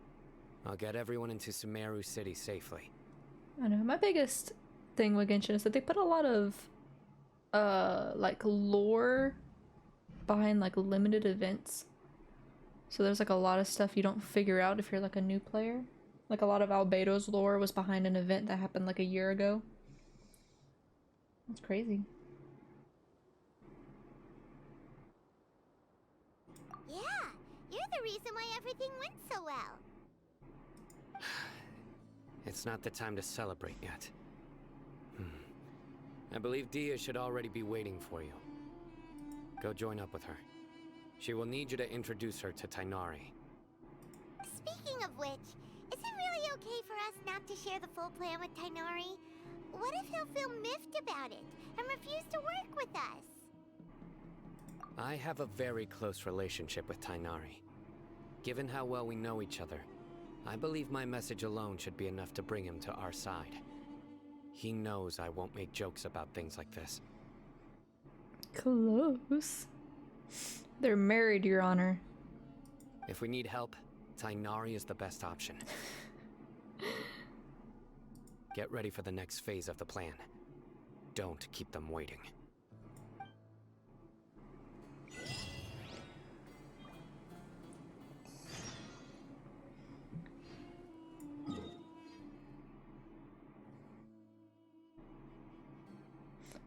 I'll get everyone into Sumeru City safely. I know, my biggest thing with Genshin is that they put a lot of like lore behind like limited events. So there's like a lot of stuff you don't figure out if you're like a new player. Like a lot of Albedo's lore was behind an event that happened like a year ago. That's crazy. Yeah, you're the reason why everything went so well. It's not the time to celebrate yet. I believe Dia should already be waiting for you. Go join up with her. She will need you to introduce her to Tighnari. Speaking of which, is it really okay for us not to share the full plan with Tighnari? What if he'll feel miffed about it and refuse to work with us? I have a very close relationship with Tighnari. Given how well we know each other, I believe my message alone should be enough to bring him to our side. He knows I won't make jokes about things like this. Close. They're married, Your Honor. If we need help, Tighnari is the best option. Get ready for the next phase of the plan. Don't keep them waiting.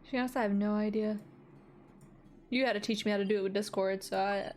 To be honest, I have no idea. You had to teach me how to do it with Discord, so I...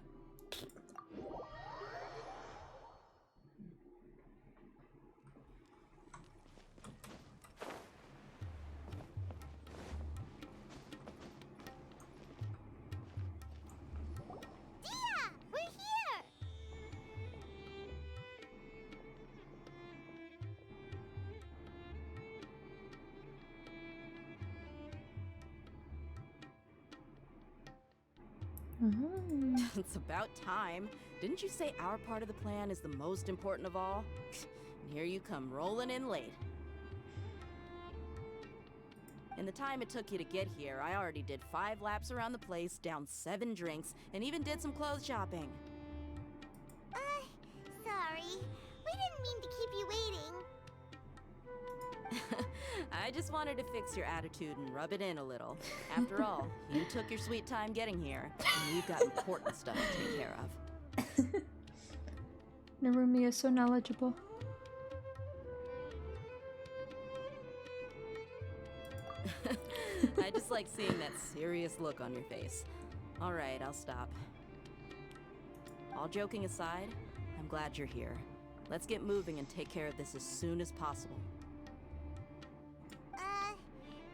It's about time. Didn't you say our part of the plan is the most important of all? And here you come rolling in late. In the time it took you to get here, I already did 5 laps around the place, downed 7 drinks, and even did some clothes shopping. Sorry. We didn't mean to keep you waiting. I just wanted to fix your attitude and rub it in a little. After all, you took your sweet time getting here, and we've got important stuff to take care of. Narumi is so knowledgeable. I just like seeing that serious look on your face. Alright, I'll stop. All joking aside, I'm glad you're here. Let's get moving and take care of this as soon as possible.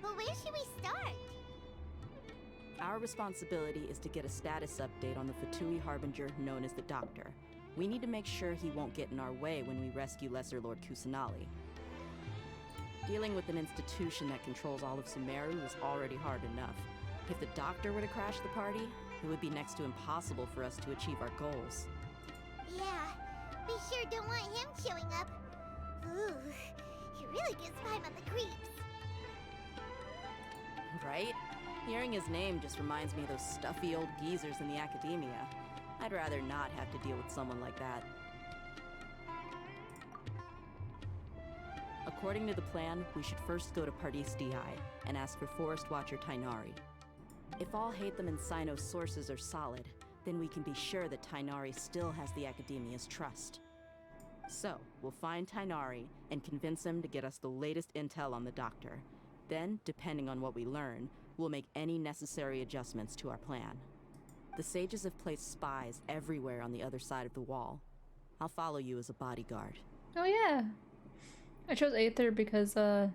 But where should we start? Our responsibility is to get a status update on the Fatui Harbinger known as the Doctor. We need to make sure he won't get in our way when we rescue Lesser Lord Kusanali. Dealing with an institution that controls all of Sumeru is already hard enough. If the Doctor were to crash the party, it would be next to impossible for us to achieve our goals. Yeah, we sure don't want him showing up. Ooh, he really gives vibe on the creeps. Right? Hearing his name just reminds me of those stuffy old geezers in the academia. I'd rather not have to deal with someone like that. According to the plan, we should first go to Pardis Di and ask for Forest Watcher Tainari. If all Hatham and Sino's sources are solid, then we can be sure that Tainari still has the Academia's trust. So, we'll find Tainari and convince him to get us the latest intel on the Doctor. Then, depending on what we learn, we'll make any necessary adjustments to our plan. The sages have placed spies everywhere on the other side of the wall. I'll follow you as a bodyguard. Oh yeah. I chose Aether because the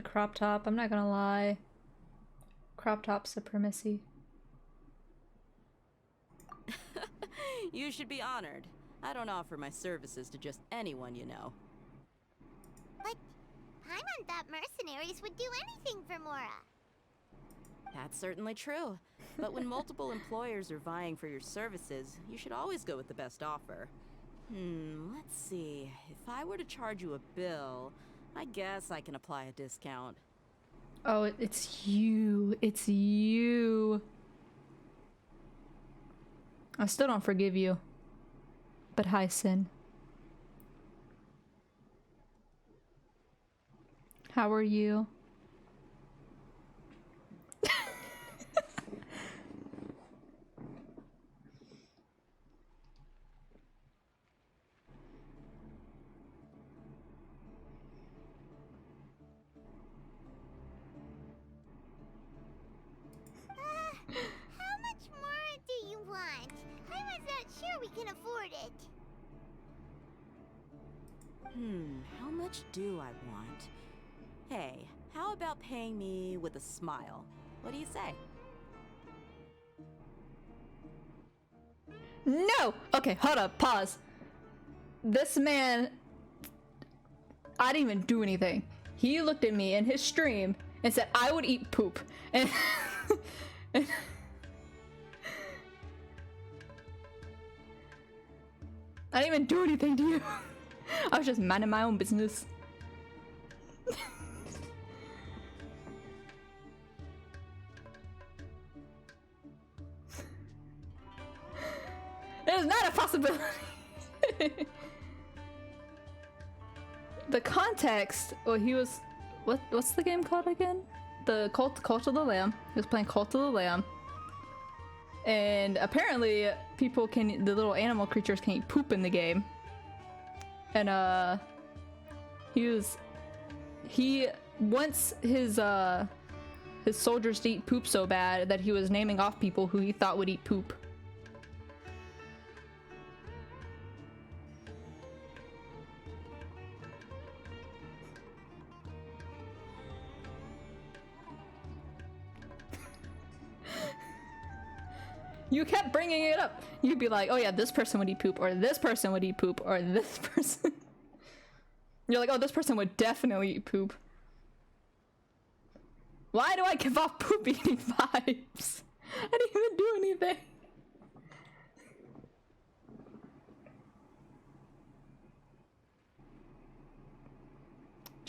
crop top, I'm not gonna lie. Crop top supremacy. You should be honored. I don't offer my services to just anyone you know. But Paimon thought mercenaries would do anything for Mora. That's certainly true. But when multiple employers are vying for your services, you should always go with the best offer. Let's see. If I were to charge you a bill, I guess I can apply a discount. Oh, it's you. It's you. I still don't forgive you. But hi, Sin. How are you? How much more do you want? I was not sure we can afford it. How much do I want? Hey, how about paying me with a smile? What do you say? No! Okay, hold up, pause. This man, I didn't even do anything. He looked at me in his stream and said I would eat poop. And I didn't even do anything to you. I was just minding my own business. It is not a possibility. The context, well, he was, what's the game called again? The Cult of the Lamb. He was playing Cult of the Lamb. And apparently people can, the little animal creatures can eat poop in the game. And he wants his soldiers to eat poop so bad that he was naming off people who he thought would eat poop. You kept bringing it up. You'd be like, oh yeah, this person would eat poop, or this person would eat poop, or this person. You're like, oh, this person would definitely eat poop. Why do I give off poop eating vibes? I didn't even do anything.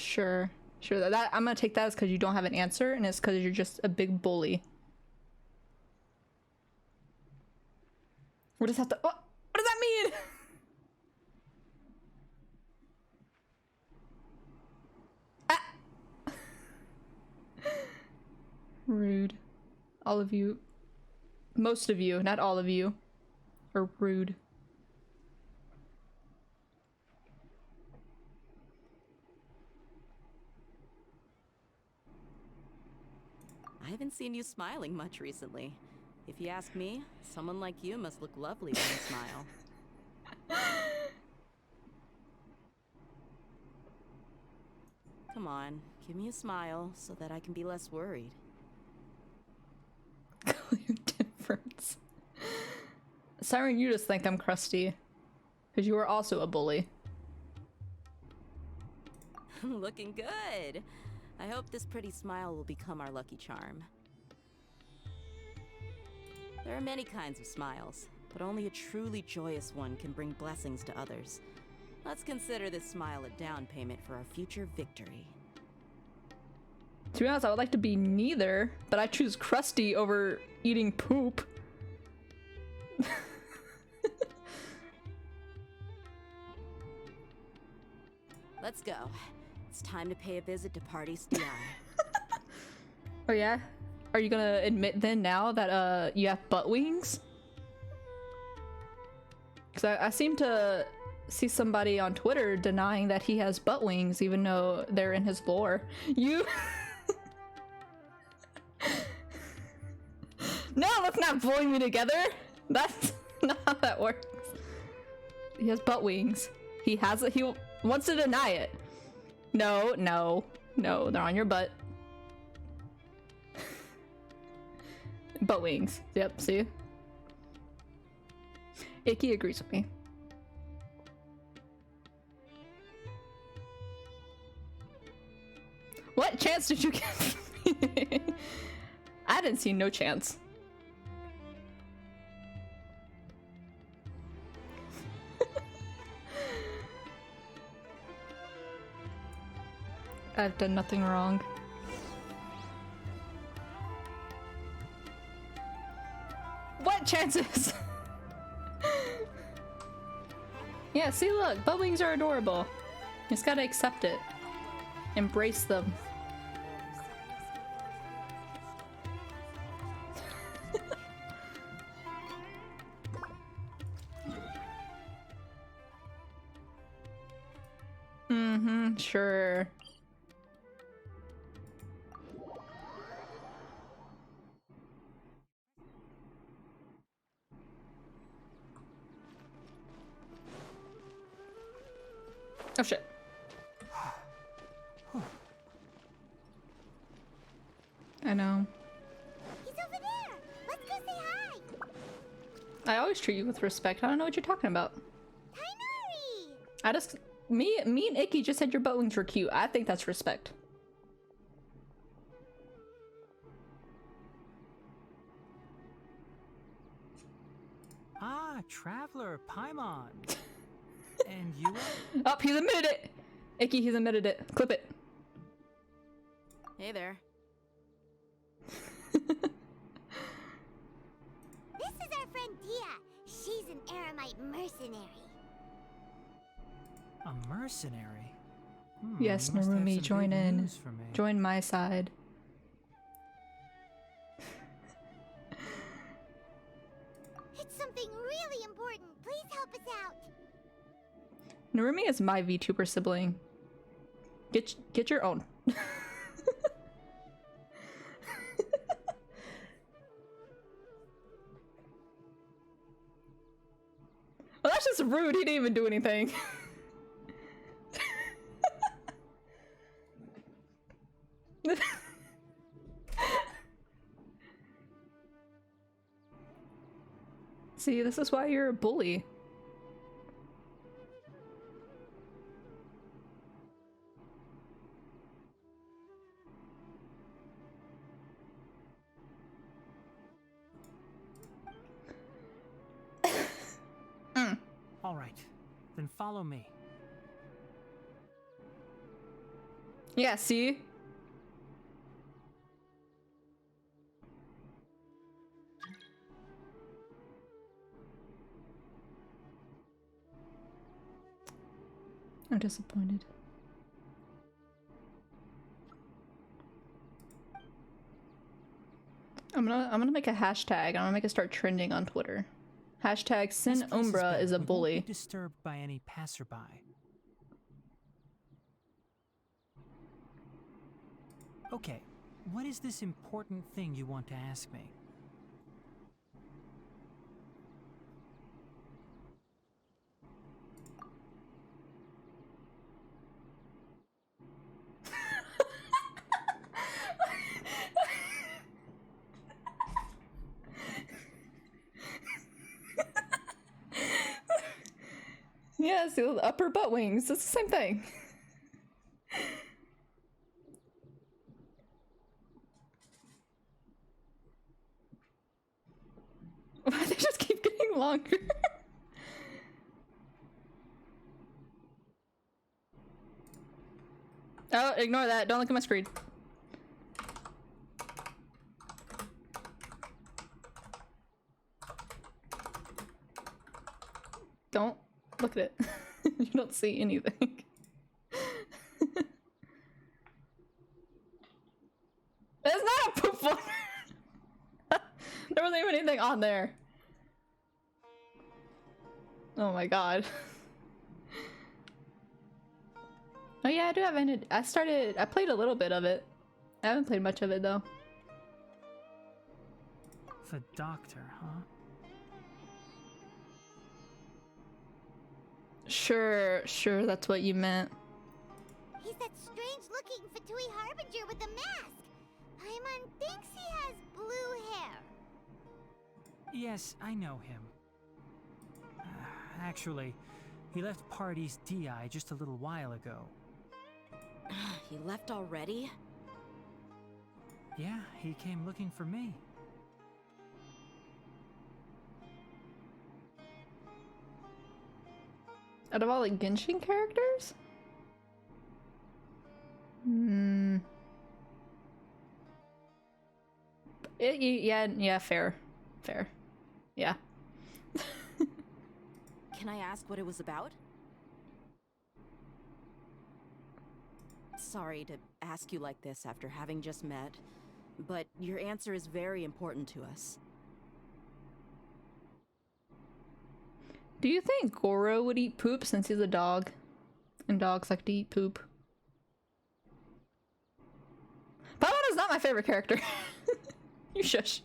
Sure. Sure. That I'm gonna take that as because you don't have an answer, and it's because you're just a big bully. What does that? What does that mean? Rude. All of you. Most of you, not all of you, are rude. I haven't seen you smiling much recently. If you ask me, someone like you must look lovely when you smile. Come on, give me a smile so that I can be less worried. Difference. Siren, you just think I'm crusty. Because you are also a bully. Looking good. I hope this pretty smile will become our lucky charm. There are many kinds of smiles, but only a truly joyous one can bring blessings to others. Let's consider this smile a down payment for our future victory. To be honest, I would like to be neither, but I choose crusty over eating poop. Let's go. It's time to pay a visit to Party Sti. Oh yeah? Are you gonna admit then now that you have butt wings? Because I seem to see somebody on Twitter denying that he has butt wings even though they're in his lore. You... No, let's not bully me together! That's not how that works. He has butt wings. He has it. He wants to deny it. No, no, no, they're on your butt. Butt wings. Yep, see? Icky agrees with me. What chance did you give me? I didn't see no chance. I've done nothing wrong. What chances? Yeah, see, look, butt wings are adorable. You just gotta accept it. Embrace them. Mm-hmm, sure. Oh shit. I know. He's over there. Let's go say hi. I always treat you with respect. I don't know what you're talking about. Tainari! I just... Me and Icky just said your butt wings were cute. I think that's respect. Ah, Traveler, Paimon. And you? Oh, he's admitted it! Icky, he's admitted it. Clip it. Hey there. This is our friend Dia. She's an Aramite mercenary. A mercenary? Yes, you must have Narumi, some join big in. news for me. Join my side. It's something really important. Please help us out. Narumi is my VTuber sibling. Get your own. Well, that's just rude. He didn't even do anything. See, this is why you're a bully. All right, then follow me. Yeah, see? I'm disappointed. I'm gonna make a hashtag. I'm gonna make it start trending on Twitter. Hashtag Sin Umbra is a bully. We won't be disturbed by any passerby. Okay, what is this important thing you want to ask me? Yeah, see the upper butt wings. It's the same thing. Why they just keep getting longer? Oh, ignore that. Don't look at my screen. Don't look at it. You don't see anything. It's not a poop one. There wasn't even anything on there. Oh my god. Oh yeah, I do have ended. I played a little bit of it. I haven't played much of it though. The doctor, huh? Sure, that's what you meant. He's that strange-looking Fatui Harbinger with the mask. Paimon thinks he has blue hair. Yes, I know him. Actually, he left Party's DI just a little while ago. He left already? Yeah, he came looking for me. Out of all the Genshin characters? Yeah, fair. Yeah. Can I ask what it was about? Sorry to ask you like this after having just met, but your answer is very important to us. Do you think Goro would eat poop since he's a dog? And dogs like to eat poop. Paimon is not my favorite character. You shush.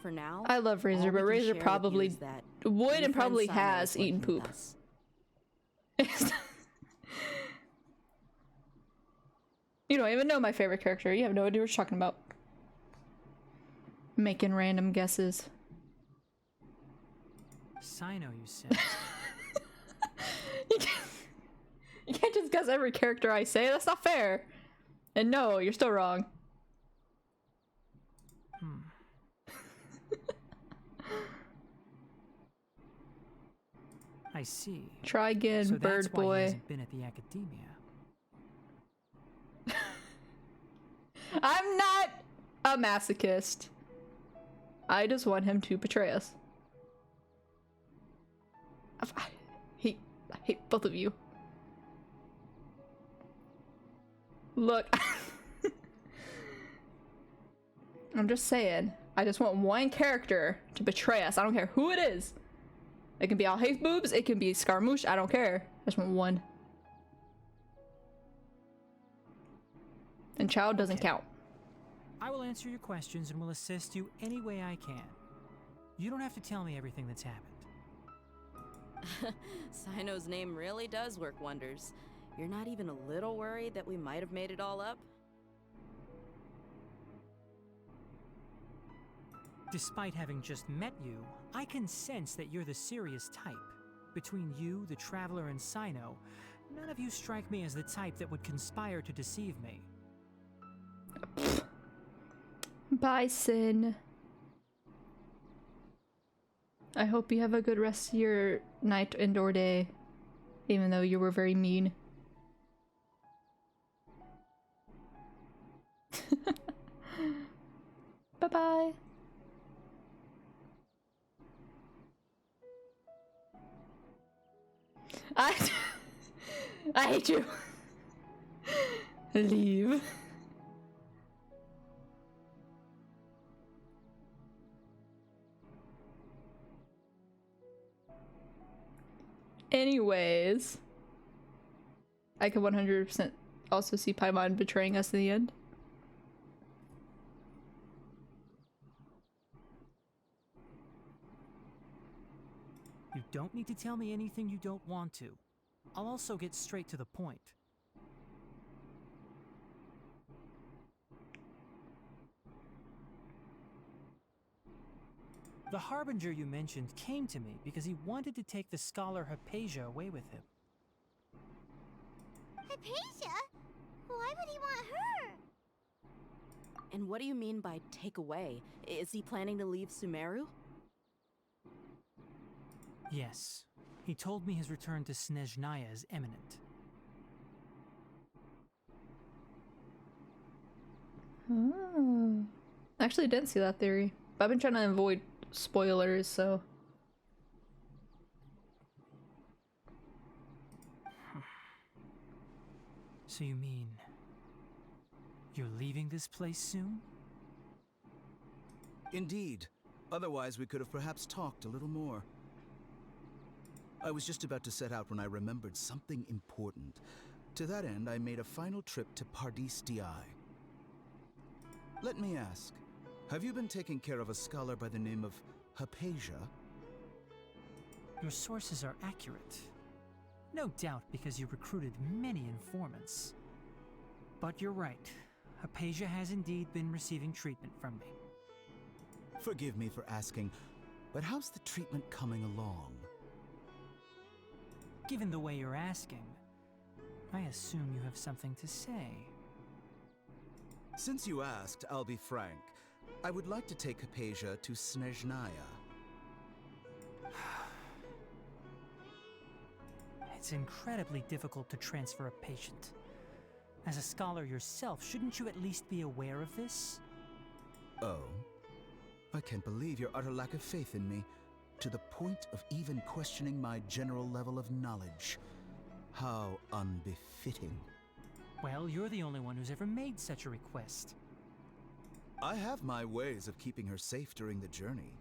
For now, I love Razor, but Razor probably would and probably has eaten poop. You don't even know my favorite character. You have no idea what you're talking about. Making random guesses. Sino, you said. You can't just guess every character I say. That's not fair. And no, you're still wrong. I see. Try again, so bird that's why boy. He hasn't been at the academia. I'm not a masochist. I just want him to betray us. I hate both of you. Look. I'm just saying. I just want one character to betray us. I don't care who it is. It can be All Haste Boobs. It can be Scaramouche. I don't care. I just want one. And child doesn't count. I will answer your questions and will assist you any way I can. You don't have to tell me everything that's happened. Sino's name really does work wonders. You're not even a little worried that we might have made it all up? Despite having just met you, I can sense that you're the serious type. Between you, the Traveler, and Sino, none of you strike me as the type that would conspire to deceive me. Bison. I hope you have a good rest of your night and or day, even though you were very mean. Bye-bye. I hate you. Leave. Anyways, I could 100% also see Paimon betraying us in the end. You don't need to tell me anything you don't want to. I'll also get straight to the point. The Harbinger you mentioned came to me because he wanted to take the scholar Hypatia away with him. Hypatia? Why would he want her? And what do you mean by take away? Is he planning to leave Sumeru? Yes. He told me his return to Snezhnaya is imminent. Oh. I actually didn't see that theory. But I've been trying to avoid spoilers, so. So you mean you're leaving this place soon? Indeed. Otherwise, we could have perhaps talked a little more. I was just about to set out when I remembered something important. To that end, I made a final trip to Pardis Di. Let me ask, have you been taking care of a scholar by the name of Hypatia? Your sources are accurate. No doubt because you recruited many informants. But you're right. Hypatia has indeed been receiving treatment from me. Forgive me for asking, but how's the treatment coming along? Given the way you're asking, I assume you have something to say. Since you asked, I'll be frank. I would like to take Hypatia to Snezhnaya. It's incredibly difficult to transfer a patient. As a scholar yourself, shouldn't you at least be aware of this? Oh? I can't believe your utter lack of faith in me, to the point of even questioning my general level of knowledge. How unbefitting. Well, you're the only one who's ever made such a request. I have my ways of keeping her safe during the journey.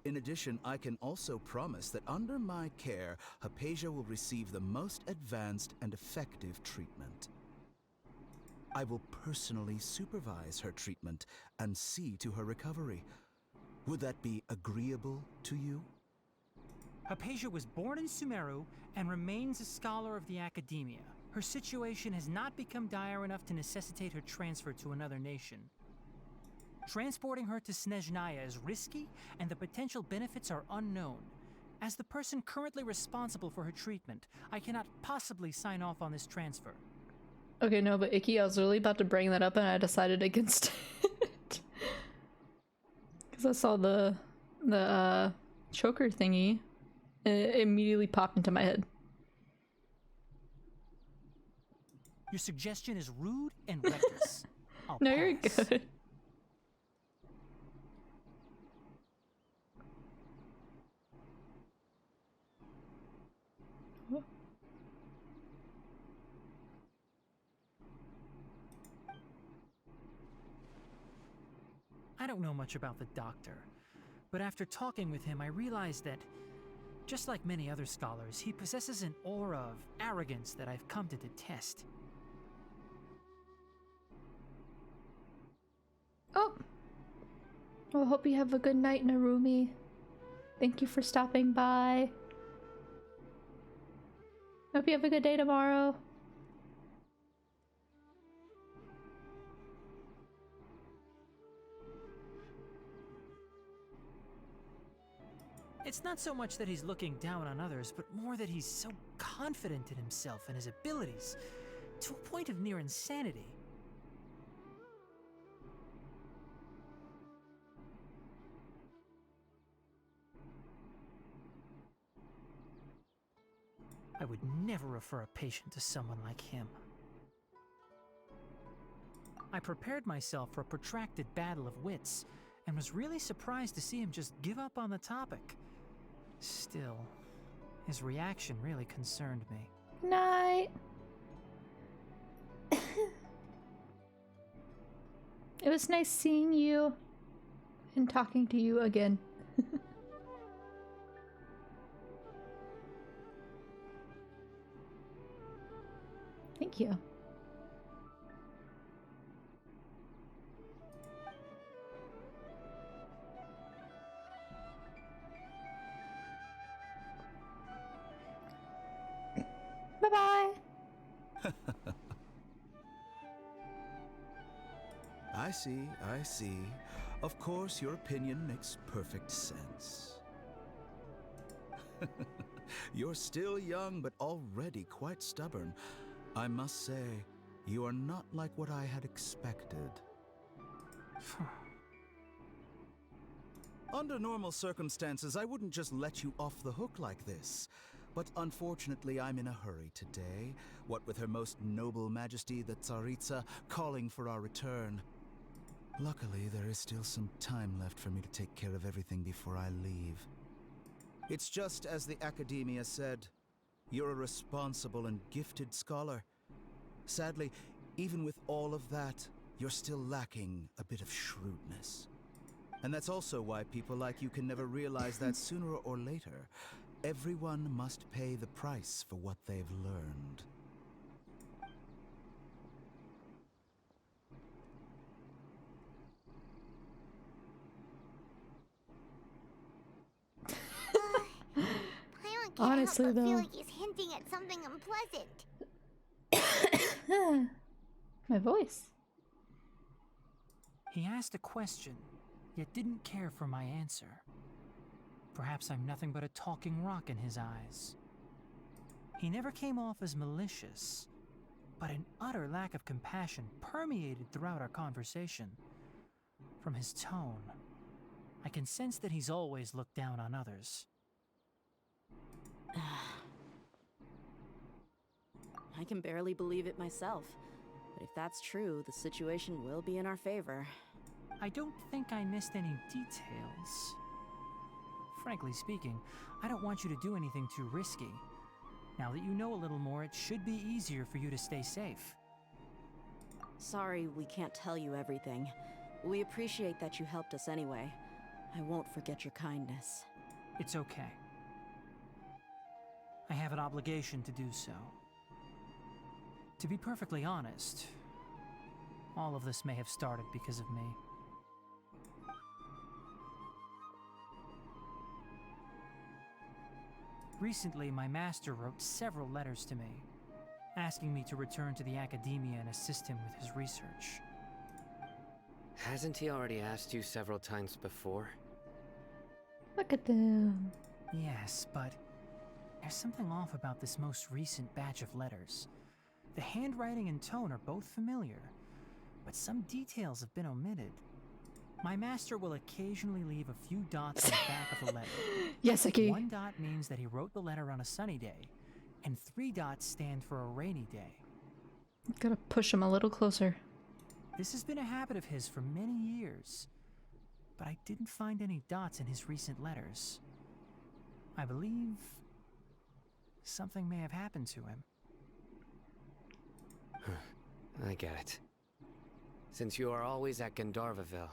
In addition, I can also promise that under my care, Hypatia will receive the most advanced and effective treatment. I will personally supervise her treatment and see to her recovery. Would that be agreeable to you? Hypatia was born in Sumeru and remains a scholar of the Academia. Her situation has not become dire enough to necessitate her transfer to another nation. Transporting her to Snezhnaya is risky, and the potential benefits are unknown. As the person currently responsible for her treatment, I cannot possibly sign off on this transfer. Okay, no, but Icky, I was really about to bring that up and I decided against it. Because I saw the choker thingy, and it immediately popped into my head. Your suggestion is rude and reckless. No, you're good. I don't know much about the doctor, but after talking with him, I realized that, just like many other scholars, he possesses an aura of arrogance that I've come to detest. Oh! Well, hope you have a good night, Narumi. Thank you for stopping by. Hope you have a good day tomorrow. It's not so much that he's looking down on others, but more that he's so confident in himself and his abilities, to a point of near insanity. I would never refer a patient to someone like him. I prepared myself for a protracted battle of wits, and was really surprised to see him just give up on the topic. Still, his reaction really concerned me. Night. It was nice seeing you and talking to you again. Thank you. Bye-bye. I see. Of course, your opinion makes perfect sense. You're still young, but already quite stubborn. I must say, you are not like what I had expected. Under normal circumstances, I wouldn't just let you off the hook like this. But unfortunately, I'm in a hurry today, what with Her Most Noble Majesty the Tsaritsa calling for our return. Luckily, there is still some time left for me to take care of everything before I leave. It's just as the Academia said, you're a responsible and gifted scholar. Sadly, even with all of that, you're still lacking a bit of shrewdness. And that's also why people like you can never realize that sooner or later, everyone must pay the price for what they've learned. Paimon can't Honestly, help but feel though. like he's hinting at something unpleasant. My voice. He asked a question, yet didn't care for my answer. Perhaps I'm nothing but a talking rock in his eyes. He never came off as malicious, but an utter lack of compassion permeated throughout our conversation. From his tone, I can sense that he's always looked down on others. I can barely believe it myself. But if that's true, the situation will be in our favor. I don't think I missed any details. Frankly speaking, I don't want you to do anything too risky. Now that you know a little more, it should be easier for you to stay safe. Sorry we can't tell you everything. We appreciate that you helped us anyway. I won't forget your kindness. It's okay. I have an obligation to do so. To be perfectly honest, all of this may have started because of me. Recently, my master wrote several letters to me, asking me to return to the Academia and assist him with his research. Hasn't he already asked you several times before? Look at them. Yes, but there's something off about this most recent batch of letters. The handwriting and tone are both familiar, but some details have been omitted. My master will occasionally leave a few dots on the back of the letter. Yes, Aki. 1 dot means that he wrote the letter on a sunny day, and 3 dots stand for a rainy day. Gotta push him a little closer. This has been a habit of his for many years, but I didn't find any dots in his recent letters. I believe something may have happened to him. I get it. Since you are always at Gandharvaville,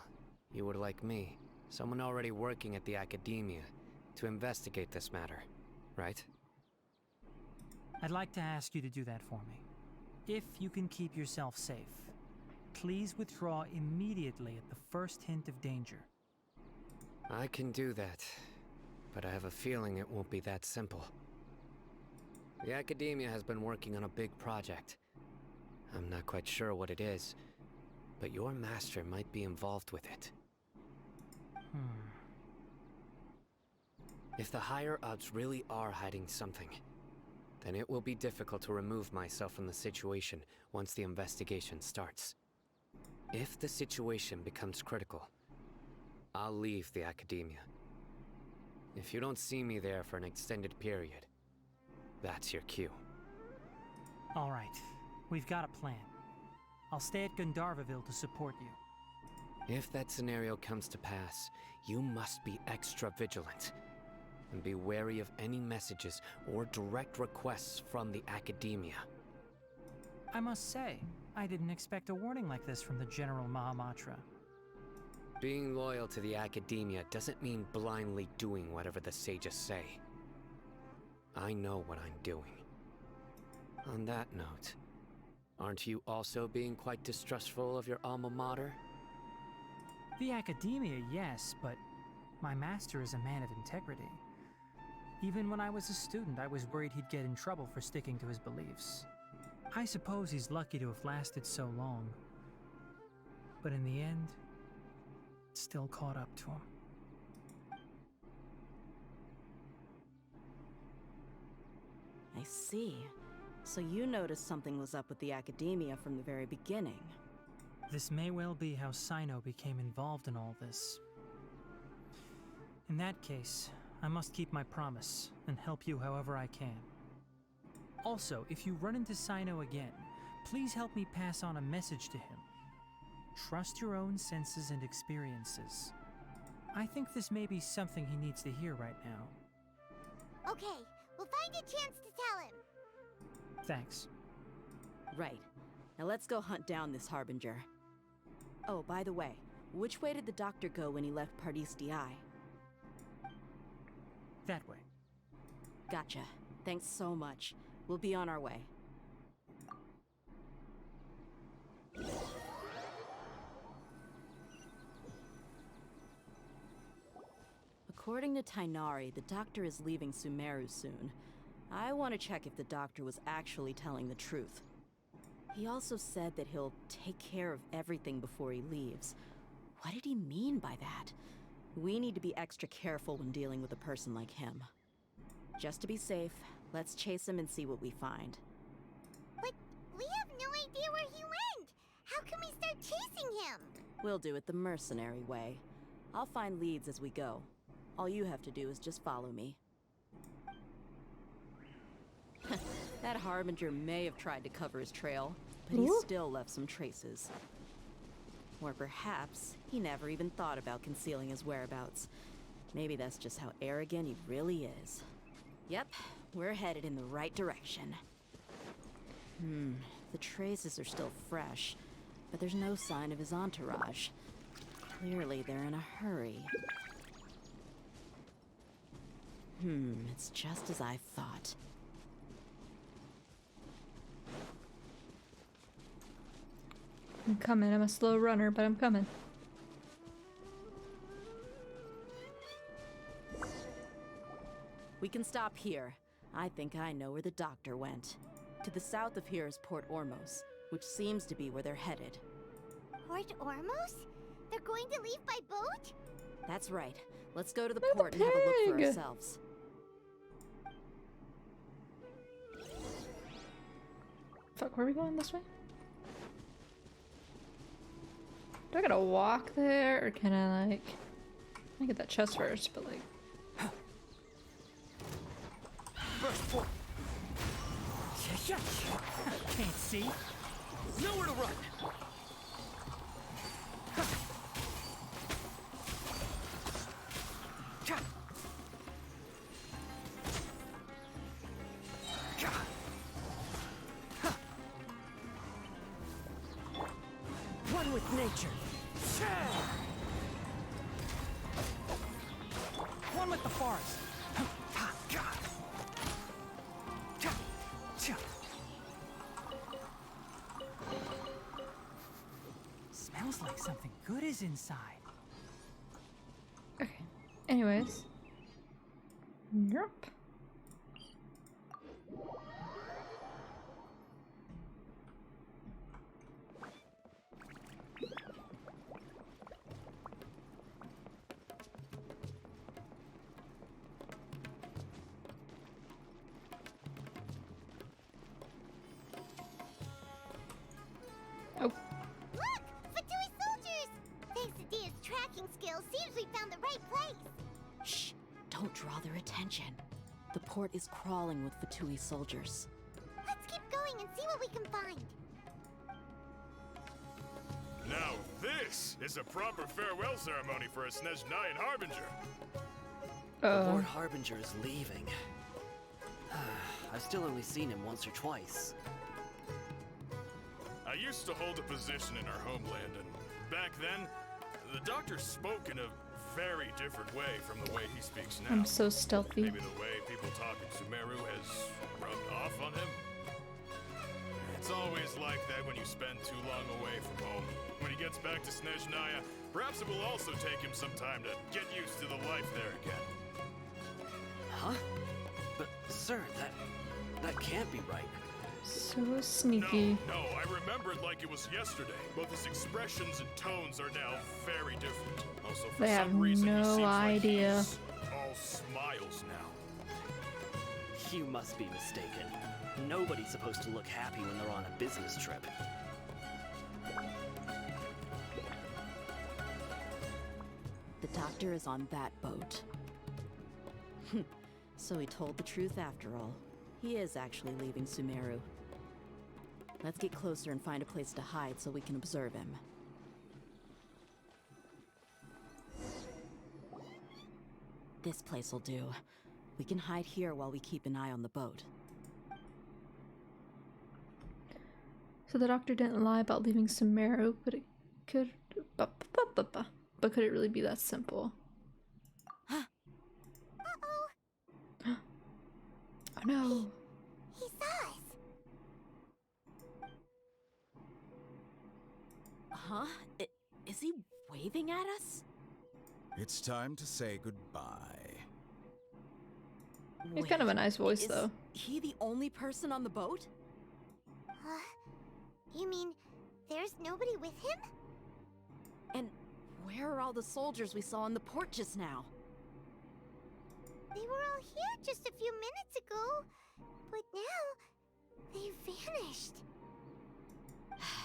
you would like me, someone already working at the Academia, to investigate this matter, right? I'd like to ask you to do that for me. If you can keep yourself safe, please withdraw immediately at the first hint of danger. I can do that, but I have a feeling it won't be that simple. The Academia has been working on a big project. I'm not quite sure what it is, but your master might be involved with it. If the higher-ups really are hiding something, then it will be difficult to remove myself from the situation once the investigation starts. If the situation becomes critical, I'll leave the Academia. If you don't see me there for an extended period, That's your cue. All right, we've got a plan. I'll stay at Gandharvaville to support you. If that scenario comes to pass, you must be extra vigilant. And be wary of any messages or direct requests from the Academia. I must say, I didn't expect a warning like this from the General Mahamatra. Being loyal to the Academia doesn't mean blindly doing whatever the sages say. I know what I'm doing. On that note, aren't you also being quite distrustful of your alma mater? The Academia, yes, but my master is a man of integrity. Even when I was a student, I was worried he'd get in trouble for sticking to his beliefs. I suppose he's lucky to have lasted so long. But in the end, it still caught up to him. I see. So you noticed something was up with the Academia from the very beginning. This may well be how Sino became involved in all this. In that case, I must keep my promise and help you however I can. Also, if you run into Sino again, please help me pass on a message to him. Trust your own senses and experiences. I think this may be something he needs to hear right now. Okay, we'll find a chance to tell him. Thanks. Right. Now let's go hunt down this Harbinger. Oh, by the way, which way did the doctor go when he left Pardis Di? That way. Gotcha. Thanks so much. We'll be on our way. According to Tainari, the doctor is leaving Sumeru soon. I want to check if the doctor was actually telling the truth. He also said that he'll take care of everything before he leaves. What did he mean by that? We need to be extra careful when dealing with a person like him. Just to be safe, let's chase him and see what we find. But we have no idea where he went! How can we start chasing him? We'll do it the mercenary way. I'll find leads as we go. All you have to do is just follow me. That Harbinger may have tried to cover his trail, but he still left some traces. Or perhaps he never even thought about concealing his whereabouts. Maybe that's just how arrogant he really is. Yep, we're headed in the right direction. The traces are still fresh, but there's no sign of his entourage. Clearly they're in a hurry. It's just as I thought. I'm coming. I'm a slow runner, but I'm coming. We can stop here. I think I know where the doctor went. To the south of here is Port Ormos, which seems to be where they're headed. Port Ormos? They're going to leave by boat? That's right. Let's go to the port and have a look for ourselves. Fuck, where are we going? This way? Do I gotta walk there, or can I, like... I get that chest first, but, like... Can't see. Nowhere to run. One with nature. One with the forest. Smells like something good is inside. Okay. Anyways. Yep. Look! Fatui soldiers! Thanks to Dia's tracking skills, seems we found the right place. Shh! Don't draw their attention. The port is crawling with Fatui soldiers. Let's keep going and see what we can find. Now this is a proper farewell ceremony for a Snezhnayan Harbinger. The Lord Harbinger is leaving. I've still only seen him once or twice. I used to hold a position in our homeland, and back then, the doctor spoke in a very different way from the way he speaks now. I'm so stealthy. Maybe the way people talk in Sumeru has rubbed off on him. It's always like that when you spend too long away from home. When he gets back to Snezhnaya, perhaps it will also take him some time to get used to the life there again. Huh? But, sir, that can't be right. So sneaky. No, I remember it like it was yesterday. Both his expressions and tones are now very different. Also, for They have some reason, he no seems idea. like he's all smiles now. You must be mistaken. Nobody's supposed to look happy when they're on a business trip. The doctor is on that boat. So he told the truth after all. He is actually leaving Sumeru. Let's get closer and find a place to hide so we can observe him. This place will do. We can hide here while we keep an eye on the boat. So the doctor didn't lie about leaving Sumeru, but it could... But could it really be that simple? Oh no! He saw us! Huh? Is he waving at us? It's time to say goodbye. He's kind of a nice voice, is though. He the only person on the boat? You mean there's nobody with him? And where are all the soldiers we saw in the port just now? They were all here just a few minutes ago, but now they've vanished.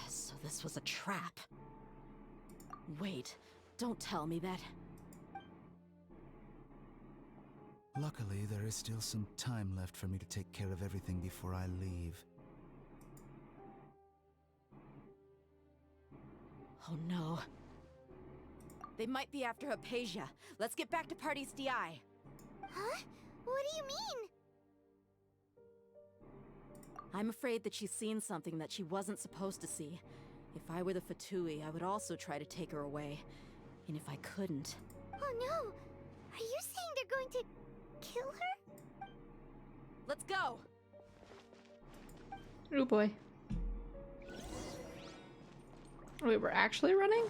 So this was a trap. Wait, don't tell me that. Luckily, there is still some time left for me to take care of everything before I leave. Oh no. They might be after Hypatia. Let's get back to Party's DI. Huh? What do you mean? I'm afraid that she's seen something that she wasn't supposed to see. If I were the Fatui, I would also try to take her away. And if I couldn't... Oh no! Are you saying they're going to kill her? Let's go! Oh boy. Wait, we're actually running?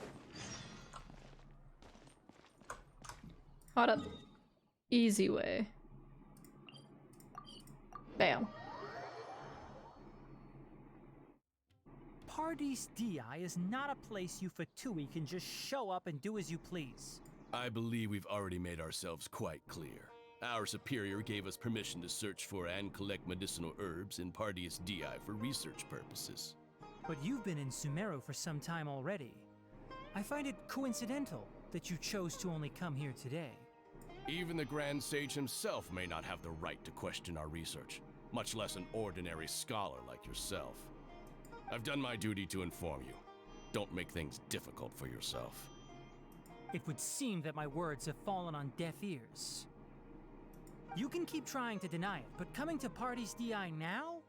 Hold up. Easy way. Bam. Party's DI is not a place you Fatui can just show up and do as you please. I believe we've already made ourselves quite clear. Our superior gave us permission to search for and collect medicinal herbs in Party's DI for research purposes. But you've been in Sumeru for some time already. I find it coincidental that you chose to only come here today. Even the Grand Sage himself may not have the right to question our research, much less an ordinary scholar like yourself. I've done my duty to inform you. Don't make things difficult for yourself. It would seem that my words have fallen on deaf ears. You can keep trying to deny it, but coming to Party's DI now?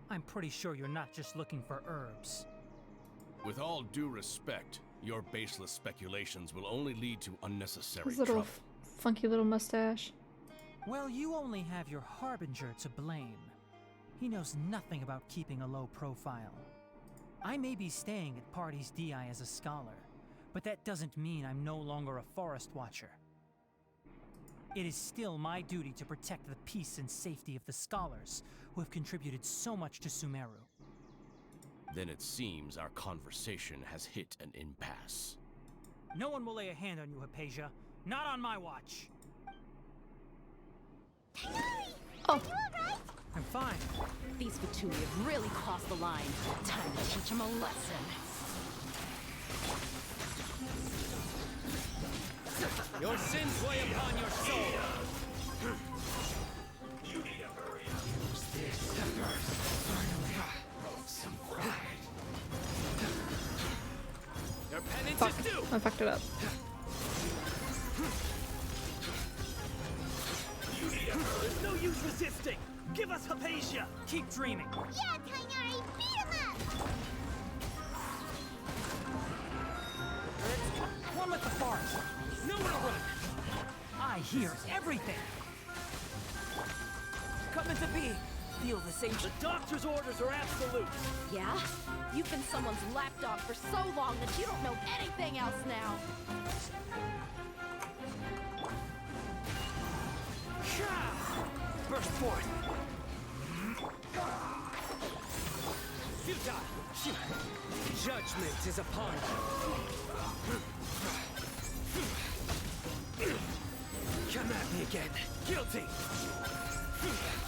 I'm pretty sure you're not just looking for herbs. With all due respect, your baseless speculations will only lead to unnecessary His little trouble. funky little mustache. Well, you only have your Harbinger to blame. He knows nothing about keeping a low profile. I may be staying at Party's DI as a scholar, but that doesn't mean I'm no longer a forest watcher. It is still my duty to protect the peace and safety of the scholars who have contributed so much to Sumeru. Then it seems our conversation has hit an impasse. No one will lay a hand on you, Hypatia. Not on my watch. Oh. Are you alright? I'm fine. These Fatui have really crossed the line. Time to teach them a lesson. Your sins weigh upon your soul. Your penance Fuck. is due. I fucked it up. There's no use resisting. Give us Hypatia. Keep dreaming. Yeah, Tainari, beat him up! One with the forest. Nowhere to run. I hear everything. Coming to be. Feel the same. The doctor's orders are absolute. Yeah? You've been someone's lapdog for so long that you don't know anything else now. Burst forth. Futile. Judgment is upon you. Come at me again. Guilty.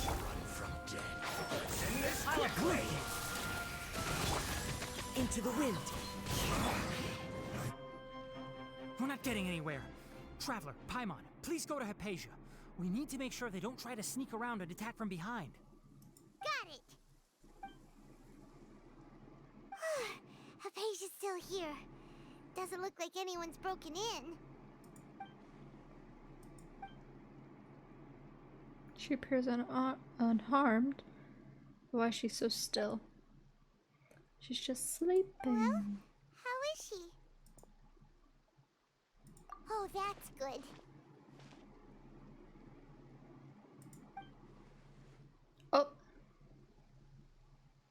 Run from death. Send this quickly. Into the wind. We're not getting anywhere. Traveler, Paimon, please go to Hypatia. We need to make sure they don't try to sneak around and attack from behind. Got it! Hypatia's still here. Doesn't look like anyone's broken in. She appears unharmed. Why is she so still? She's just sleeping. Well, how is she? Oh, that's good. Oh.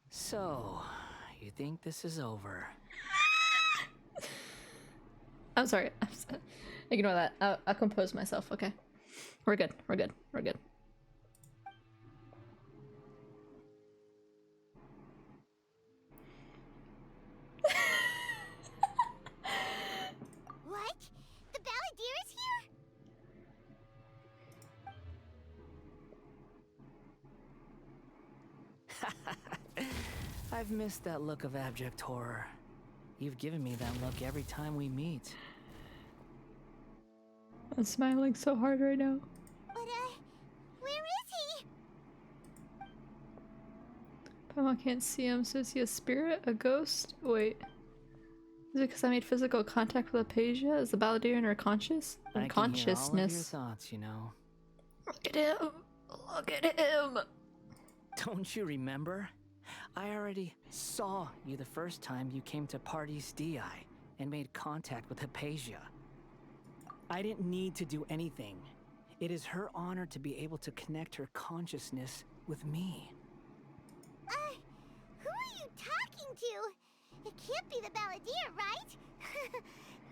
So, you think this is over? I'm sorry. Ignore that. I'll compose myself. Okay. We're good. We're good. We're good. What? The Balladeer is here? I've missed that look of abject horror. You've given me that look every time we meet. I'm smiling so hard right now. But, where is he? Paimon can't see him, so is he a spirit? A ghost? Wait. Is it because I made physical contact with Hypatia? Is the Balladeer in her consciousness? I can hear all of your thoughts, you know. Look at him! Look at him! Don't you remember? I already saw you the first time you came to Party's DI and made contact with Hypatia. I didn't need to do anything. It is her honor to be able to connect her consciousness with me. Who are you talking to? It can't be the Balladeer, right?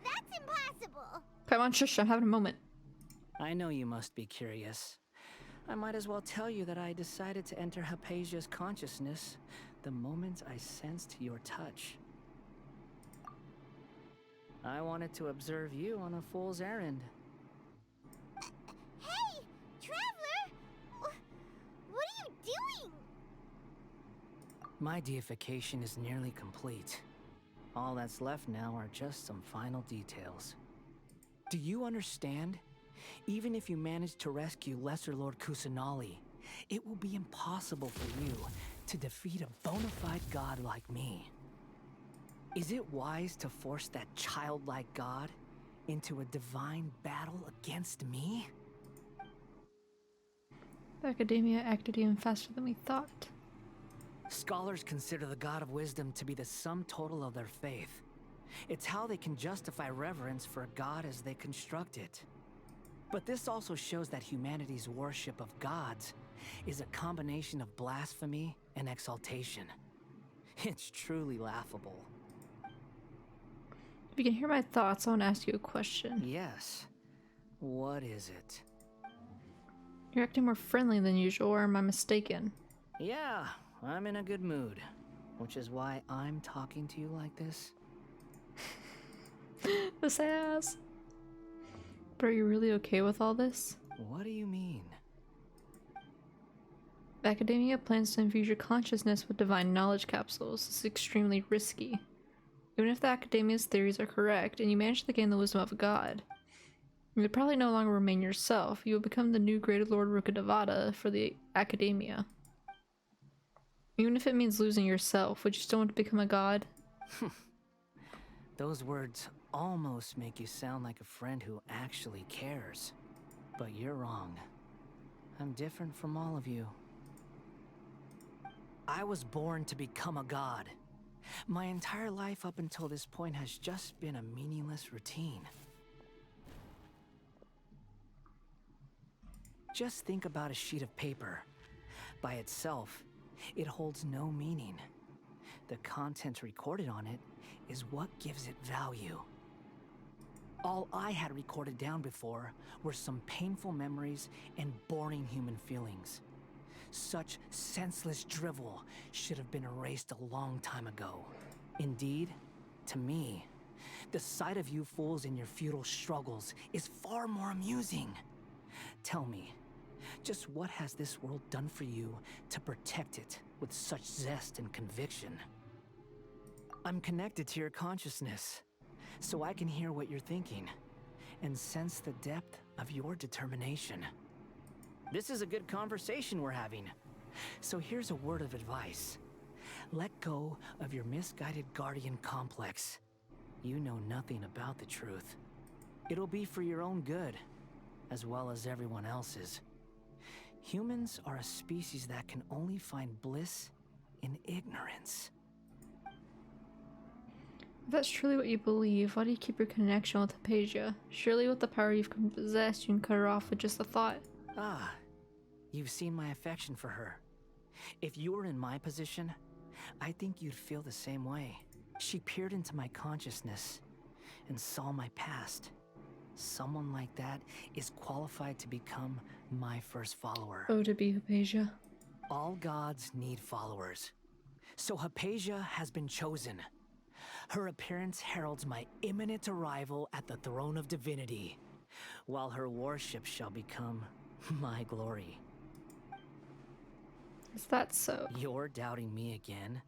That's impossible. Paimon, shush, I'm having a moment. I know you must be curious. I might as well tell you that I decided to enter Hypatia's consciousness the moment I sensed your touch. I wanted to observe you on a fool's errand. Hey, Traveler! What are you doing? My deification is nearly complete. All that's left now are just some final details. Do you understand? Even if you manage to rescue Lesser Lord Kusanali, it will be impossible for you to defeat a bona fide god like me. Is it wise to force that childlike god into a divine battle against me? The Academia acted even faster than we thought. Scholars consider the god of wisdom to be the sum total of their faith. It's how they can justify reverence for a god as they construct it. But this also shows that humanity's worship of gods is a combination of blasphemy and exaltation. It's truly laughable. If you can hear my thoughts, I want to ask you a question. Yes. What is it? You're acting more friendly than usual, or am I mistaken? Yeah, I'm in a good mood. Which is why I'm talking to you like this. The sass. But are you really okay with all this? What do you mean? Academia plans to infuse your consciousness with divine knowledge capsules. This is extremely risky. Even if the Academia's theories are correct, and you manage to gain the wisdom of a god, you would probably no longer remain yourself. You will become the new Great Lord Rukkhadevata for the Academia. Even if it means losing yourself, would you still want to become a god? Those words almost make you sound like a friend who actually cares. But you're wrong. I'm different from all of you. I was born to become a god. My entire life up until this point has just been a meaningless routine. Just think about a sheet of paper. By itself, it holds no meaning. The content recorded on it is what gives it value. All I had recorded down before were some painful memories and boring human feelings. Such senseless drivel should have been erased a long time ago. Indeed, to me, the sight of you fools in your futile struggles is far more amusing. Tell me, just what has this world done for you to protect it with such zest and conviction? I'm connected to your consciousness, so I can hear what you're thinking and sense the depth of your determination. This is a good conversation we're having. So here's a word of advice. Let go of your misguided guardian complex. You know nothing about the truth. It'll be for your own good, as well as everyone else's. Humans are a species that can only find bliss in ignorance. If that's truly what you believe, why do you keep your connection with Hypatia? Surely with the power you've possessed, you can cut her off with just a thought. Ah, you've seen my affection for her. If you were in my position, I think you'd feel the same way. She peered into my consciousness and saw my past. Someone like that is qualified to become my first follower. Oh, to be Hypatia. All gods need followers. So Hypatia has been chosen. Her appearance heralds my imminent arrival at the throne of divinity, while her worship shall become my glory. Is that so? You're doubting me again?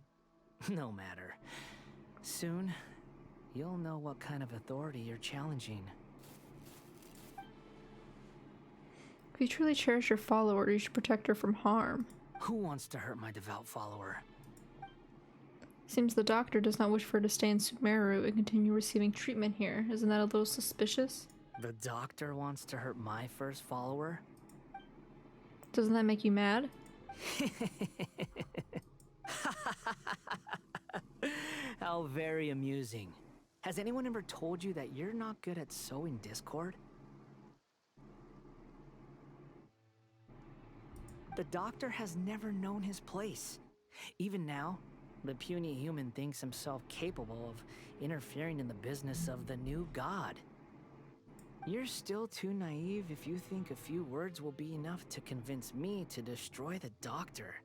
No matter. Soon, you'll know what kind of authority you're challenging. If you truly cherish your follower, you should protect her from harm. Who wants to hurt my devout follower? Seems the doctor does not wish for her to stay in Sumeru and continue receiving treatment here. Isn't that a little suspicious? The doctor wants to hurt my first follower? Doesn't that make you mad? How very amusing. Has anyone ever told you that you're not good at sowing discord? The doctor has never known his place. Even now, the puny human thinks himself capable of interfering in the business of the new god. You're still too naive if you think a few words will be enough to convince me to destroy the doctor.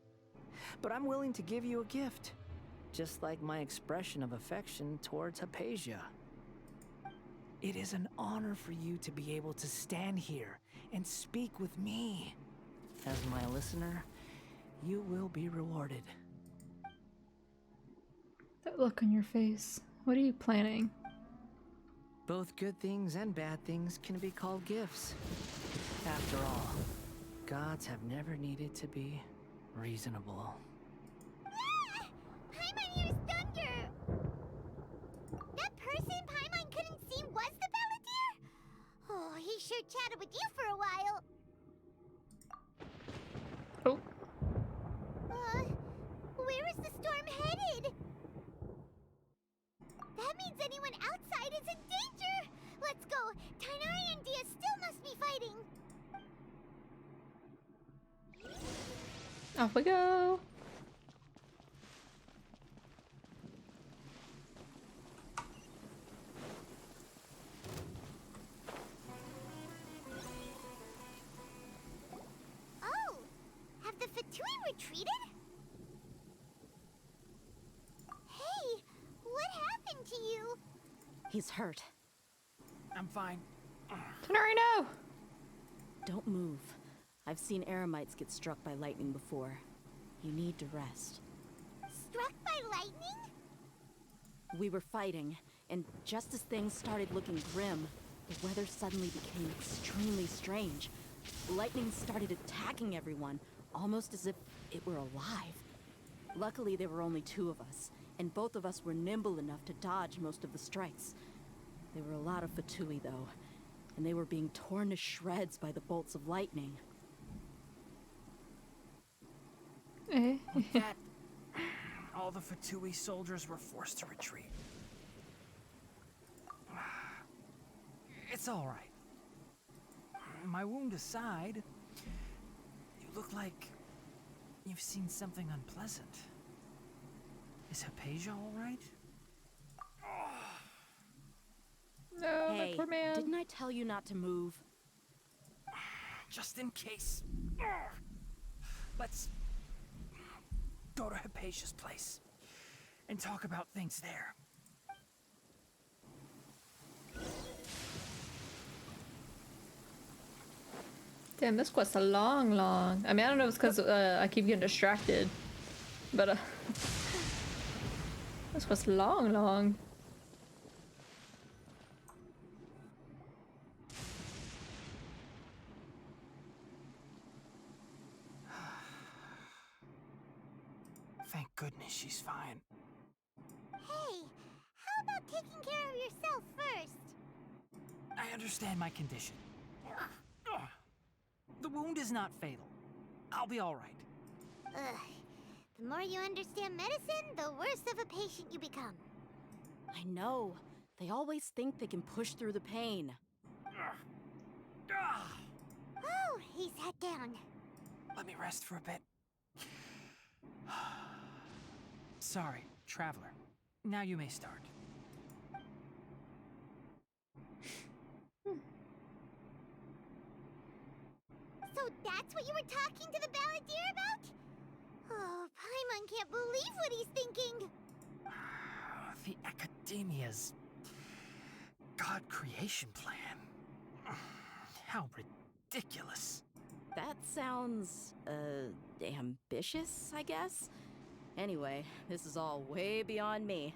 But I'm willing to give you a gift, just like my expression of affection towards Hypatia. It is an honor for you to be able to stand here and speak with me. As my listener, you will be rewarded. That look on your face. What are you planning? Both good things and bad things can be called gifts. After all, gods have never needed to be reasonable. Ah! Paimon used thunder! That person Paimon couldn't see was the Balladeer? Oh, he sure chatted with you for a while. Oh. Where is the storm headed? That means anyone outside is in danger! Let's go! Tainari and Dia still must be fighting! Off we go! Oh! Have the Fatui retreated? Hey! What happened to you? He's hurt. I'm fine. Tainari, no! Don't move. I've seen Eremites get struck by lightning before. You need to rest. Struck by lightning? We were fighting, and just as things started looking grim, the weather suddenly became extremely strange. Lightning started attacking everyone, almost as if it were alive. Luckily, there were only two of us, and both of us were nimble enough to dodge most of the strikes. There were a lot of Fatui, though, and they were being torn to shreds by the bolts of lightning. With that, all the Fatui soldiers were forced to retreat. It's all right. My wound aside, you look like you've seen something unpleasant. Is Hypatia all right? No, hey, my poor man. Didn't I tell you not to move? Just in case. Let's go to Hypatia's place and talk about things there. Damn, this quest's a long. I mean, I don't know if it's because I keep getting distracted, but this quest's long. Thank goodness she's fine. Hey, how about taking care of yourself first? I understand my condition. The wound is not fatal. I'll be all right. Ugh. The more you understand medicine, the worse of a patient you become. I know. They always think they can push through the pain. Oh, he sat down. Let me rest for a bit. Sorry, traveler. Now you may start. So that's what you were talking to the balladeer about? Oh, Paimon can't believe what he's thinking. The Academia's God creation plan. How ridiculous. That sounds, ambitious, I guess? Anyway, this is all way beyond me.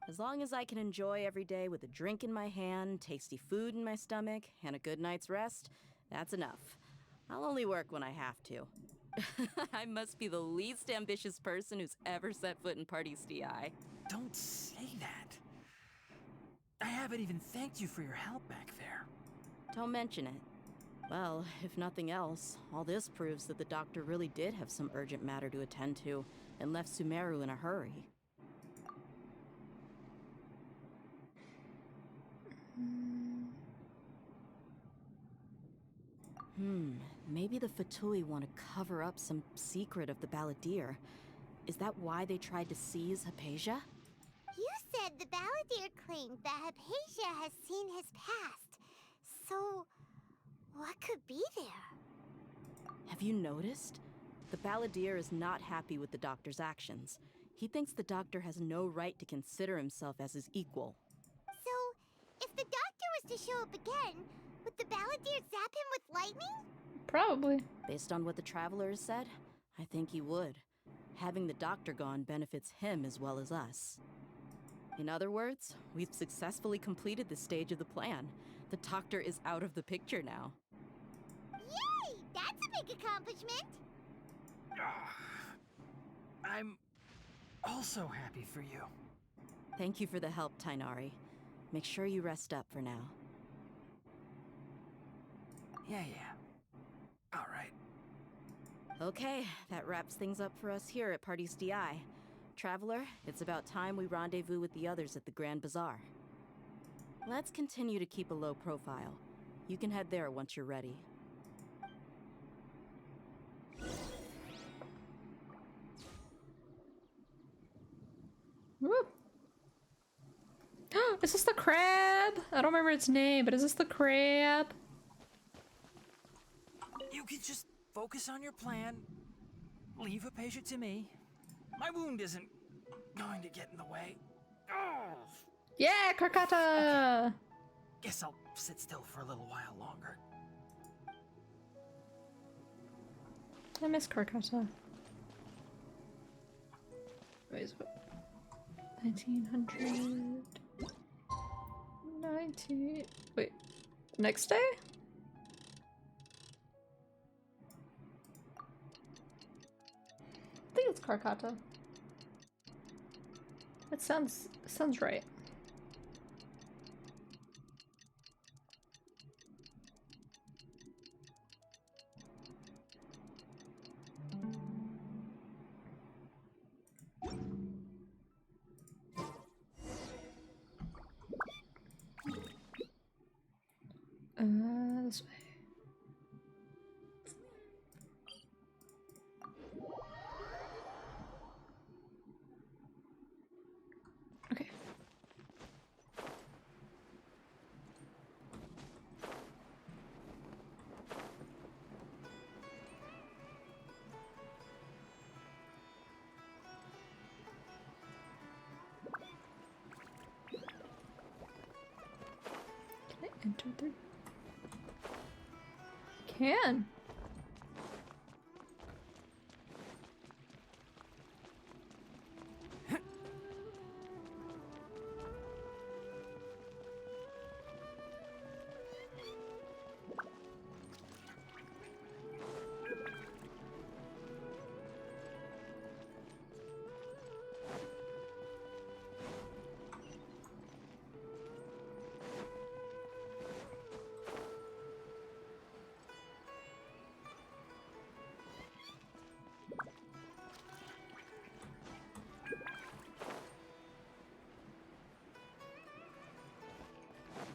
As long as I can enjoy every day with a drink in my hand, tasty food in my stomach, and a good night's rest, that's enough. I'll only work when I have to. I must be the least ambitious person who's ever set foot in Party's DI. Don't say that. I haven't even thanked you for your help back there. Don't mention it. Well, if nothing else, all this proves that the doctor really did have some urgent matter to attend to, and left Sumeru in a hurry. Maybe the Fatui want to cover up some secret of the balladeer. Is that why they tried to seize Hypatia? You said the balladeer claimed that Hypatia has seen his past. So, what could be there? Have you noticed? The balladeer is not happy with the doctor's actions. He thinks the doctor has no right to consider himself as his equal. So, if the doctor was to show up again, would the balladeer zap him with lightning? Probably. Based on what the traveler has said, I think he would. Having the doctor gone benefits him as well as us. In other words, we've successfully completed this stage of the plan. The doctor is out of the picture now. Yay! That's a big accomplishment! I'm also happy for you. Thank you for the help, Tainari. Make sure you rest up for now. Yeah. All right. Okay, that wraps things up for us here at Party's DI. Traveler, it's about time we rendezvous with the others at the Grand Bazaar. Let's continue to keep a low profile. You can head there once you're ready. Woo. Is this the crab? I don't remember its name, but is this the crab? You can just focus on your plan. Leave Hypatia to me. My wound isn't going to get in the way. Oh. Yeah, Karkata! Okay. Guess I'll sit still for a little while longer. I miss Karkata. Wait, is what? 1900... 19... Wait. Next day? I think it's Karkata. That sounds right. This way. Okay. Can I enter through? Can.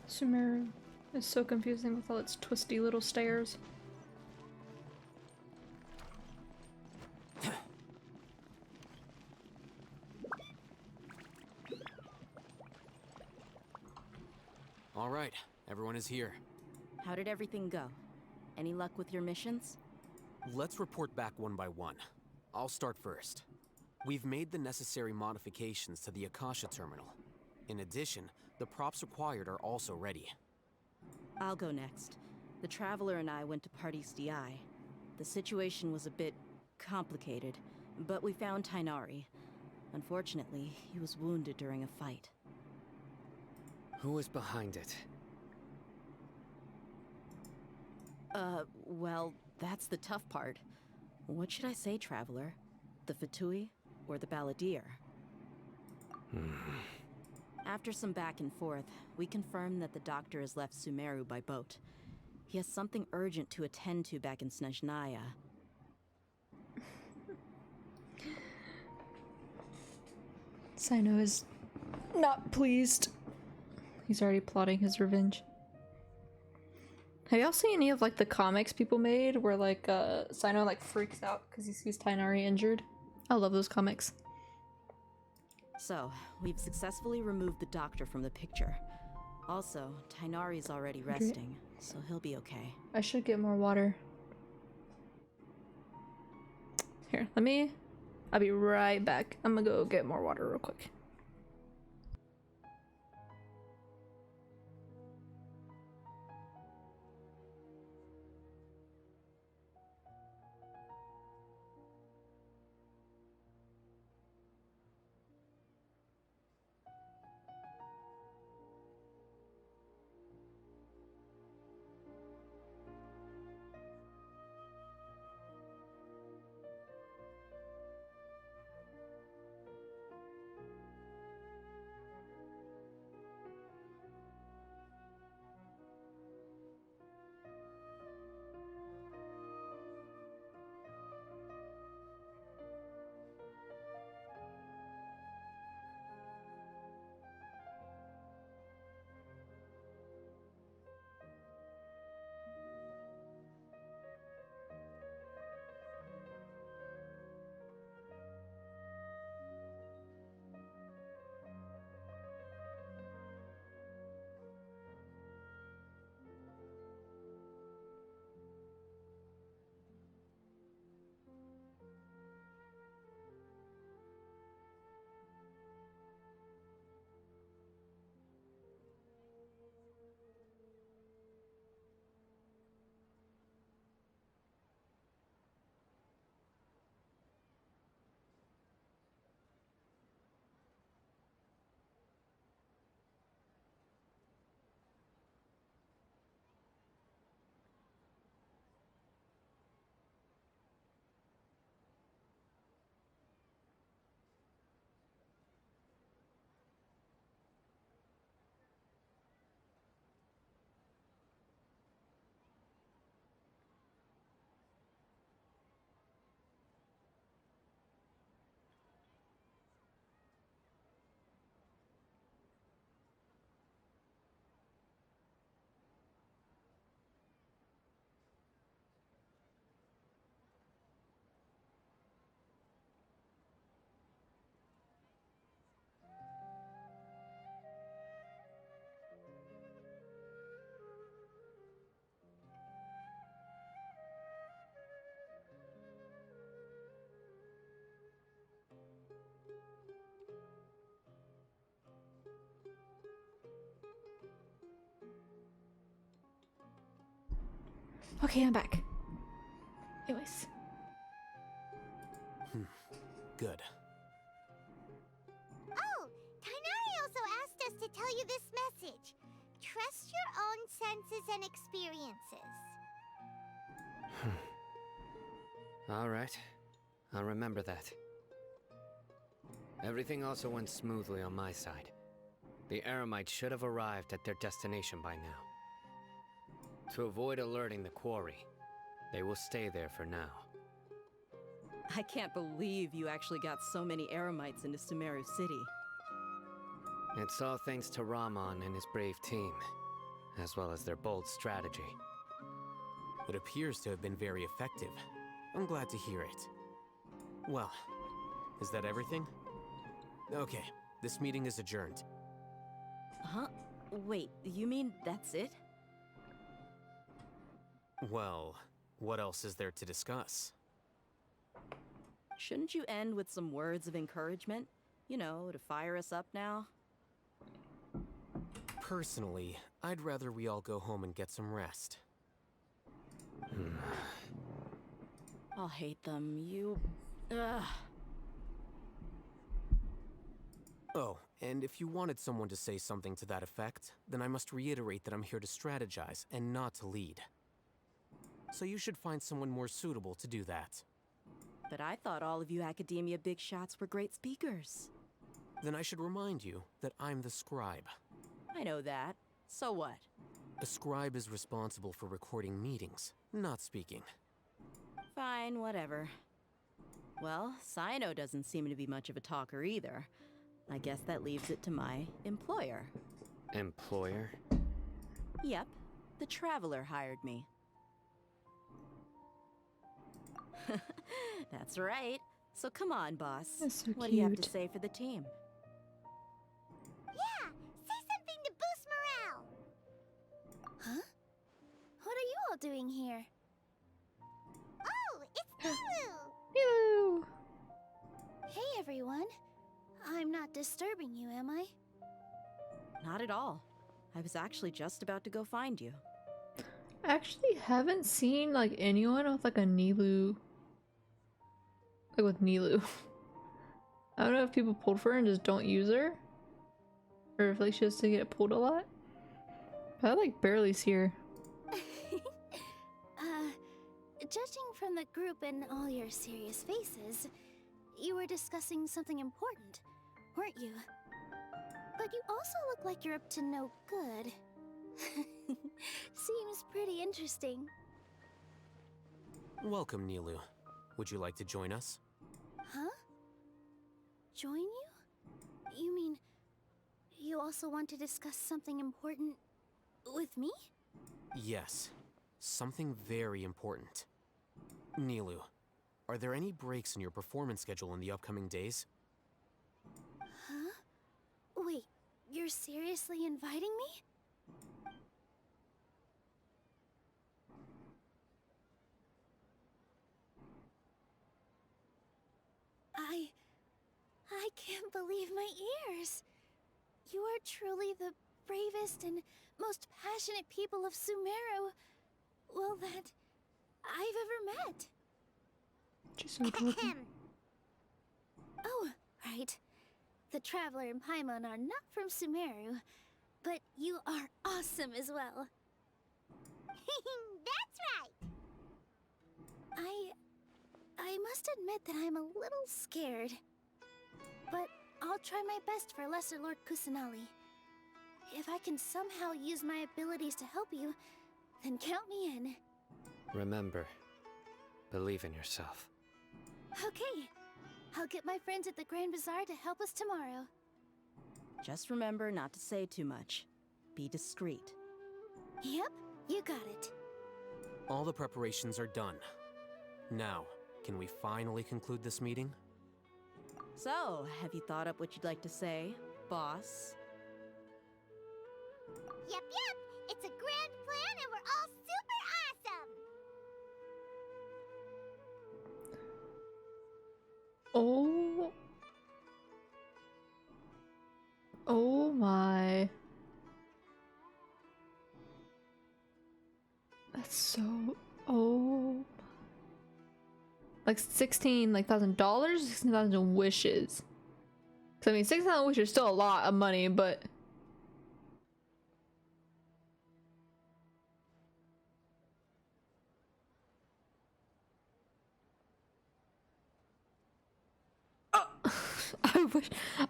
Sumeru is so confusing with all its twisty little stairs. All right, everyone is here. How did everything go? Any luck with your missions? Let's report back one by one. I'll start first. We've made the necessary modifications to the Akasha terminal. In addition, the props required are also ready. I'll go next. The Traveler and I went to Party's DI. The situation was a bit complicated, but we found Tainari. Unfortunately, he was wounded during a fight. Who was behind it? Well, that's the tough part. What should I say, Traveler? The Fatui or the Balladeer? After some back and forth, we confirmed that the doctor has left Sumeru by boat. He has something urgent to attend to back in Snezhnaya. Sino is not pleased. He's already plotting his revenge. Have y'all seen any of like the comics people made where like Sino like freaks out because he sees Tainari injured? I love those comics. So, we've successfully removed the doctor from the picture. Also, Tainari's already resting, so he'll be okay. I should get more water. Here, I'll be right back. I'm gonna go get more water real quick. Okay, I'm back. Anyways. Good. Oh, Tainari also asked us to tell you this message. Trust your own senses and experiences. All right. I'll remember that. Everything also went smoothly on my side. The Eremites should have arrived at their destination by now. To avoid alerting the quarry, they will stay there for now. I can't believe you actually got so many Eremites into Sumeru City. It's all thanks to Rahman and his brave team, as well as their bold strategy. It appears to have been very effective. I'm glad to hear it. Well, is that everything? Okay, this meeting is adjourned. Huh? Wait, you mean that's it? Well, what else is there to discuss? Shouldn't you end with some words of encouragement? You know, to fire us up now? Personally, I'd rather we all go home and get some rest. I'll hate them. Ugh. Oh, and if you wanted someone to say something to that effect, then I must reiterate that I'm here to strategize and not to lead. So you should find someone more suitable to do that. But I thought all of you Academia big shots were great speakers. Then I should remind you that I'm the scribe. I know that. So what? A scribe is responsible for recording meetings, not speaking. Fine, whatever. Well, Cyno doesn't seem to be much of a talker either. I guess that leaves it to my employer. Employer? Yep, the Traveler hired me. That's right. So come on, boss. That's so what do you have to cute. say for the team? Yeah, say something to boost morale. Huh? What are you all doing here? Oh, it's Nilu! Nilu! Hey, everyone. I'm not disturbing you, am I? Not at all. I was actually just about to go find you. I actually haven't seen like anyone with like a Nilu. Like with Nilu. I don't know if people pulled for her and just don't use her. Or if like she has to get pulled a lot. But I like barely see her. Judging from the group and all your serious faces, you were discussing something important, weren't you? But you also look like you're up to no good. Seems pretty interesting. Welcome, Nilu. Would you like to join us? Huh? Join you? You mean you also want to discuss something important with me? Yes. Something very important. Nilu, are there any breaks in your performance schedule in the upcoming days? Huh? Wait, you're seriously inviting me? I can't believe my ears. You are truly the bravest and most passionate people of Sumeru, well, that I've ever met. She's so adorable. Oh, right. The Traveler and Paimon are not from Sumeru, but you are awesome as well. That's right! I must admit that I'm a little scared. But I'll try my best for Lesser Lord Kusanali. If I can somehow use my abilities to help you, then count me in. Remember, believe in yourself. Okay. I'll get my friends at the Grand Bazaar to help us tomorrow. Just remember not to say too much. Be discreet. Yep, you got it. All the preparations are done. Now, can we finally conclude this meeting? So, have you thought up what you'd like to say, boss? Yep. It's a grand plan and we're all super awesome! Oh. Oh my. That's so Oh. Like $16,000? 16,000 wishes. Cause I mean 16,000 wishes is still a lot of money, but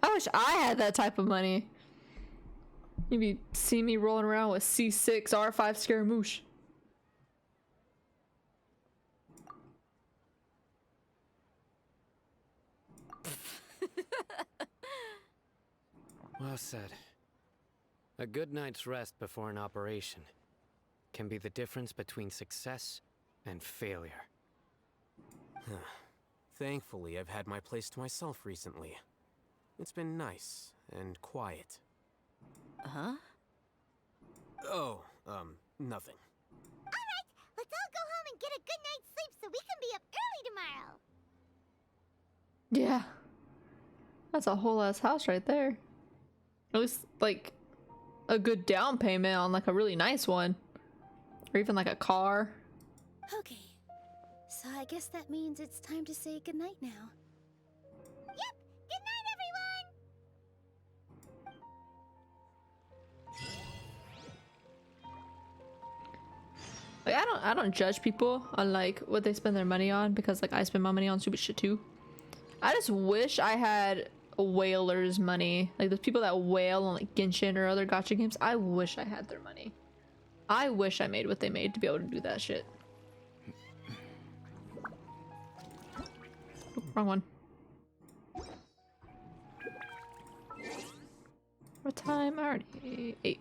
I wish I had that type of money. You'd be see me rolling around with C6 R5 Scaramouche. Well said. A good night's rest before an operation can be the difference between success and failure. Thankfully, I've had my place to myself recently. It's been nice and quiet. Huh? Oh, nothing. Alright, let's all go home and get a good night's sleep so we can be up early tomorrow. Yeah. That's a whole ass house right there. At least like a good down payment on like a really nice one. Or even like a car. Okay. So I guess that means it's time to say goodnight now. Yep! Good night, everyone! Like I don't judge people on like what they spend their money on, because like I spend my money on stupid shit too. I just wish I had whalers money. Like those people that whale on like Genshin or other gacha games. I wish I had their money. I wish I made what they made to be able to do that shit. Oh, wrong one. What time? Already 8.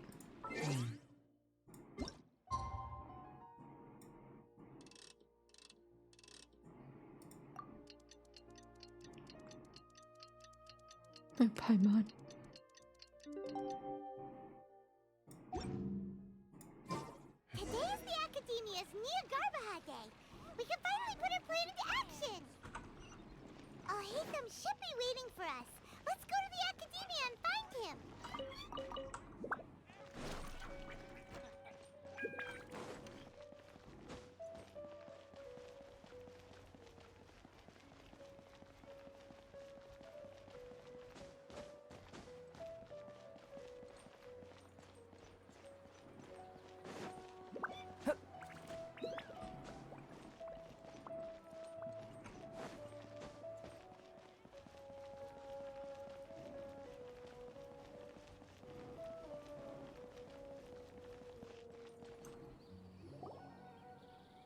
Paimon. Today is the Academia's Niagarbaha Day. We can finally put our plan into action. Alhaitham should be waiting for us. Let's go to the Academia and find him.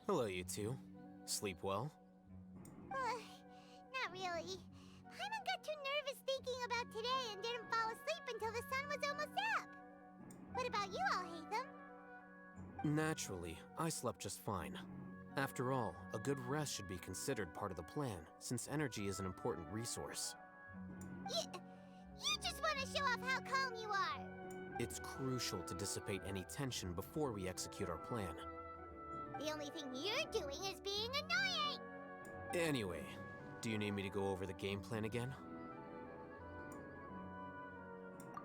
Hello, you two. Sleep well? Not really. Paimon got too nervous thinking about today and didn't fall asleep until the sun was almost up. What about you, Alhaitham? Naturally, I slept just fine. After all, a good rest should be considered part of the plan, since energy is an important resource. You just want to show off how calm you are. It's crucial to dissipate any tension before we execute our plan. The only thing you're doing is being annoying. Anyway, do you need me to go over the game plan again?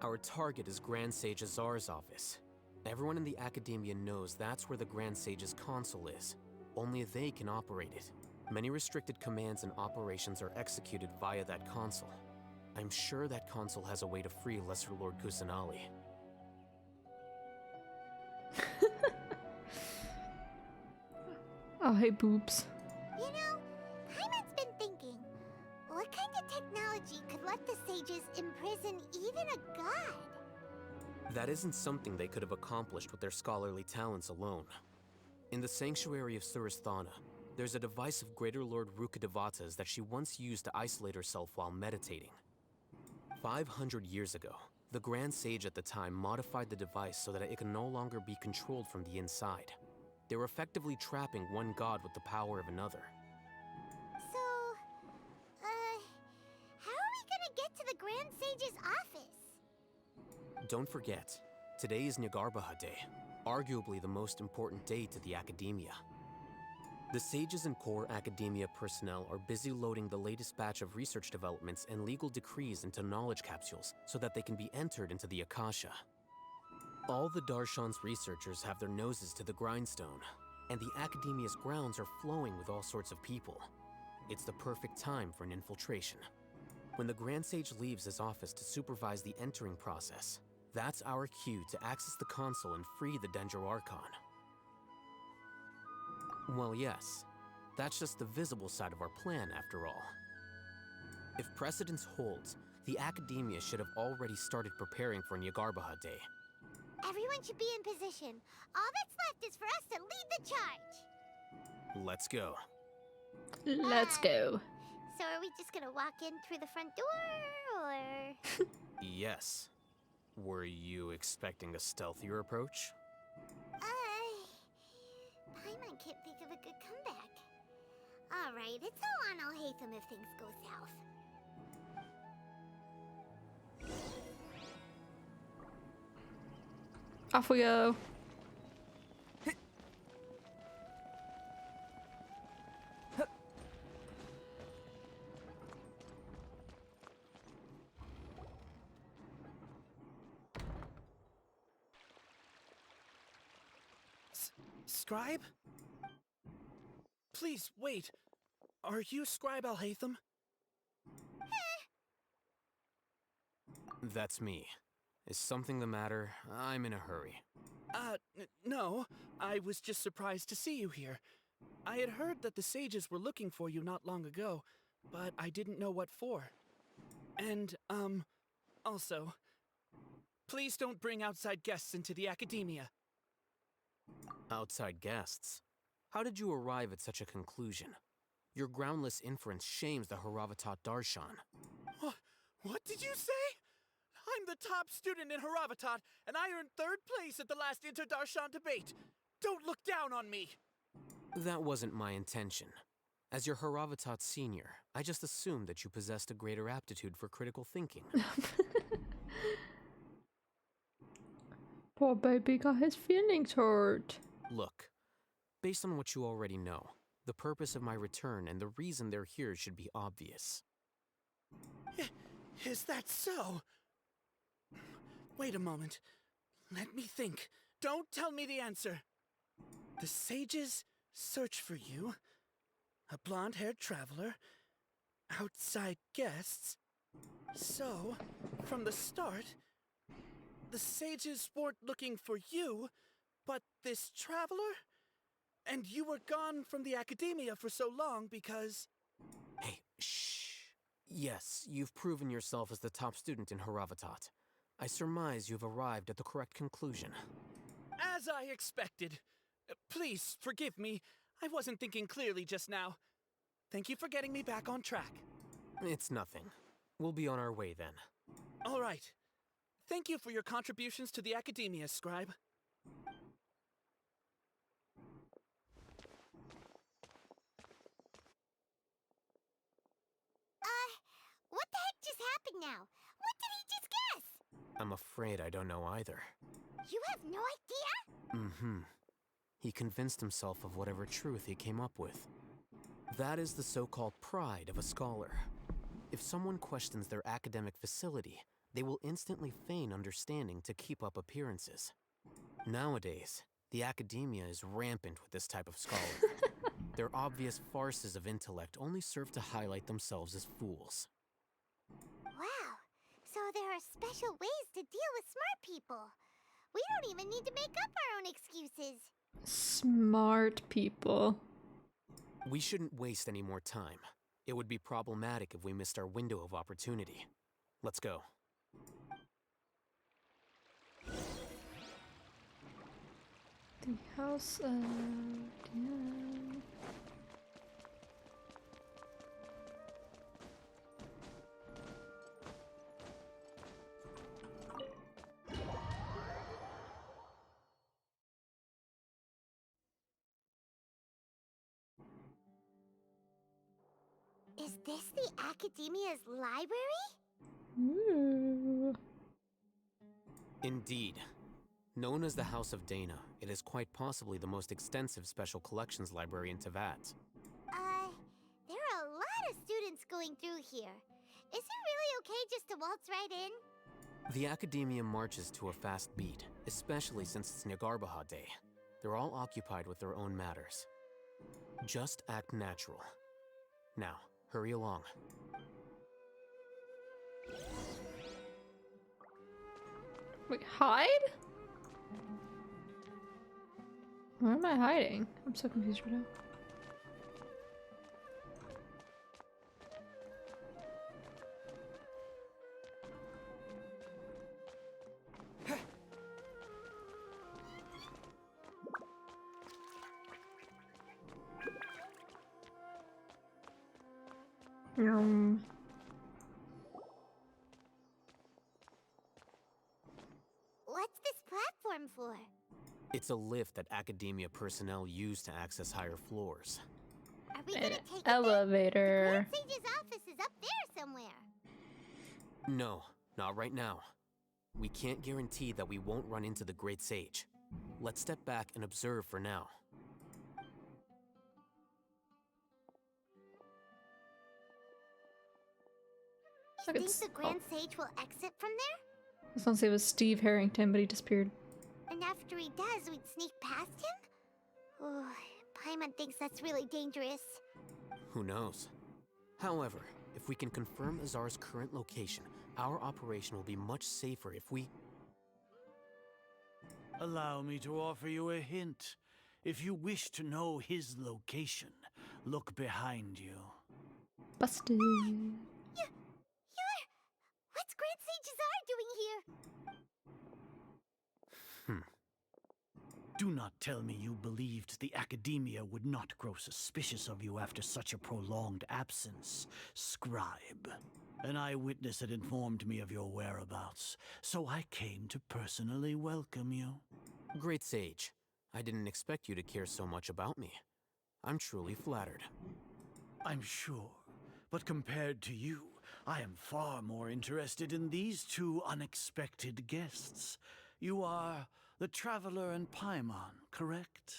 Our target is Grand Sage Azar's office. Everyone in the Academia knows that's where the Grand Sage's console is. Only they can operate it. Many restricted commands and operations are executed via that console. I'm sure that console has a way to free Lesser Lord Kusanali. Oh, hey, boobs. You know, Paimon's been thinking, what kind of technology could let the sages imprison even a god? That isn't something they could have accomplished with their scholarly talents alone. In the Sanctuary of Suristhana, there's a device of Greater Lord Rukkhadevata's that she once used to isolate herself while meditating. 500 years ago, the Grand Sage at the time modified the device so that it can no longer be controlled from the inside. They were effectively trapping one god with the power of another. So, how are we gonna get to the Grand Sage's office? Don't forget, today is Niagarbaha Day, arguably the most important day to the Academia. The sages and core Academia personnel are busy loading the latest batch of research developments and legal decrees into knowledge capsules so that they can be entered into the Akasha. All the Darshan's researchers have their noses to the grindstone. and the Academia's grounds are flowing with all sorts of people. It's the perfect time for an infiltration. When the Grand Sage leaves his office to supervise the entering process, that's our cue to access the console and free the Dendro Archon. Well, yes, that's just the visible side of our plan, after all. If precedence holds, the Academia should have already started preparing for Nyagarbha Day. Everyone should be in position. All that's left is for us to lead the charge. Let's go. Let's go. So are we just gonna walk in through the front door, or...? Yes. Were you expecting a stealthier approach? Paimon can't think of a good comeback. Alright, it's all on Alhaitham if things go south. Off we go. Scribe? Please, wait. Are you Scribe Alhaitham? That's me. Is something the matter? I'm in a hurry. No. I was just surprised to see you here. I had heard that the sages were looking for you not long ago, but I didn't know what for. And, also, please don't bring outside guests into the Academia. Outside guests? How did you arrive at such a conclusion? Your groundless inference shames the Haravatat Darshan. What did you say? I'm the top student in Haravatat, and I earned 3rd place at the last Inter-Darshan debate. Don't look down on me! That wasn't my intention. As your Haravatat senior, I just assumed that you possessed a greater aptitude for critical thinking. Poor baby got his feelings hurt. Look, based on what you already know, the purpose of my return and the reason they're here should be obvious. Is that so? Wait a moment. Let me think. Don't tell me the answer. The sages search for you. A blonde-haired traveler. Outside guests. So, from the start, the sages weren't looking for you, but this traveler? And you were gone from the Academia for so long because... Hey, shh. Yes, you've proven yourself as the top student in Haravatat. I surmise you've arrived at the correct conclusion. As I expected. Please, forgive me. I wasn't thinking clearly just now. Thank you for getting me back on track. It's nothing. We'll be on our way then. All right. Thank you for your contributions to the Academia, Scribe. What the heck just happened now? What did he just guess? I'm afraid I don't know either. You have no idea? Mm-hmm. He convinced himself of whatever truth he came up with. That is the so-called pride of a scholar. If someone questions their academic facility, they will instantly feign understanding to keep up appearances. Nowadays, the Academia is rampant with this type of scholar. Their obvious farces of intellect only serve to highlight themselves as fools. Wow, so there are special ways to deal with smart people. We don't even need to make up our own excuses. Smart people. We shouldn't waste any more time. It would be problematic if we missed our window of opportunity. Let's go. The house of... yeah. Is this the Academia's library? Ooh. Indeed. Known as the House of Dana, it is quite possibly the most extensive special collections library in Teyvat. There are a lot of students going through here. Is it really okay just to waltz right in? The Academia marches to a fast beat, especially since it's Nyagarbha Day. They're all occupied with their own matters. Just act natural. Now, hurry along. Wait, hide? Where am I hiding? I'm so confused right now. What's this platform for? It's a lift that Academia personnel use to access higher floors. Are we gonna take Elevator. it? The Grand Sage's office is up there somewhere. No, not right now. We can't guarantee that we won't run into the Great Sage. Let's step back and observe for now. You think the Grand Sage will exit from there? I was gonna say it was Steve Harrington, but he disappeared. And after he does, we'd sneak past him? Oh, Paimon thinks that's really dangerous. Who knows? However, if we can confirm Azar's current location, our operation will be much safer if we... Allow me to offer you a hint. If you wish to know his location, look behind you. Busted. What's Grand Sage Azar doing here? Do not tell me you believed the Academia would not grow suspicious of you after such a prolonged absence, Scribe. An eyewitness had informed me of your whereabouts, so I came to personally welcome you. Great Sage, I didn't expect you to care so much about me. I'm truly flattered. I'm sure, but compared to you, I am far more interested in these two unexpected guests. You are the Traveler and Paimon, correct?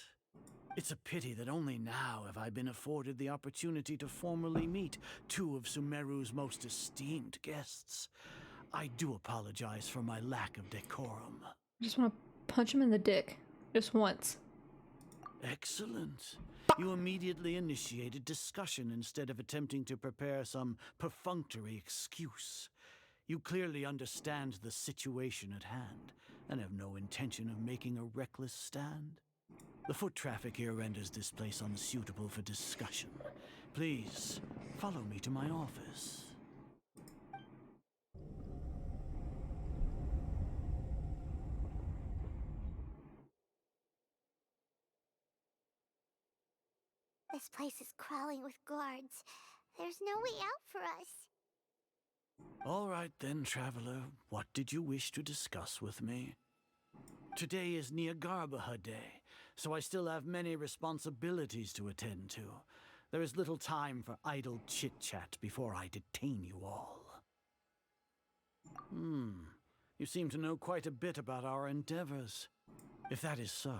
It's a pity that only now have I been afforded the opportunity to formally meet two of Sumeru's most esteemed guests. I do apologize for my lack of decorum. I just want to punch him in the dick. Just once. Excellent. You immediately initiated discussion instead of attempting to prepare some perfunctory excuse. You clearly understand the situation at hand, and have no intention of making a reckless stand. The foot traffic here renders this place unsuitable for discussion. Please, follow me to my office. This place is crawling with guards. There's no way out for us. All right then, Traveler. What did you wish to discuss with me? Today is Niagarbaha Day, so I still have many responsibilities to attend to. There is little time for idle chit-chat before I detain you all. You seem to know quite a bit about our endeavors. If that is so,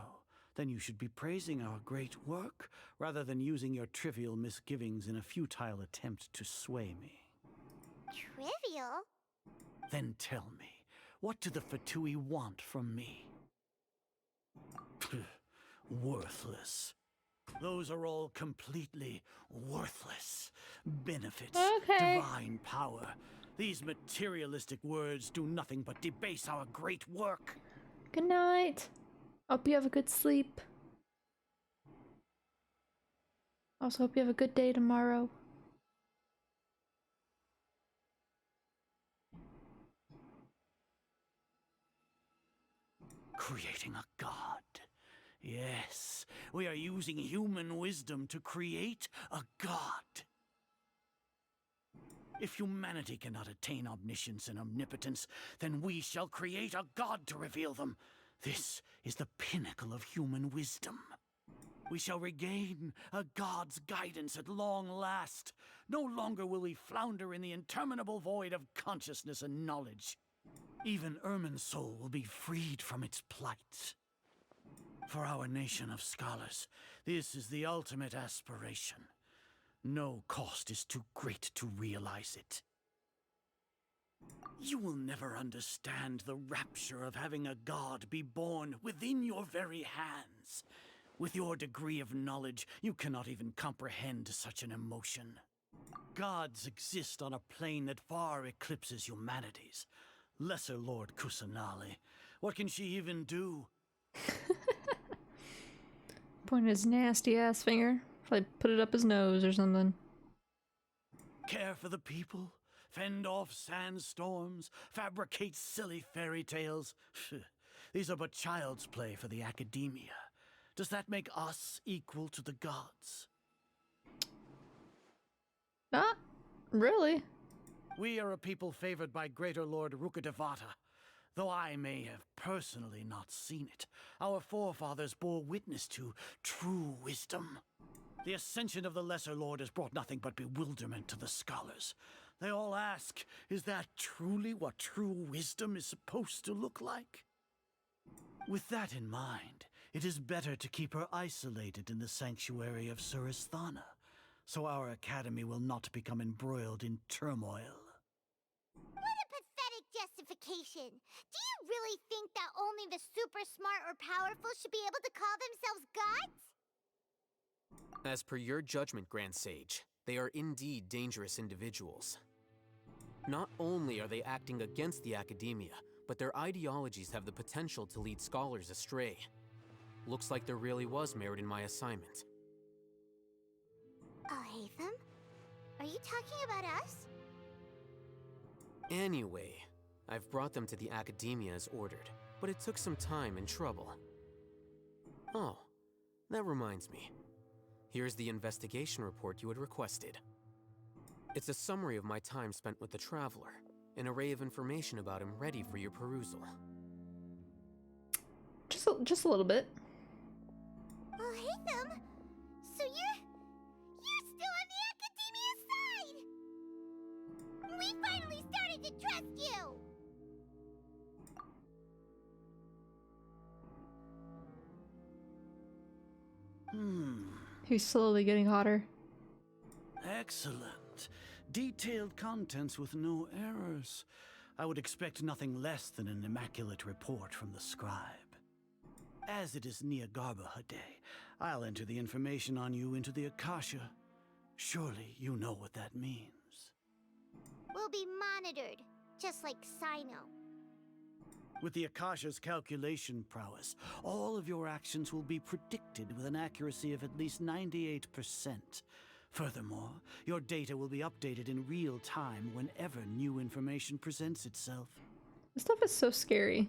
then you should be praising our great work, rather than using your trivial misgivings in a futile attempt to sway me. Trivial? Then tell me, what do the Fatui want from me? Worthless. Those are all completely worthless. Benefits, divine power. These materialistic words do nothing but debase our great work. Good night. Hope you have a good sleep. Also hope you have a good day tomorrow. Creating a god. Yes, we are using human wisdom to create a god. If humanity cannot attain omniscience and omnipotence, then we shall create a god to reveal them. This is the pinnacle of human wisdom. We shall regain a god's guidance at long last. No longer will we flounder in the interminable void of consciousness and knowledge. Even Irminsul will be freed from its plight. For our nation of scholars, this is the ultimate aspiration. No cost is too great to realize it. You will never understand the rapture of having a god be born within your very hands. With your degree of knowledge, you cannot even comprehend such an emotion. Gods exist on a plane that far eclipses humanity's. Lesser Lord Kusanali, what can she even do? Pointed his nasty ass finger. Probably put it up his nose or something. Care for the people? Fend off sandstorms? Fabricate silly fairy tales? These are but child's play for the academia. Does that make us equal to the gods? Not really. We are a people favored by Greater Lord Rukkhadevata. Though I may have personally not seen it, our forefathers bore witness to true wisdom. The ascension of the Lesser Lord has brought nothing but bewilderment to the scholars. They all ask, is that truly what true wisdom is supposed to look like? With that in mind, it is better to keep her isolated in the sanctuary of Suristhana, so our academy will not become embroiled in turmoil. What a pathetic justification! Do you really think that only the super smart or powerful should be able to call themselves gods? As per your judgment, Grand Sage, they are indeed dangerous individuals. Not only are they acting against the academia, but their ideologies have the potential to lead scholars astray. Looks like there really was merit in my assignment. Oh, Hatham? Are you talking about us? Anyway, I've brought them to the academia as ordered, but it took some time and trouble. Oh, that reminds me. Here's the investigation report you had requested. It's a summary of my time spent with the Traveler, an array of information about him ready for your perusal. Just a little bit. Oh, Hatham! So you're still on the academia's side! We finally started to trust you! He's slowly getting hotter. Excellent. Detailed contents with no errors. I would expect nothing less than an immaculate report from the scribe. As it is Niagarbha Day, I'll enter the information on you into the Akasha. Surely you know what that means. We'll be monitored, just like Sino. With the Akasha's calculation prowess, all of your actions will be predicted with an accuracy of at least 98%. Furthermore, your data will be updated in real time whenever new information presents itself. This stuff is so scary.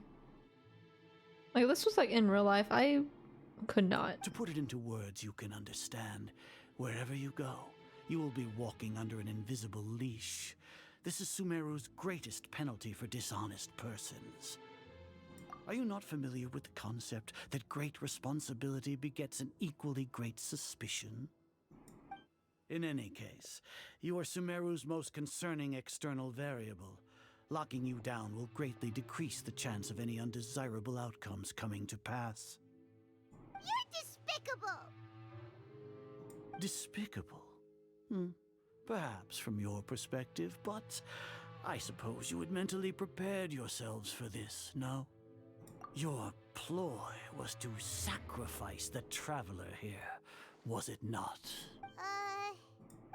Like, this was like in real life. I could not. To put it into words you can understand, wherever you go, you will be walking under an invisible leash. This is Sumeru's greatest penalty for dishonest persons. Are you not familiar with the concept that great responsibility begets an equally great suspicion? In any case, you are Sumeru's most concerning external variable. Locking you down will greatly decrease the chance of any undesirable outcomes coming to pass. You're despicable! Despicable? Perhaps from your perspective, but I suppose you had mentally prepared yourselves for this, no? Your ploy was to sacrifice the Traveler here, was it not?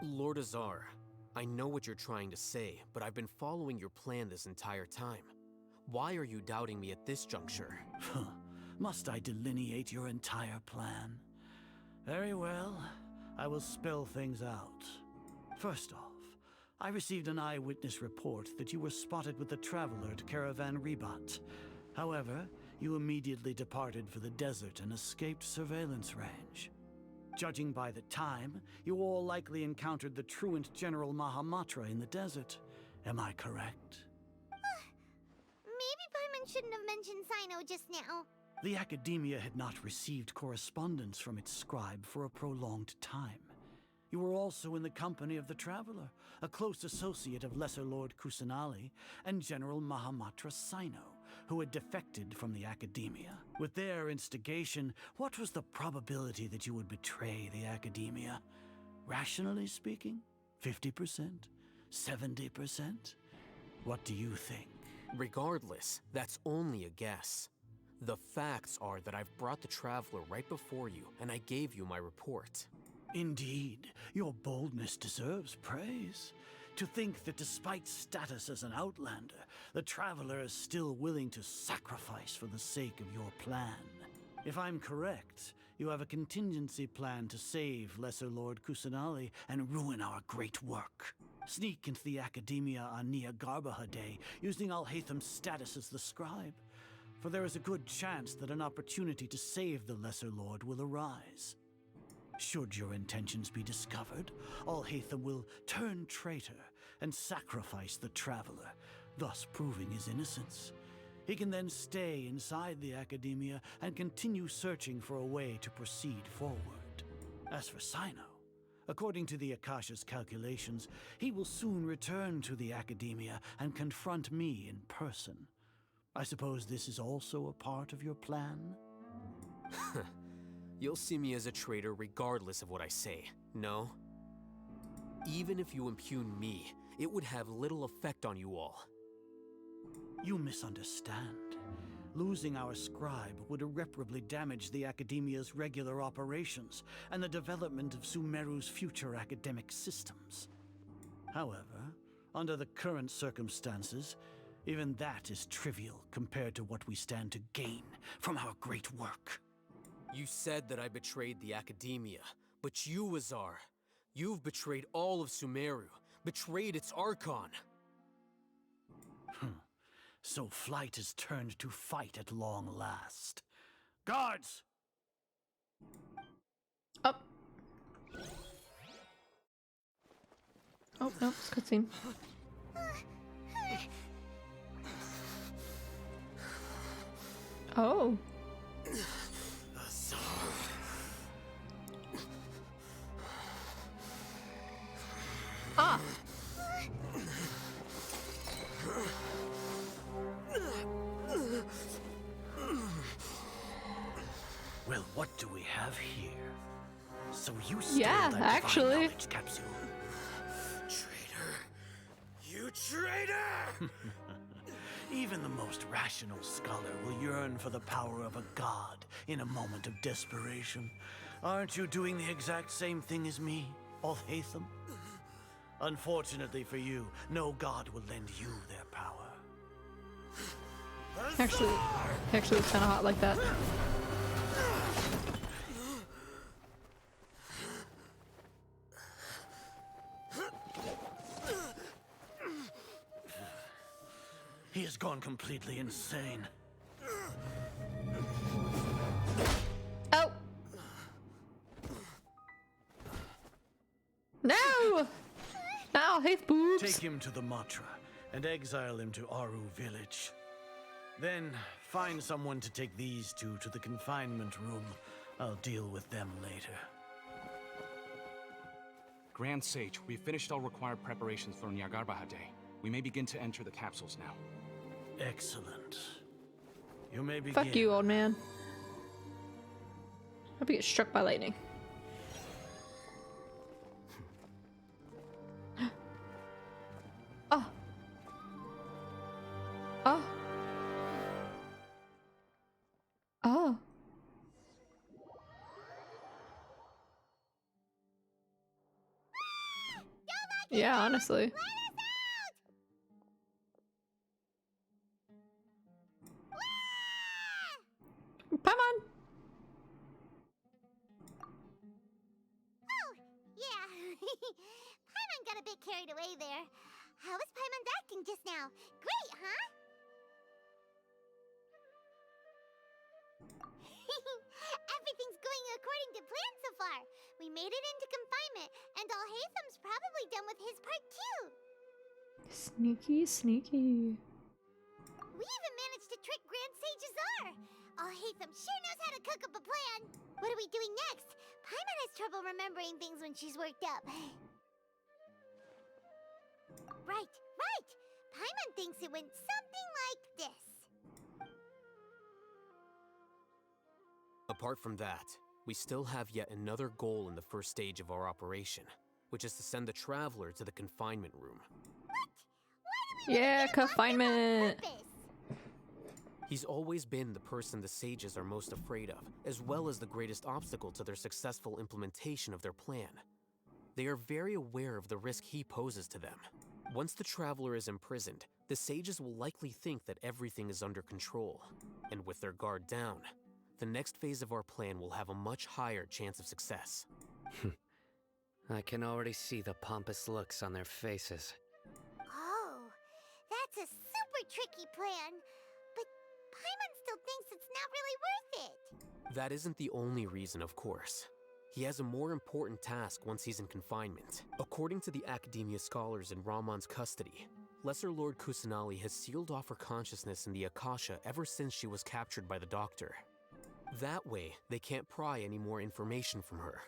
Lord Azar, I know what you're trying to say, but I've been following your plan this entire time. Why are you doubting me at this juncture? Must I delineate your entire plan? Very well, I will spell things out. First off, I received an eyewitness report that you were spotted with the Traveler at Caravan Ribat. However, you immediately departed for the desert and escaped surveillance range. Judging by the time, you all likely encountered the truant General Mahamatra in the desert. Am I correct? Maybe Paimon shouldn't have mentioned Sino just now. The Academia had not received correspondence from its scribe for a prolonged time. You were also in the company of the Traveler, a close associate of Lesser Lord Kusanali and General Mahamatra Sino, who had defected from the Academia. With their instigation, what was the probability that you would betray the Academia? Rationally speaking, 50%? 70%? What do you think? Regardless, that's only a guess. The facts are that I've brought the Traveler right before you, and I gave you my report. Indeed, your boldness deserves praise. To think that despite status as an outlander, the Traveler is still willing to sacrifice for the sake of your plan. If I'm correct, you have a contingency plan to save Lesser Lord Kusanali and ruin our great work. Sneak into the Academia on Nia Garbaha Day, using Alhaitham's status as the scribe. For there is a good chance that an opportunity to save the Lesser Lord will arise. Should your intentions be discovered, Alhaitham will turn traitor and sacrifice the Traveler, thus proving his innocence. He can then stay inside the Academia and continue searching for a way to proceed forward. As for Sino, according to the Akasha's calculations, he will soon return to the Academia and confront me in person. I suppose this is also a part of your plan? You'll see me as a traitor regardless of what I say, no? Even if you impugn me, it would have little effect on you all. You misunderstand. Losing our scribe would irreparably damage the Academia's regular operations and the development of Sumeru's future academic systems. However, under the current circumstances, even that is trivial compared to what we stand to gain from our great work. You said that I betrayed the Academia, but you, Azar, you've betrayed all of Sumeru, betrayed its Archon. So flight is turned to fight at long last. Guards! Up. Oh, no, it's cutscene. Oh. Ah. Well, what do we have here? So you stole Yeah, that actually. divine knowledge capsule. Traitor! You traitor! Even the most rational scholar will yearn for the power of a god in a moment of desperation. Aren't you doing the exact same thing as me, Alhaitham? Unfortunately for you, no god will lend you their power. Actually, it's kind of hot like that. He has gone completely insane. Oh! No! Now, hate boobs! Take him to the Matra and exile him to Aru village. Then find someone to take these two to the confinement room. I'll deal with them later. Grand Sage, we've finished all required preparations for Nyargarbaha Day. We may begin to enter the capsules now. Excellent. You may begin. Fuck you, old man. Hope you get struck by lightning. Oh. Oh. Oh. Yeah, honestly. Paimon! Oh, yeah. Paimon got a bit carried away there. How was Paimon acting just now? Great, huh? Everything's going according to plan so far. We made it into confinement, and Alhaitham's probably done with his part too. Sneaky, sneaky. We even managed to trick Grand Sage Azar. Alhaitham sure knows how to cook up a plan. What are we doing next? Paimon has trouble remembering things when she's worked up. Right. Paimon thinks it went something like this. Apart from that, we still have yet another goal in the first stage of our operation, which is to send the Traveler to the confinement room. What? Why do we Yeah, confinement. He's always been the person the sages are most afraid of, as well as the greatest obstacle to their successful implementation of their plan. They are very aware of the risk he poses to them. Once the traveler is imprisoned, the sages will likely think that everything is under control. And with their guard down, the next phase of our plan will have a much higher chance of success. I can already see the pompous looks on their faces. Oh, that's a super tricky plan. But Paimon still thinks it's not really worth it. That isn't the only reason, of course. He has a more important task once he's in confinement. According to the Academia scholars in Ramon's custody, Lesser Lord Kusanali has sealed off her consciousness in the Akasha ever since she was captured by the Doctor. That way, they can't pry any more information from her.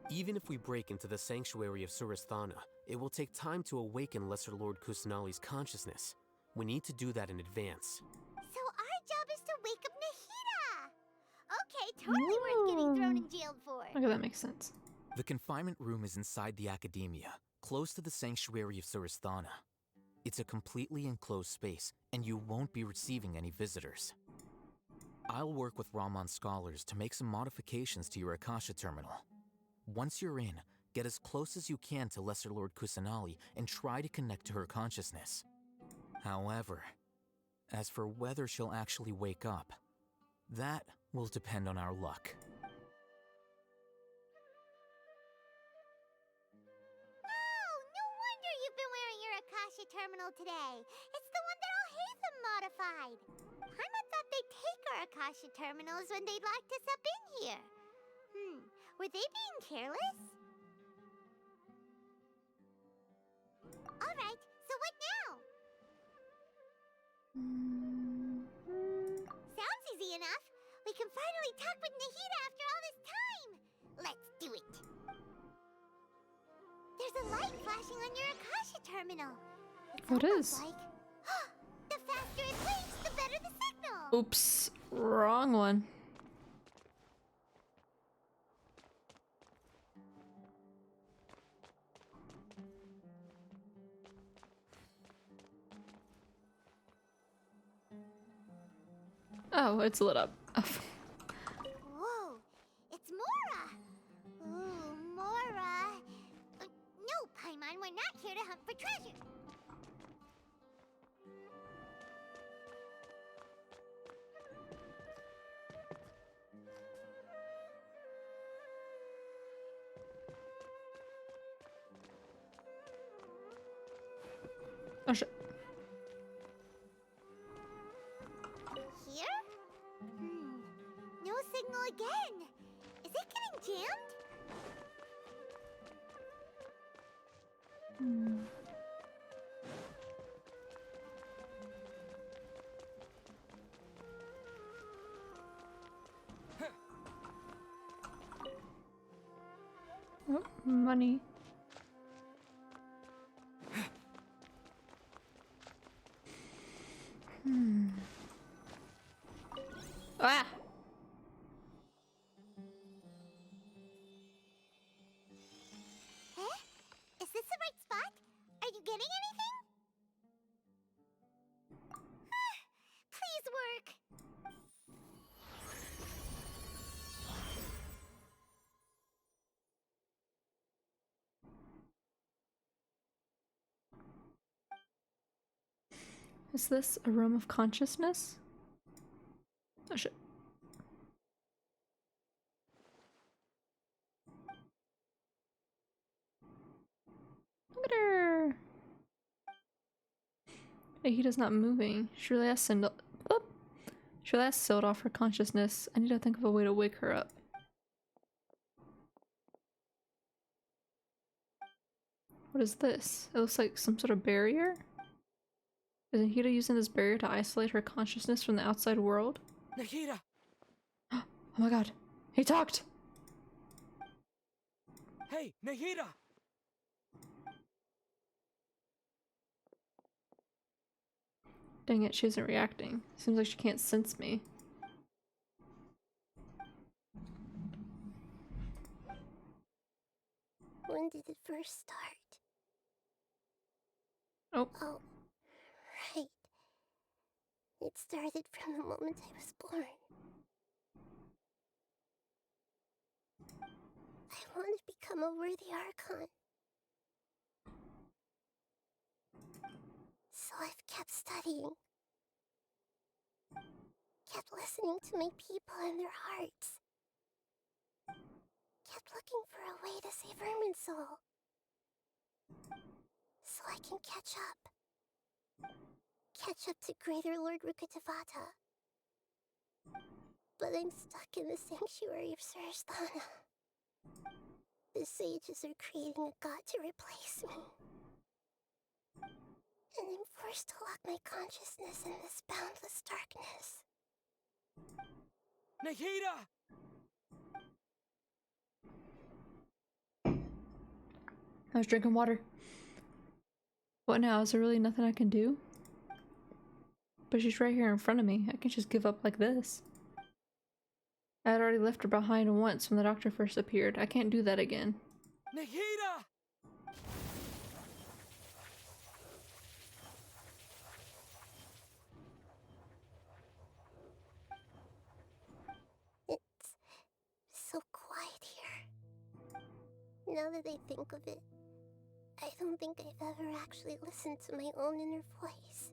Even if we break into the sanctuary of Surasthana, it will take time to awaken Lesser Lord Kusanali's consciousness. We need to do that in advance. So our job is to wake up Nahida! Okay, totally worth getting thrown in jail for. Okay, that makes sense. The confinement room is inside the Academia, close to the sanctuary of Surasthana. It's a completely enclosed space, and you won't be receiving any visitors. I'll work with Ramon's scholars to make some modifications to your Akasha terminal. Once you're in, get as close as you can to Lesser Lord Kusanali and try to connect to her consciousness. However, as for whether she'll actually wake up, that will depend on our luck. Oh, no wonder you've been wearing your Akasha terminal today. It's the one that Al-Haytham modified. Paimon thought they'd take our Akasha terminals when they locked us up in here. Were they being careless? Alright, so what now? Sounds easy enough. We can finally talk with Nahida after all this time. Let's do it. There's a light flashing on your Akasha terminal. What is? Like, the faster it blinks, the better the signal. Oops, wrong one. Oh, it's lit up. Whoa, it's Mora. Ooh, Mora. No, Paimon, we're not here to hunt for treasure. Oh shit. Here? No signal again. Is it getting jammed? Oh, money. Ah! Is this the right spot? Are you getting anything? Please work. Is this a room of consciousness? Oh shit. Look at her! Ahida's not moving. Surely that's sealed off her consciousness. I need to think of a way to wake her up. What is this? It looks like some sort of barrier? Is Nahida using this barrier to isolate her consciousness from the outside world? Nahida! Oh my god. He talked! Hey, Nahida! Dang it, she isn't reacting. Seems like she can't sense me. When did it first start? Oh. Oh, started from the moment I was born. I want to become a worthy Archon. So I've kept studying. Kept listening to my people and their hearts. Kept looking for a way to save Irminsul. So I can catch up. Catch up to Greater Lord Rukkhadevata. But I'm stuck in the sanctuary of Surasthana. The sages are creating a god to replace me. And I'm forced to lock my consciousness in this boundless darkness. Nahida! I was drinking water. What now? Is there really nothing I can do? But she's right here in front of me. I can just give up like this. I had already left her behind once when the doctor first appeared. I can't do that again. Nahida! It's so quiet here. Now that I think of it, I don't think I've ever actually listened to my own inner voice.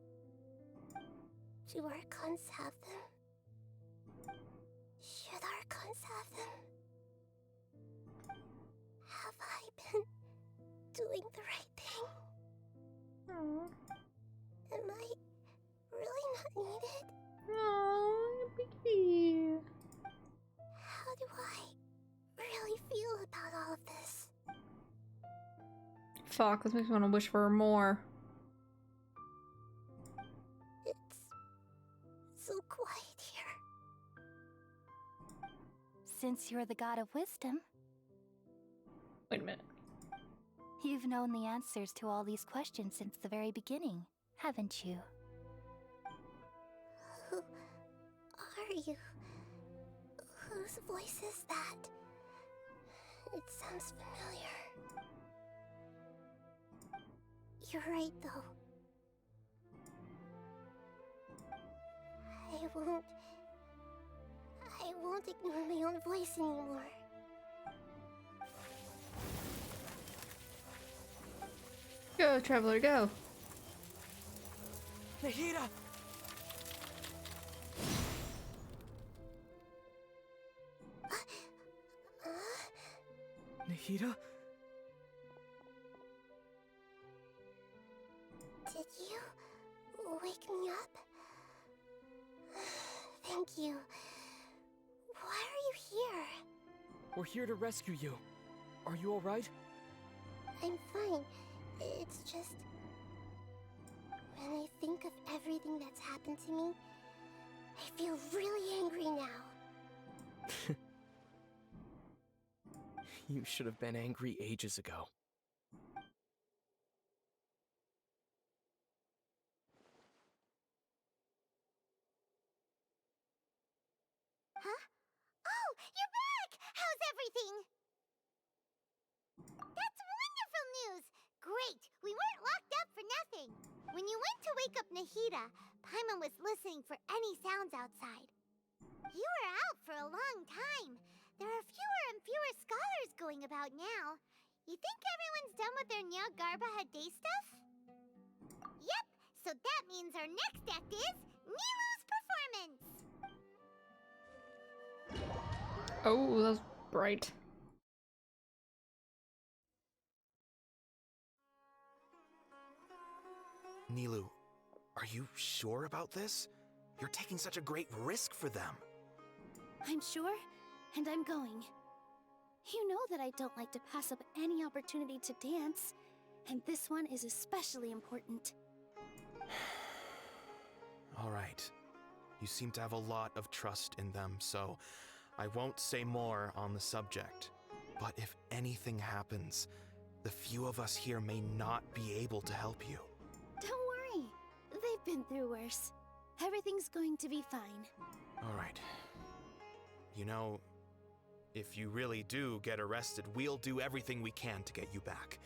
Do Archons have them? Should Archons have them? Have I been doing the right thing? Am I really not needed? Oh, baby. How do I really feel about all of this? Fuck, this makes me want to wish for more. It's so quiet here. Since you're the god of wisdom, Wait a minute. you've known the answers to all these questions since the very beginning, haven't you? Who are you? Whose voice is that? It sounds familiar. You're right, though. I won't ignore my own voice anymore. Go, traveler, go. Nahida! Nahida? Did you wake me up? Thank you. Why are you here? We're here to rescue you. Are you alright? I'm fine. It's just... when I think of everything that's happened to me, I feel really angry now. You should have been angry ages ago. Huh? Oh, you're back! How's everything? That's wonderful news! Great! We weren't locked up for nothing! When you went to wake up Nahida, Paimon was listening for any sounds outside. You were out for a long time. There are fewer and fewer scholars going about now. You think everyone's done with their Nyagarbha Day stuff? Yep, so that means our next act is Nilu's performance! Oh, that was bright. Nilu, are you sure about this? You're taking such a great risk for them. I'm sure, and I'm going. You know that I don't like to pass up any opportunity to dance, and this one is especially important. All right. You seem to have a lot of trust in them, so I won't say more on the subject. But if anything happens, the few of us here may not be able to help you. Don't worry. They've been through worse. Everything's going to be fine. All right. You know, if you really do get arrested, we'll do everything we can to get you back.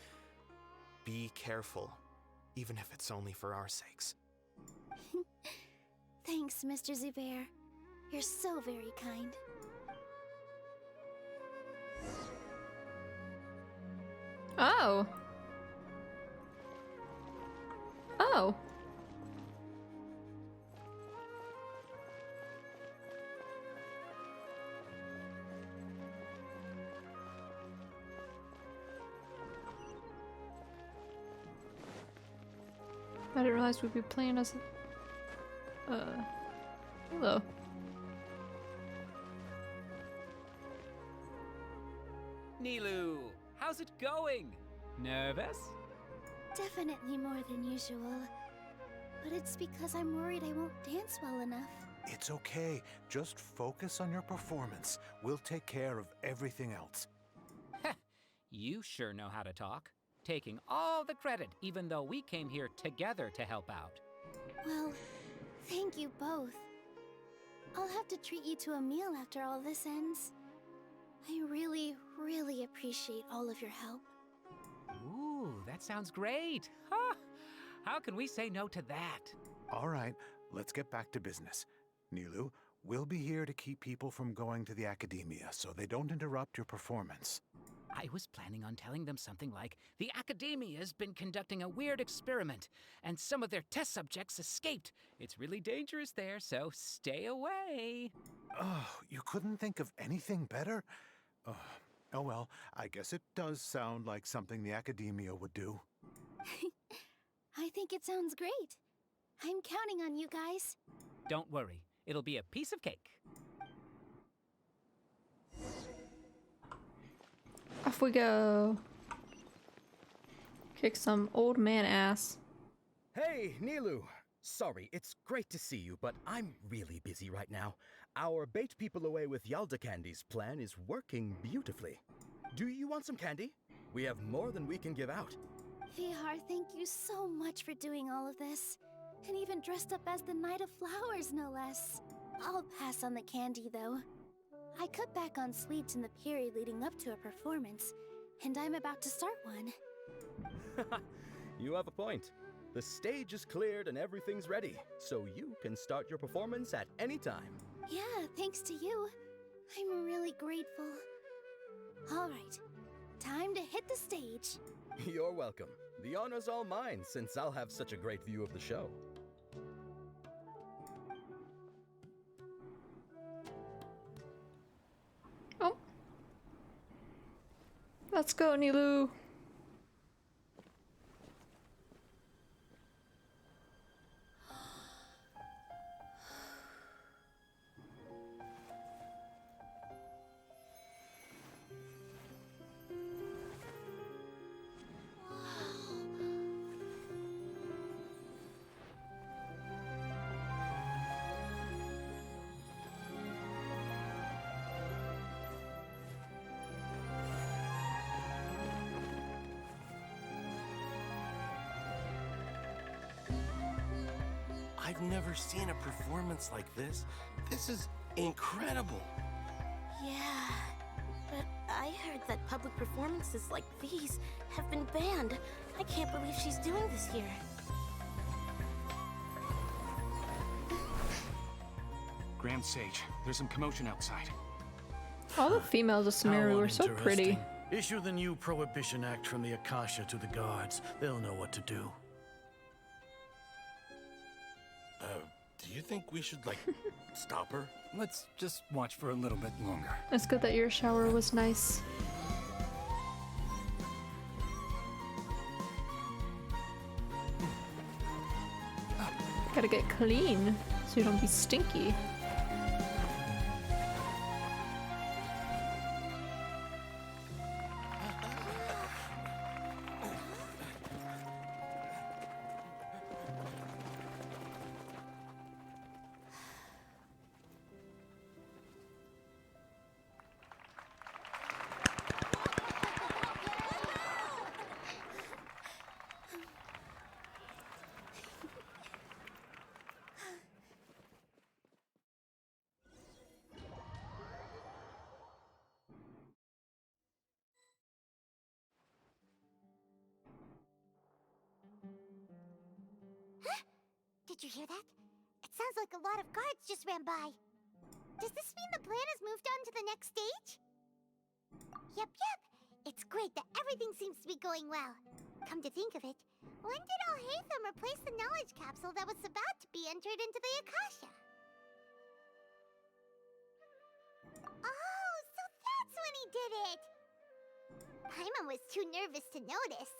Be careful, even if it's only for our sakes. Thanks, Mr. Zubair. You're so very kind. Oh. Oh. I didn't realize we'd be playing as hello. Nilu, how's it going? Nervous? Definitely more than usual. But it's because I'm worried I won't dance well enough. It's okay. Just focus on your performance. We'll take care of everything else. You sure know how to talk. Taking all the credit, even though we came here together to help out. Well, thank you both. I'll have to treat you to a meal after all this ends. I really, really appreciate all of your help. Ooh, that sounds great. Huh? How can we say no to that? All right, let's get back to business. Nilu, we'll be here to keep people from going to the academia so they don't interrupt your performance. I was planning on telling them something like, the Academia's been conducting a weird experiment, and some of their test subjects escaped. It's really dangerous there, so stay away. Oh, you couldn't think of anything better? Oh well, I guess it does sound like something the Academia would do. I think it sounds great. I'm counting on you guys. Don't worry, it'll be a piece of cake. Off we go. Kick some old man ass. Hey, Nilu! Sorry, it's great to see you, but I'm really busy right now. Our bait people away with Yalda candies plan is working beautifully. Do you want some candy? We have more than we can give out. Vihar, thank you so much for doing all of this. And even dressed up as the Knight of Flowers, no less. I'll pass on the candy, though. I cut back on sweets in the period leading up to a performance, and I'm about to start one. You have a point. The stage is cleared and everything's ready, so you can start your performance at any time. Yeah, thanks to you. I'm really grateful. All right, time to hit the stage. You're welcome. The honor's all mine, since I'll have such a great view of the show. Oh. Let's go, Nilu. I've never seen a performance like this. This is incredible. Yeah, but I heard that public performances like these have been banned. I can't believe she's doing this here. Grand Sage, there's some commotion outside. All the females of Sumeru were so pretty. Issue the new Prohibition Act from the Akasha to the guards. They'll know what to do. Do you think we should, like, stop her? Let's just watch for a little bit longer. It's good that your shower was nice. Gotta get clean so you don't be stinky. Did you hear that? It Sounds like a lot of guards just ran by. Does this mean the plan has moved on to the next stage? Yep. It's great that everything seems to be going well. Come to think of it, when did Alhaitham replace the knowledge capsule that was about to be entered into the Akasha? Oh, so that's when he did it! Paimon was too nervous to notice.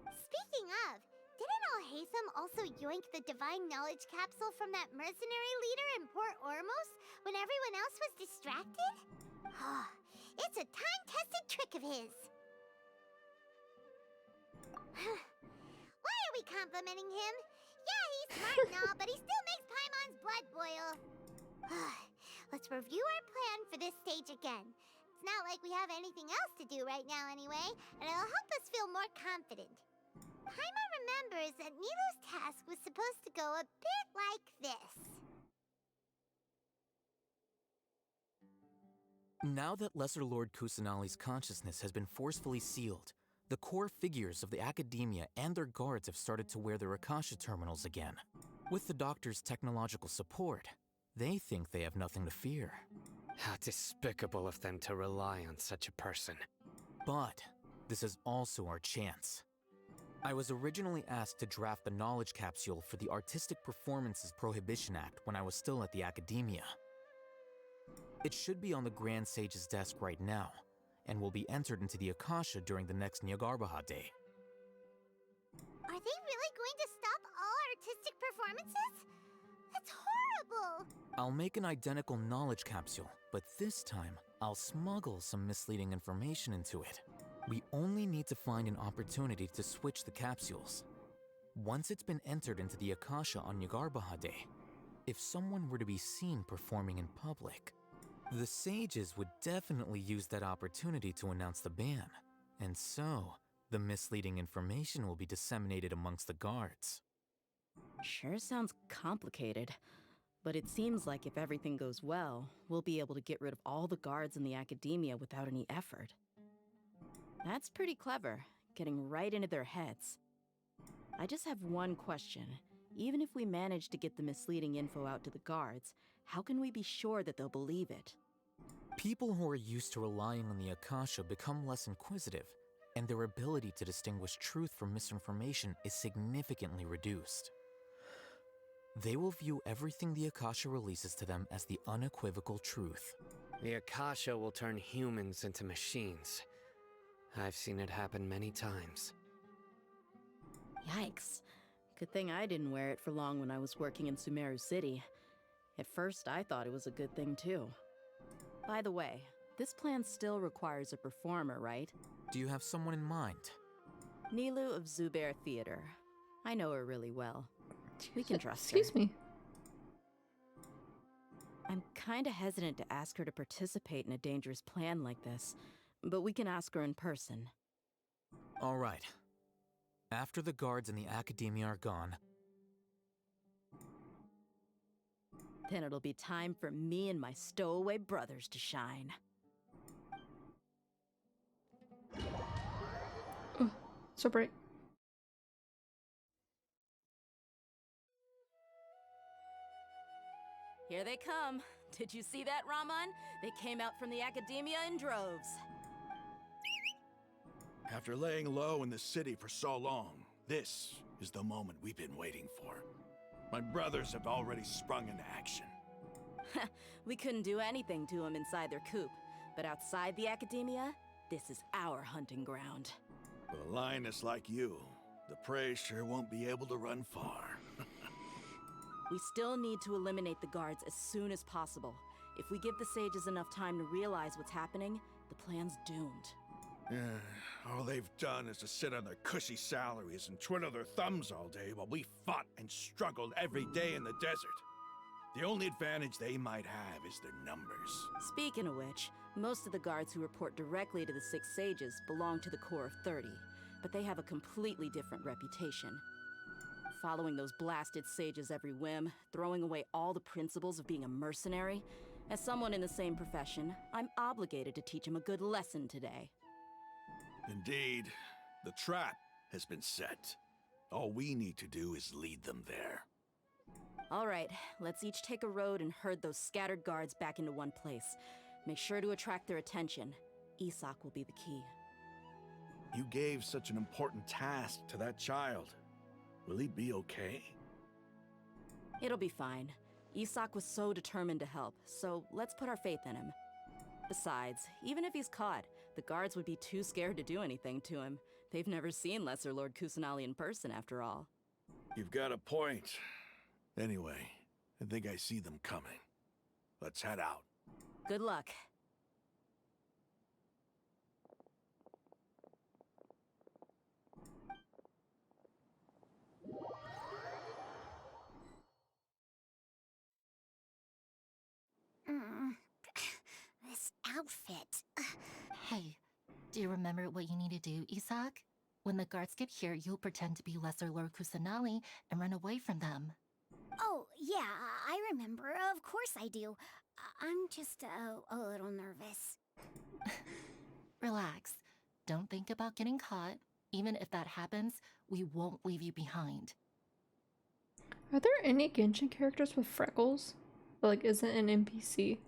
Speaking of, didn't Alhaitham also yoink the divine knowledge capsule from that mercenary leader in Port Ormos when everyone else was distracted? Oh, it's a time-tested trick of his. Why are we complimenting him? Yeah, he's smart and all, but he still makes Paimon's blood boil. Let's review our plan for this stage again. It's not like we have anything else to do right now anyway, and it'll help us feel more confident. Paimon remembers that Nilu's task was supposed to go a bit like this. Now that Lesser Lord Kusanali's consciousness has been forcefully sealed, the core figures of the Academia and their guards have started to wear their Akasha terminals again. With the Doctor's technological support, they think they have nothing to fear. How despicable of them to rely on such a person. But this is also our chance. I was originally asked to draft the knowledge capsule for the Artistic Performances Prohibition Act when I was still at the Academia. It should be on the Grand Sage's desk right now, and will be entered into the Akasha during the next Nyargarbaha Day. Are they really going to stop all artistic performances? That's horrible! I'll make an identical knowledge capsule, but this time, I'll smuggle some misleading information into it. We only need to find an opportunity to switch the capsules. Once it's been entered into the Akasha on Nyargarbaha Day, if someone were to be seen performing in public, the sages would definitely use that opportunity to announce the ban, and so the misleading information will be disseminated amongst the guards. Sure sounds complicated, but it seems like if everything goes well, we'll be able to get rid of all the guards in the Academia without any effort. That's pretty clever, getting right into their heads. I just have one question. Even if we manage to get the misleading info out to the guards, how can we be sure that they'll believe it? People who are used to relying on the Akasha become less inquisitive, and their ability to distinguish truth from misinformation is significantly reduced. They will view everything the Akasha releases to them as the unequivocal truth. The Akasha will turn humans into machines. I've seen it happen many times. Yikes. Good thing I didn't wear it for long when I was working in Sumeru City. At first, I thought it was a good thing too. By the way, this plan still requires a performer, right? Do you have someone in mind? Nilu of Zubair Theater. I know her really well. We can trust her. Excuse me. I'm kinda hesitant to ask her to participate in a dangerous plan like this, but we can ask her in person. All right. After the guards in the Academia are gone, then it'll be time for me and my stowaway brothers to shine. Oh, so bright. Here they come. Did you see that, Raman? They came out from the Academia in droves. After laying low in the city for so long, this is the moment we've been waiting for. My brothers have already sprung into action. We couldn't do anything to them inside their coop, but outside the Academia, this is our hunting ground. With a lioness like you, the prey sure won't be able to run far. We still need to eliminate the guards as soon as possible. If we give the sages enough time to realize what's happening, the plan's doomed. All they've done is to sit on their cushy salaries and twiddle their thumbs all day while we fought and struggled every day in the desert. The only advantage they might have is their numbers. Speaking of which, most of the guards who report directly to the Six Sages belong to the Corps of 30, but they have a completely different reputation. Following those blasted sages every whim, throwing away all the principles of being a mercenary. As someone in the same profession, I'm obligated to teach them a good lesson today. Indeed, the trap has been set. All we need to do is lead them there. All right, let's each take a road and herd those scattered guards back into one place. Make sure to attract their attention. Isak will be the key. You gave such an important task to that child. Will he be okay? It'll be fine. Isak was so determined to help, so let's put our faith in him. Besides, even if he's caught, the guards would be too scared to do anything to him. They've never seen Lesser Lord Kusanali in person, after all. You've got a point. Anyway, I think I see them coming. Let's head out. Good luck. This outfit. Hey, do you remember what you need to do, Isak? When the guards get here, you'll pretend to be Lesser Lord Kusanali and run away from them. Oh, yeah, I remember. Of course I do. I'm just a little nervous. Relax. Don't think about getting caught. Even if that happens, we won't leave you behind. Are there any Genshin characters with freckles? Like, isn't an NPC?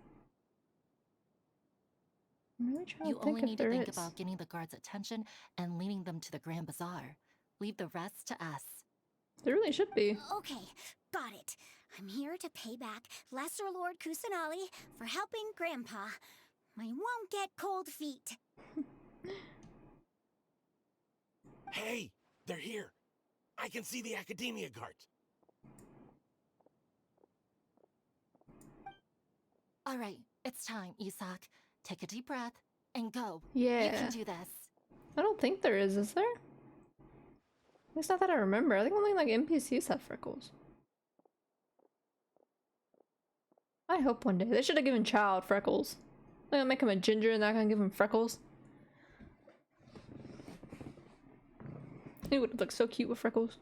I'm really trying You to think only if need to there think is. about getting the guards' attention and leading them to the Grand Bazaar. Leave the rest to us. There really should be. Okay, got it. I'm here to pay back Lesser Lord Kusanali for helping Grandpa. I won't get cold feet. Hey! They're here! I can see the Academia guards! All right, it's time, Isak. Take a deep breath and go. Yeah. You can do this. I don't think there is there? It's not that I remember. I think only like NPCs have freckles. I hope one day. They should have given Child freckles. They're gonna make him a ginger and they're gonna give him freckles. He would look so cute with freckles.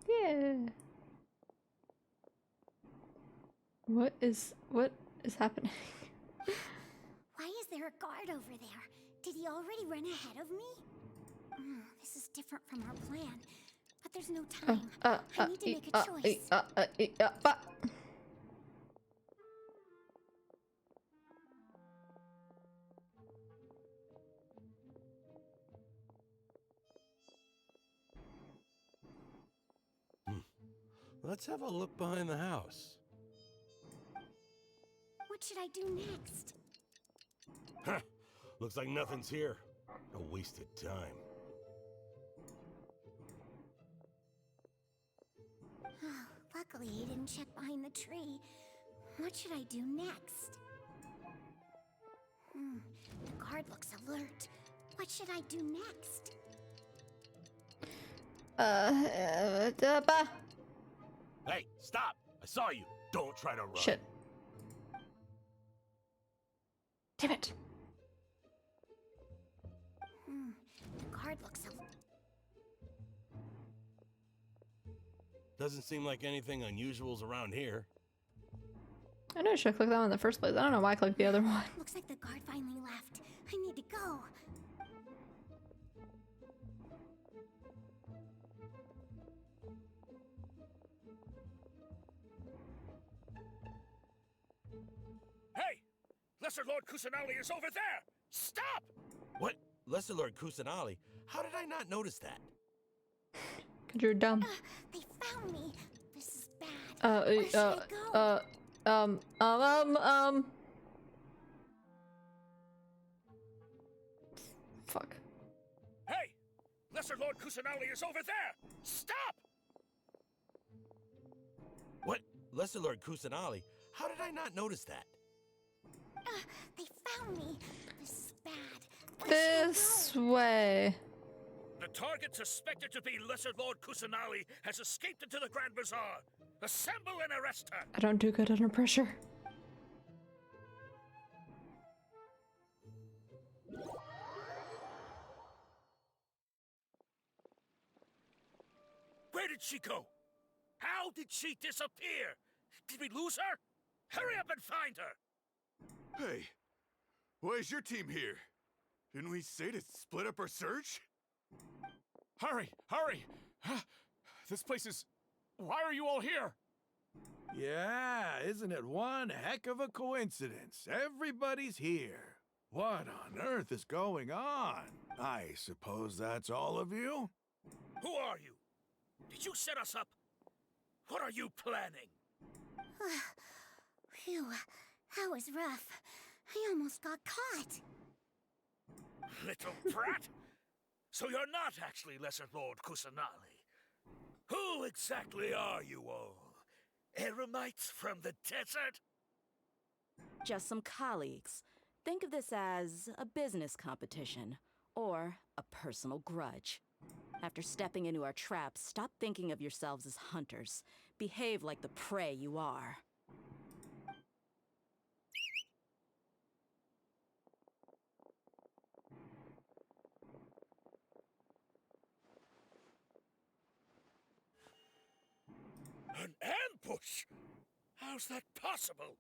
Yeah. What is happening? Why is there a guard over there? Did he already run ahead of me? This is different from our plan. But there's no time. I need to make a choice. Let's have a look behind the house. What should I do next? Huh. Looks like nothing's here. A wasted time. Luckily, he didn't check behind the tree. What should I do next? The guard looks alert. What should I do next? Hey, stop! I saw you. Don't try to run. Shit. Damn it. The guard looks alert. Doesn't seem like anything unusual's around here. I know I should have clicked that one in the first place. I don't know why I clicked the other one. Looks like the guard finally left. I need to go. Hey! Lesser Lord Kusanali is over there! Stop! What? Lesser Lord Kusanali? How did I not notice that? Cause you're dumb. They found me. This is bad. Where should I go? Fuck. Hey! Lesser Lord Kusanali is over there! Stop! What? Lesser Lord Kusanali? How did I not notice that? They found me. This is bad. This way. The target suspected to be Lesser Lord Kusanali has escaped into the Grand Bazaar. Assemble and arrest her! I don't do good under pressure. Where did she go? How did she disappear? Did we lose her? Hurry up and find her! Hey, why is your team here? Didn't we say to split up our search? Hurry! Hurry! This place is... Why are you all here? Yeah, isn't it one heck of a coincidence? Everybody's here. What on earth is going on? I suppose that's all of you? Who are you? Did you set us up? What are you planning? Phew, that was rough. I almost got caught. Little brat! So you're not actually Lesser Lord Kusanali. Who exactly are you all? Eremites from the desert? Just some colleagues. Think of this as a business competition, or a personal grudge. After stepping into our traps, stop thinking of yourselves as hunters. Behave like the prey you are. An ambush? How's that possible?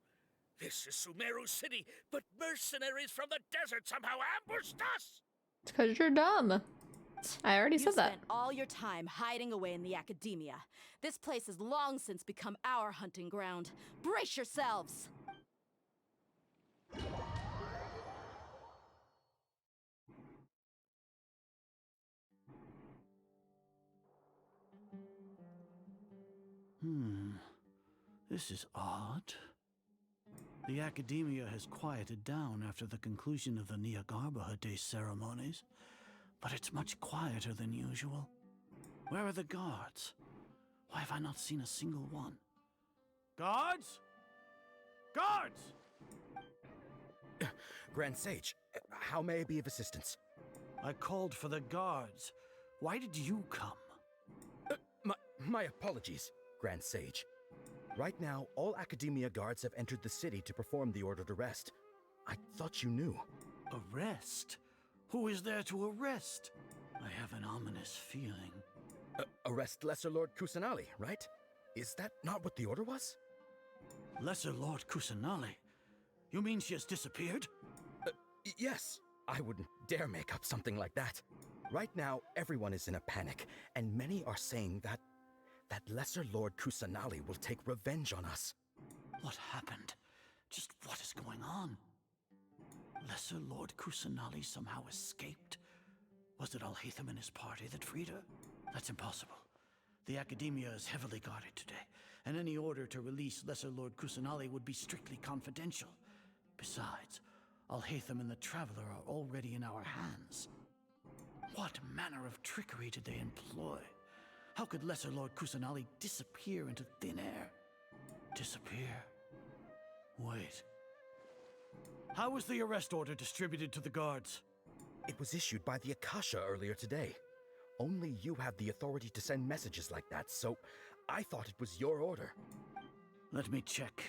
This is Sumeru City, but mercenaries from the desert somehow ambushed us! It's because you're dumb. I already said that. You've spent all your time hiding away in the academia. This place has long since become our hunting ground. Brace yourselves! This is odd. The academia has quieted down after the conclusion of the Niagarbha Day ceremonies, but it's much quieter than usual. Where are the guards? Why have I not seen a single one? Guards? Guards! Grand Sage, how may I be of assistance? I called for the guards. Why did you come? My apologies, Grand Sage. Right now, all Academia guards have entered the city to perform the ordered arrest. I thought you knew. Arrest? Who is there to arrest? I have an ominous feeling. Arrest Lesser Lord Kusanali, right? Is that not what the order was? Lesser Lord Kusanali? You mean she has disappeared? Yes. I wouldn't dare make up something like that. Right now, everyone is in a panic, and many are saying that Lesser Lord Kusanali will take revenge on us. What happened? Just what is going on? Lesser Lord Kusanali somehow escaped? Was it Alhaitham and his party that freed her? That's impossible. The Academia is heavily guarded today, and any order to release Lesser Lord Kusanali would be strictly confidential. Besides, Alhaitham and the Traveler are already in our hands. What manner of trickery did they employ? How could Lesser Lord Kusanali disappear into thin air? Disappear? Wait. How was the arrest order distributed to the guards? It was issued by the Akasha earlier today. Only you have the authority to send messages like that, so I thought it was your order. Let me check.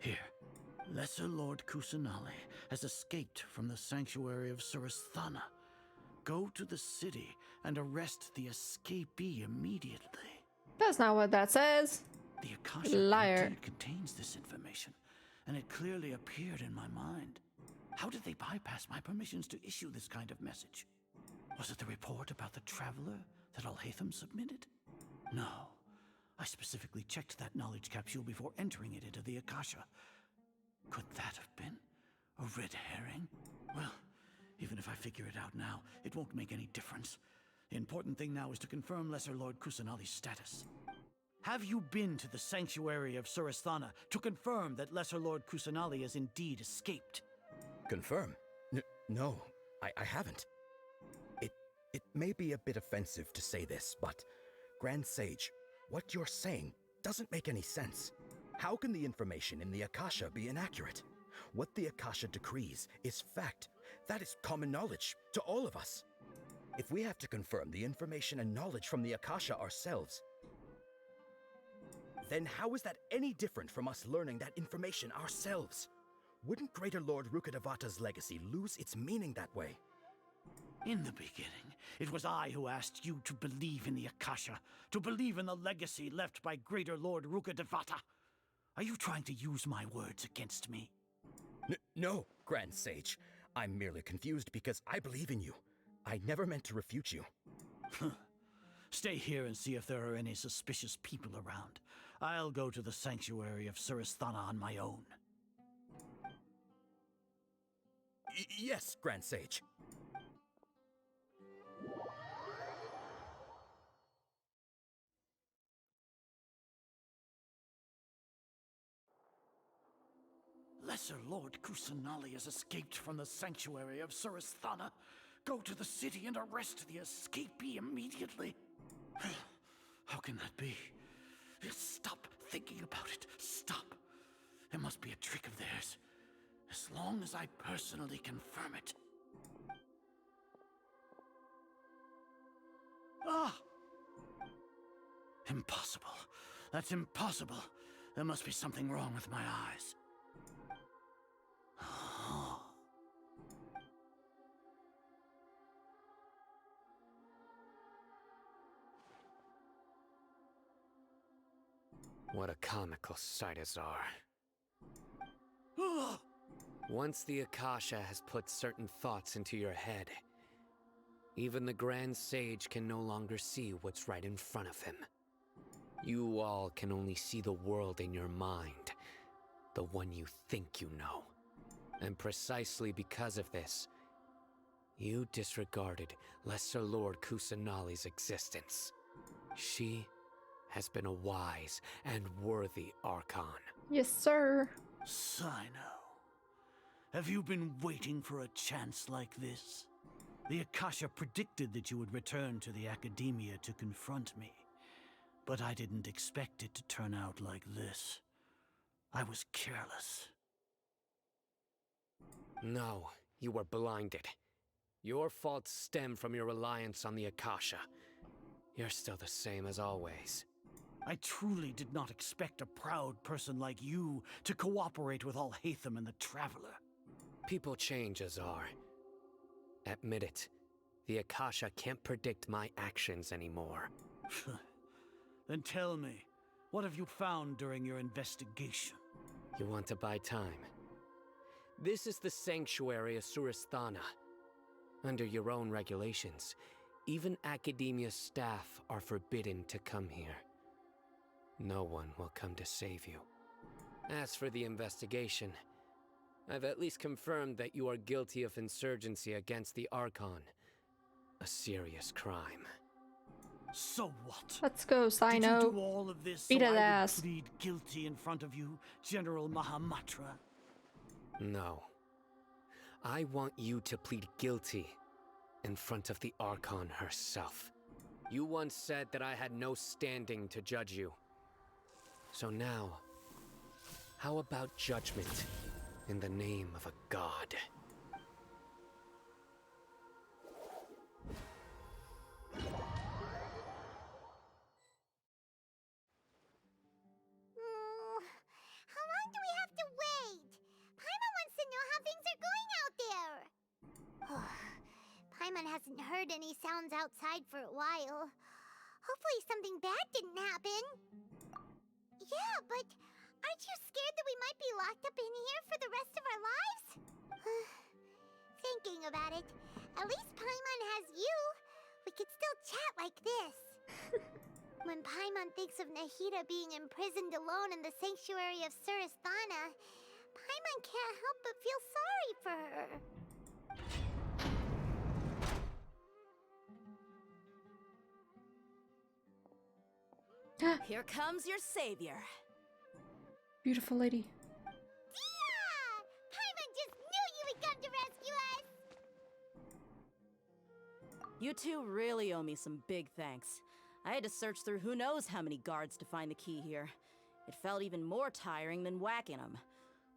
Here. Lesser Lord Kusanali has escaped from the sanctuary of Surasthana. Go to the city and arrest the escapee immediately. That's not what that says. The Akasha Liar. indeed contains this information, and it clearly appeared in my mind. How did they bypass my permissions to issue this kind of message? Was it the report about the Traveler that Alhaitham submitted? No. I specifically checked that knowledge capsule before entering it into the Akasha. Could that have been a red herring? Well, even if I figure it out now, it won't make any difference. The important thing now is to confirm Lesser Lord Kusanali's status. Have you been to the sanctuary of Surasthana to confirm that Lesser Lord Kusanali has indeed escaped? Confirm? No, I haven't. It may be a bit offensive to say this, but Grand Sage, what you're saying doesn't make any sense. How can the information in the Akasha be inaccurate? What the Akasha decrees is fact. That is common knowledge to all of us. If we have to confirm the information and knowledge from the Akasha ourselves, then how is that any different from us learning that information ourselves? Wouldn't Greater Lord Rukkhadevata's legacy lose its meaning that way? In the beginning, it was I who asked you to believe in the Akasha, to believe in the legacy left by Greater Lord Rukkhadevata. Are you trying to use my words against me? No, Grand Sage. I'm merely confused because I believe in you. I never meant to refute you. Stay here and see if there are any suspicious people around. I'll go to the sanctuary of Surasthana on my own. Yes, Grand Sage. Lesser Lord Kusanali has escaped from the sanctuary of Surasthana. Go to the city and arrest the escapee immediately. How can that be? Stop thinking about it. Stop. It must be a trick of theirs. As long as I personally confirm it. Ah! Impossible. That's impossible. There must be something wrong with my eyes. What a comical sight as are. Once the Akasha has put certain thoughts into your head, even the Grand Sage can no longer see what's right in front of him. You all can only see the world in your mind, the one you think you know. And precisely because of this, you disregarded Lesser Lord Kusanali's existence. She has been a wise and worthy Archon. Yes, sir. Sino, have you been waiting for a chance like this? The Akasha predicted that you would return to the Academia to confront me. But I didn't expect it to turn out like this. I was careless. No, you were blinded. Your faults stem from your reliance on the Akasha. You're still the same as always. I truly did not expect a proud person like you to cooperate with Alhaitham and the Traveler. People change, Azar. Admit it. The Akasha can't predict my actions anymore. Then tell me, what have you found during your investigation? You want to buy time? This is the sanctuary of Surasthana. Under your own regulations, even Academia staff are forbidden to come here. No one will come to save you. As for the investigation, I've at least confirmed that you are guilty of insurgency against the Archon. A serious crime. So what? Let's go, Sino. Did you do all of this Beat so his I ass. would plead guilty in front of you, General Mahamatra? No. I want you to plead guilty in front of the Archon herself. You once said that I had no standing to judge you. So now, how about judgment in the name of a god? How long do we have to wait? Paimon wants to know how things are going out there. Paimon hasn't heard any sounds outside for a while. Hopefully something bad didn't happen. Yeah, but aren't you scared that we might be locked up in here for the rest of our lives? Thinking about it, at least Paimon has you. We could still chat like this. When Paimon thinks of Nahida being imprisoned alone in the sanctuary of Surasthana, Paimon can't help but feel sorry for her. Here comes your savior. Beautiful lady. Yeah! Paimon just knew you would come to rescue us! You two really owe me some big thanks. I had to search through who knows how many guards to find the key here. It felt even more tiring than whacking them.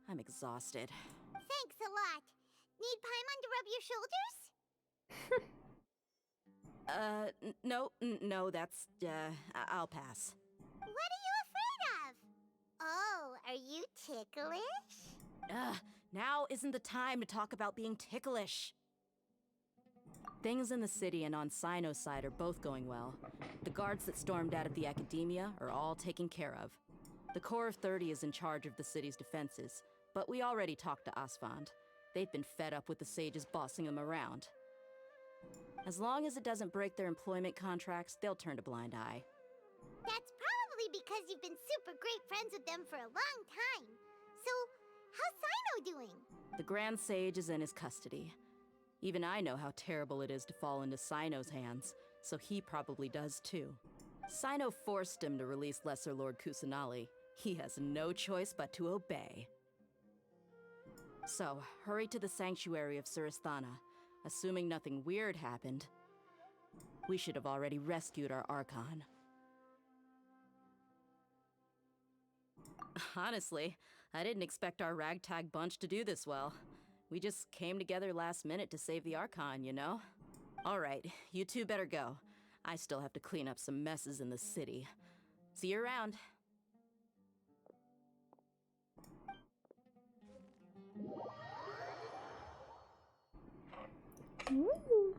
I'm exhausted. Thanks a lot. Need Paimon to rub your shoulders? No, that's, I'll pass. What are you afraid of? Oh, are you ticklish? Now isn't the time to talk about being ticklish. Things in the city and on Sino's side are both going well. The guards that stormed out of the Academia are all taken care of. The Corps of 30 is in charge of the city's defenses, but we already talked to Asfand. They've been fed up with the sages bossing them around. As long as it doesn't break their employment contracts, they'll turn a blind eye. That's probably because you've been super great friends with them for a long time. So, how's Sino doing? The Grand Sage is in his custody. Even I know how terrible it is to fall into Sino's hands, so he probably does too. Sino forced him to release Lesser Lord Kusanali. He has no choice but to obey. So, hurry to the sanctuary of Surasthana. Assuming nothing weird happened, we should have already rescued our Archon. Honestly, I didn't expect our ragtag bunch to do this well. We just came together last minute to save the Archon, you know? Alright, you two better go. I still have to clean up some messes in the city. See you around. Ooh.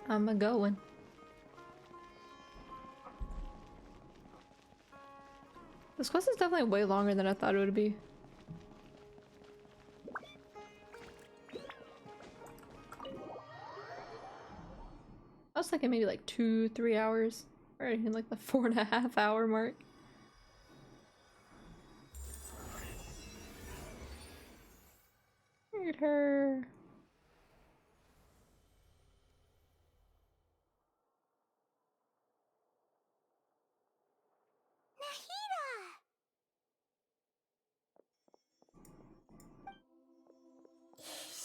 I'm a-going. This quest is definitely way longer than I thought it would be. I was thinking maybe like 2-3 hours. Right in like the 4.5 hour mark. Look at her.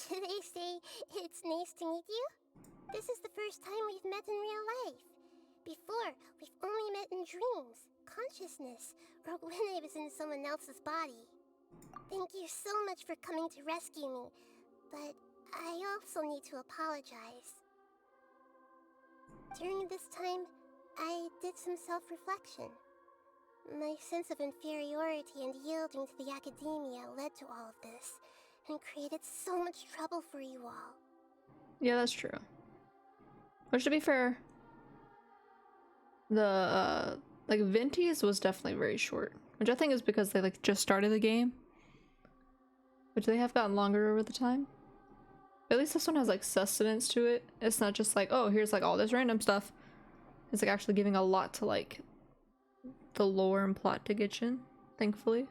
Should I say it's nice to meet you? This is the first time we've met in real life. Before, we've only met in dreams, consciousness, or when I was in someone else's body. Thank you so much for coming to rescue me, but I also need to apologize. During this time, I did some self-reflection. My sense of inferiority and yielding to the Academia led to all of this, and created so much trouble for you all. Yeah, that's true. Which, to be fair, the like Vinti's was definitely very short, which I think is because they like just started the game, which they have gotten longer over the time. At least this one has like sustenance to it. It's not just like, oh, here's like all this random stuff. It's like actually giving a lot to like the lore and plot to Genshin, thankfully.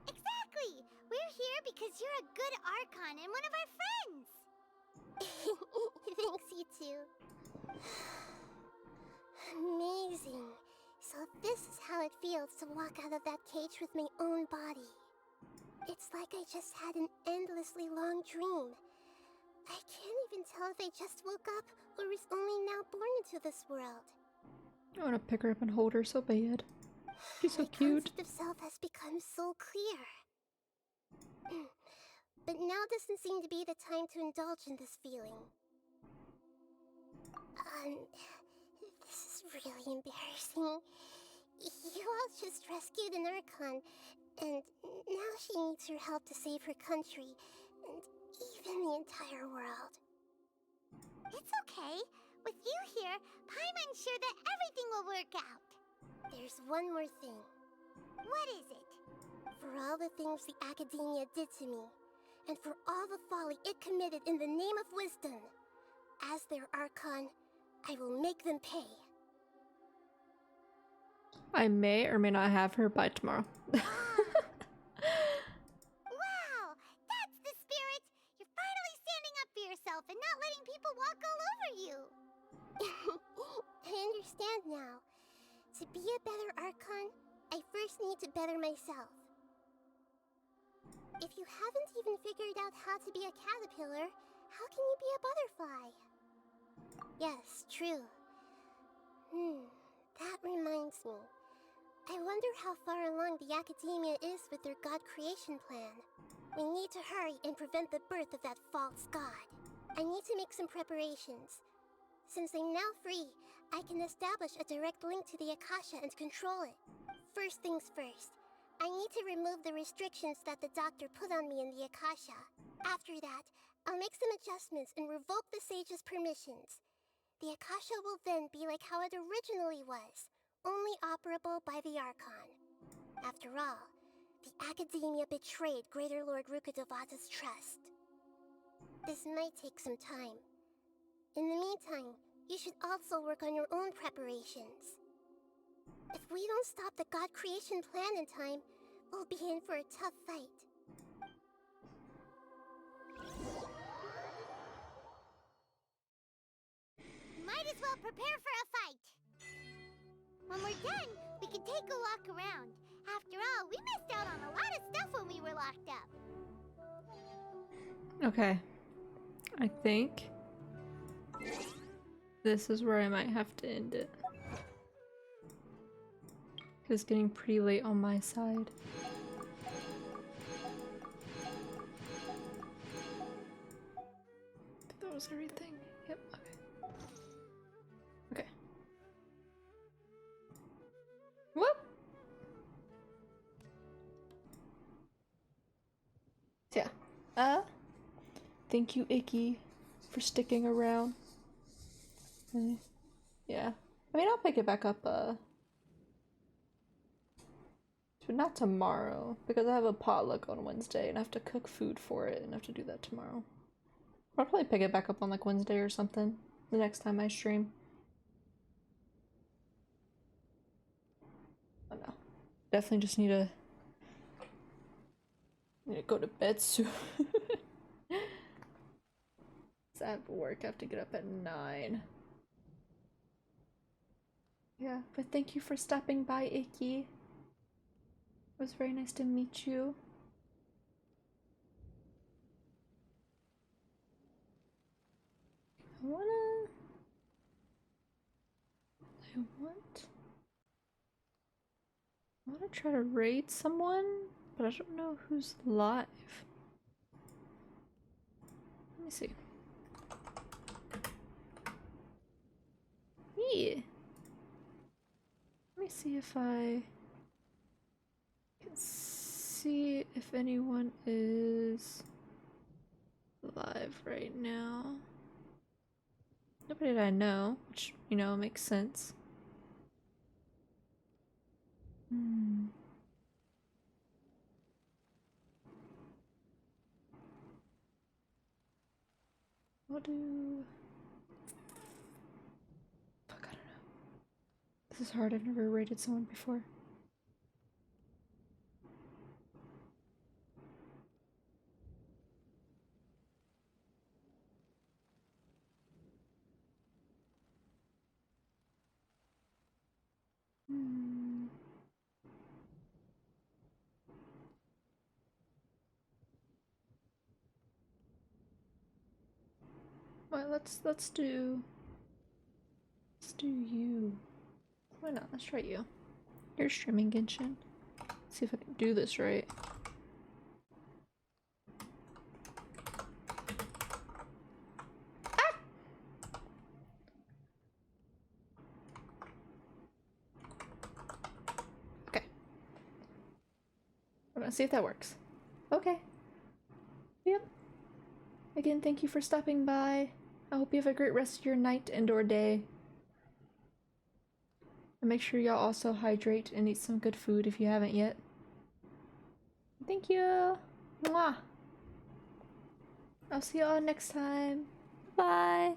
Exactly! We're here because you're a good Archon and one of our friends! Thanks, you two. Amazing. So this is how it feels to walk out of that cage with my own body. It's like I just had an endlessly long dream. I can't even tell if I just woke up or was only now born into this world. I want to pick her up and hold her so bad. She's so cute. The concept of self has become so clear. But now doesn't seem to be the time to indulge in this feeling. This is really embarrassing. You all just rescued an Archon, and now she needs your help to save her country, and even the entire world. It's okay. With you here, Paimon's sure that everything will work out. There's one more thing. What is it? For all the things the Academia did to me, and for all the folly it committed in the name of wisdom, as their Archon, I will make them pay. I may or may not have her by tomorrow. Wow! That's the spirit! You're finally standing up for yourself and not letting people walk all over you! I understand now. To be a better Archon, I first need to better myself. If you haven't even figured out how to be a caterpillar, how can you be a butterfly? Yes, true. That reminds me. I wonder how far along the Academia is with their god creation plan. We need to hurry and prevent the birth of that false god. I need to make some preparations. Since I'm now free, I can establish a direct link to the Akasha and control it. First things first. I need to remove the restrictions that the doctor put on me in the Akasha. After that, I'll make some adjustments and revoke the sage's permissions. The Akasha will then be like how it originally was, only operable by the Archon. After all, the Academia betrayed Greater Lord Rukkhadevata's trust. This might take some time. In the meantime, you should also work on your own preparations. If we don't stop the God creation plan in time, we'll be in for a tough fight. Might as well prepare for a fight. When we're done, we can take a walk around. After all, we missed out on a lot of stuff when we were locked up. Okay. I think this is where I might have to end it. Because it's getting pretty late on my side. That was everything. Yep, okay. Okay. Whoop! Yeah. Thank you, Icky, for sticking around. Yeah. I mean, I'll pick it back up, but not tomorrow, because I have a potluck on Wednesday, and I have to cook food for it, and I have to do that tomorrow. I'll probably pick it back up on, like, Wednesday or something, the next time I stream. Oh no. Definitely just need to go to bed soon. I have work, I have to get up at 9. Yeah, but thank you for stopping by, Icky. It was very nice to meet you. I wanna try to raid someone, but I don't know who's live. Let me see. Yeah. Let me see if I can see if anyone is live right now. Nobody that I know, which, you know, makes sense. What do... Fuck, I don't know. This is hard, I've never rated someone before. Well, let's do you. Why not? Let's try you. You're streaming Genshin. Let's see if I can do this right. Ah! Okay. I'm gonna see if that works. Okay. Yep. Again, thank you for stopping by. I hope you have a great rest of your night and or day. And make sure y'all also hydrate and eat some good food if you haven't yet. Thank you. Mwah. I'll see y'all next time. Bye.